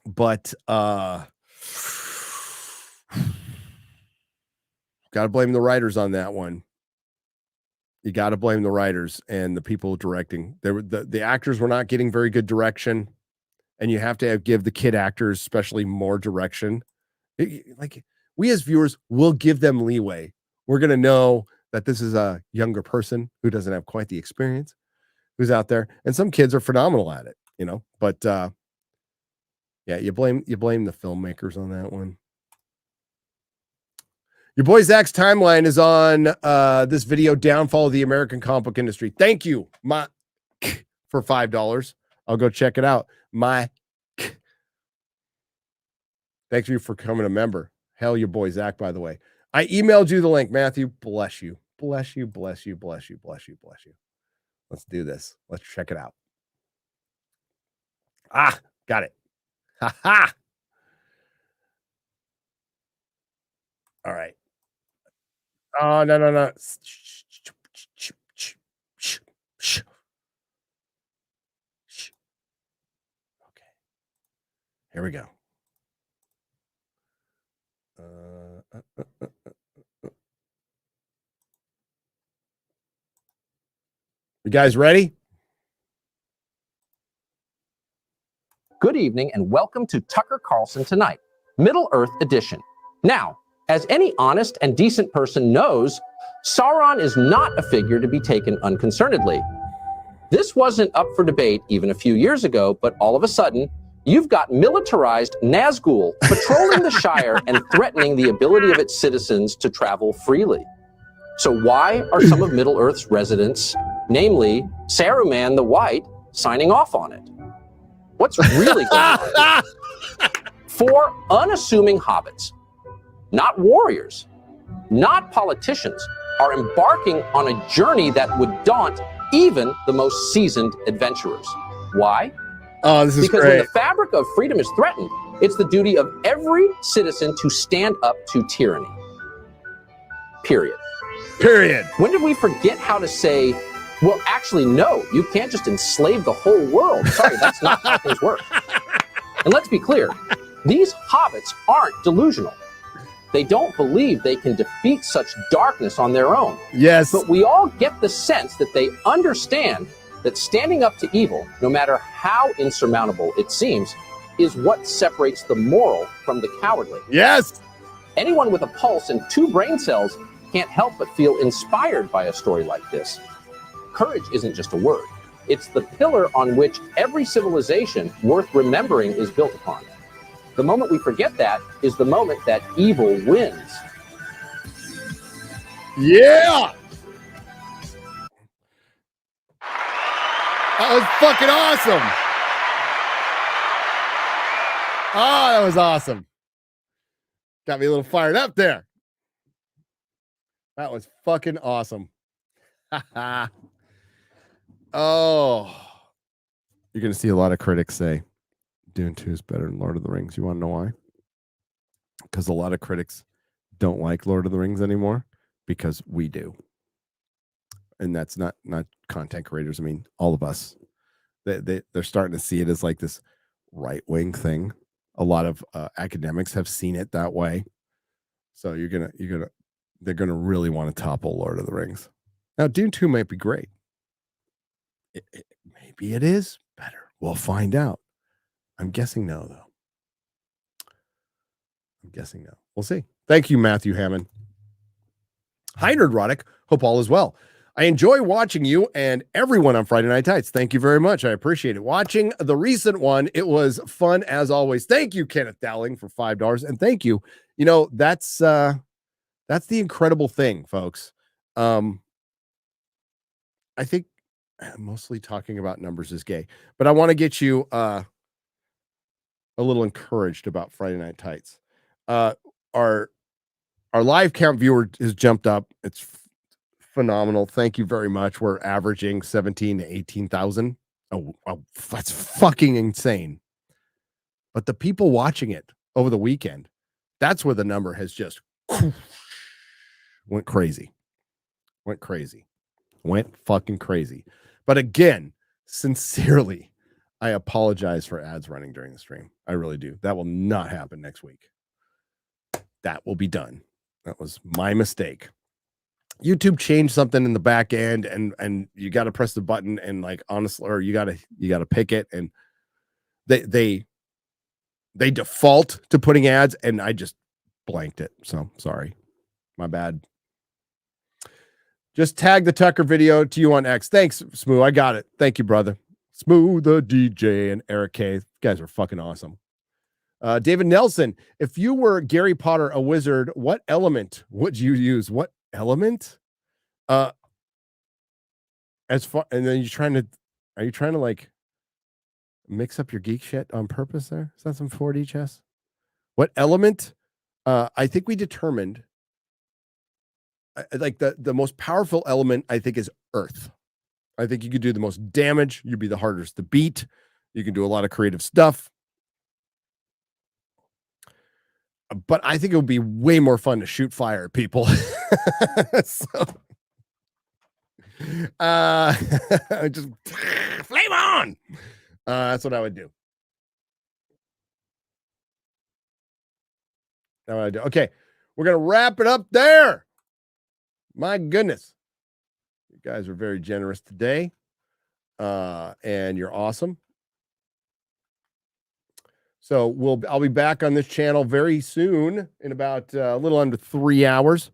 But gotta blame the writers on that one. You gotta blame the writers and the people directing. The actors were not getting very good direction, and you have to give the kid actors especially more direction. Like, we as viewers will give them leeway. We're gonna know that this is a younger person who doesn't have quite the experience, who's out there, and some kids are phenomenal at it, you know. But yeah, you blame the filmmakers on that one. Your boy Zach's timeline is on this video, Downfall of the American Comic Book Industry. Thank you, my for $5. I'll go check it out. My thank you for becoming a member. Hell, your boy Zach, by the way. I emailed you the link, Matthew. Bless you. Bless you, bless you, bless you, bless you, bless you. Let's do this. Let's check it out. Ah, got it. Ha ha. All right. Oh, no. Okay. Here we go. You guys ready? Good evening and welcome to Tucker Carlson Tonight, Middle Earth Edition. Now, as any honest and decent person knows, Sauron is not a figure to be taken unconcernedly. This wasn't up for debate even a few years ago, but all of a sudden, you've got militarized Nazgul patrolling the Shire and threatening the ability of its citizens to travel freely. So why are some of Middle Earth's residents, namely Saruman the White, signing off on it? What's really going on? 4 unassuming hobbits, not warriors, not politicians, are embarking on a journey that would daunt even the most seasoned adventurers. Why? Oh, this is because great. When the fabric of freedom is threatened, it's the duty of every citizen to stand up to tyranny. Period. When did we forget how to say, well, actually, no, you can't just enslave the whole world. Sorry, that's not how things work. And let's be clear, these hobbits aren't delusional. They don't believe they can defeat such darkness on their own. Yes. But we all get the sense that they understand that standing up to evil, no matter how insurmountable it seems, is what separates the moral from the cowardly. Yes. Anyone with a pulse and 2 brain cells can't help but feel inspired by a story like this. Courage isn't just a word. It's the pillar on which every civilization worth remembering is built upon. The moment we forget that is the moment that evil wins. Yeah. That was fucking awesome. Oh, that was awesome. Got me a little fired up there. That was fucking awesome. Oh. You're going to see a lot of critics say Dune 2 is better than Lord of the Rings. You want to know why? Because a lot of critics don't like Lord of the Rings anymore because we do. And that's not content creators. I mean, all of us. They're starting to see it as like this right-wing thing. A lot of academics have seen it that way. So they're gonna really want to topple Lord of the Rings. Now, Dune 2 might be great. Maybe it is better. We'll find out. I'm guessing no, though. I'm guessing no. We'll see. Thank you, Matthew Hammond. Hi, Nerdrotic. Hope all is well. I enjoy watching you and everyone on Friday Night Tights. Thank you very much. I appreciate it. Watching the recent one, it was fun as always. Thank you, Kenneth Dowling, for $5. And thank you. You know, that's the incredible thing, folks. I think mostly talking about numbers is gay, but I want to get you a little encouraged about Friday Night Tights. our live count viewer has jumped up. It's phenomenal. Thank you very much. We're averaging 17 to 18,000. Oh, that's fucking insane. But the people watching it over the weekend, that's where the number has just went crazy. Went fucking crazy. But again, sincerely, I apologize for ads running during the stream. I really do. That will not happen next week. That will be done. That was my mistake. YouTube changed something in the back end, and you got to press the button, and like honestly, or you got to pick it, and they default to putting ads, and I just blanked it. So sorry, my bad. Just tag the Tucker video to you on X. Thanks, Smooth. I got it. Thank you, brother. Smooth the DJ and Eric K. You guys are fucking awesome. David Nelson, if you were Gary Potter, a wizard, what element would you use? What element? As far, and then are you trying to like mix up your geek shit on purpose there? Is that some 4D chess? What element? I think we determined like the most powerful element, I think, is earth. I think you could do the most damage. You'd be the hardest to beat. You can do a lot of creative stuff. But I think it would be way more fun to shoot fire at people. So, just flame on. That's what I would do. That's what I do. Okay, we're gonna wrap it up there. My goodness, you guys are very generous today, and you're awesome. So I'll be back on this channel very soon in about a little under 3 hours.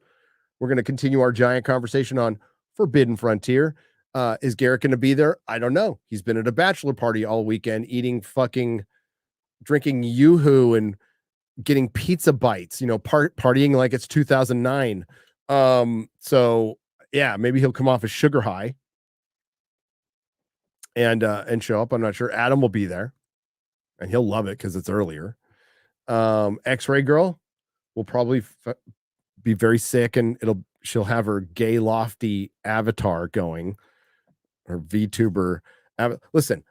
We're going to continue our giant conversation on Forbidden Frontier. Is Garrett going to be there? I don't know. He's been at a bachelor party all weekend, drinking Yoo-hoo and getting pizza bites, partying like it's 2009. So yeah, maybe he'll come off a sugar high and show up. I'm not sure. Adam will be there. And he'll love it because it's earlier. X-Ray Girl will probably be very sick, and she'll have her gay lofty avatar going, her VTuber. Listen,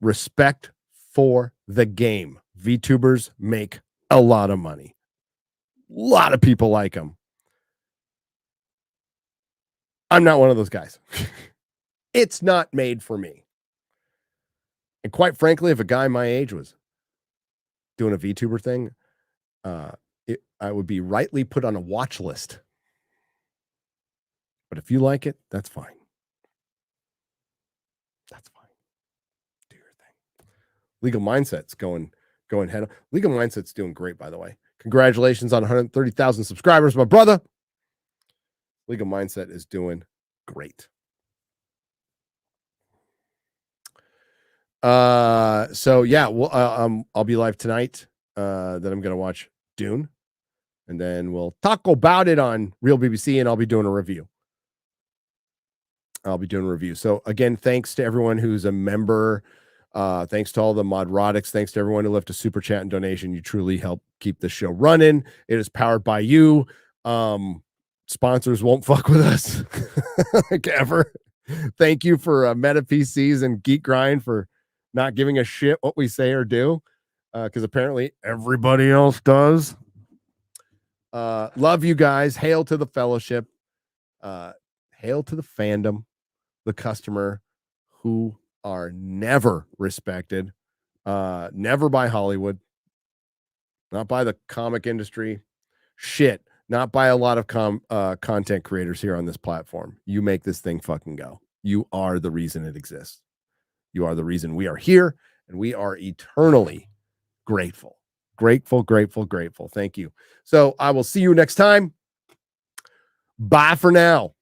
respect for the game. VTubers make a lot of money. A lot of people like them. I'm not one of those guys. It's not made for me. And quite frankly, if a guy my age was doing a VTuber thing, I would be rightly put on a watch list. But if you like it, that's fine. That's fine. Do your thing. Legal Mindset's going head. Legal Mindset's doing great, by the way. Congratulations on 130,000 subscribers, my brother. Legal Mindset is doing great. So yeah, I'll be live tonight. Then I'm gonna watch Dune, and then we'll talk about it on Real BBC, and I'll be doing a review. So again, thanks to everyone who's a member. Thanks to all the Nerdrotics. Thanks to everyone who left a super chat and donation. You truly help keep the show running. It is powered by you. Sponsors won't fuck with us like ever. Thank you for Meta PCs and Geek Grind for not giving a shit what we say or do, because apparently everybody else does. Love you guys. Hail to the fellowship. Hail to the fandom, the customer who are never respected, never by Hollywood, not by the comic industry, shit, not by a lot of content creators here on this platform. You make this thing fucking go. You are the reason it exists. You are the reason we are here, and we are eternally grateful. Grateful. Thank you. So I will see you next time. Bye for now.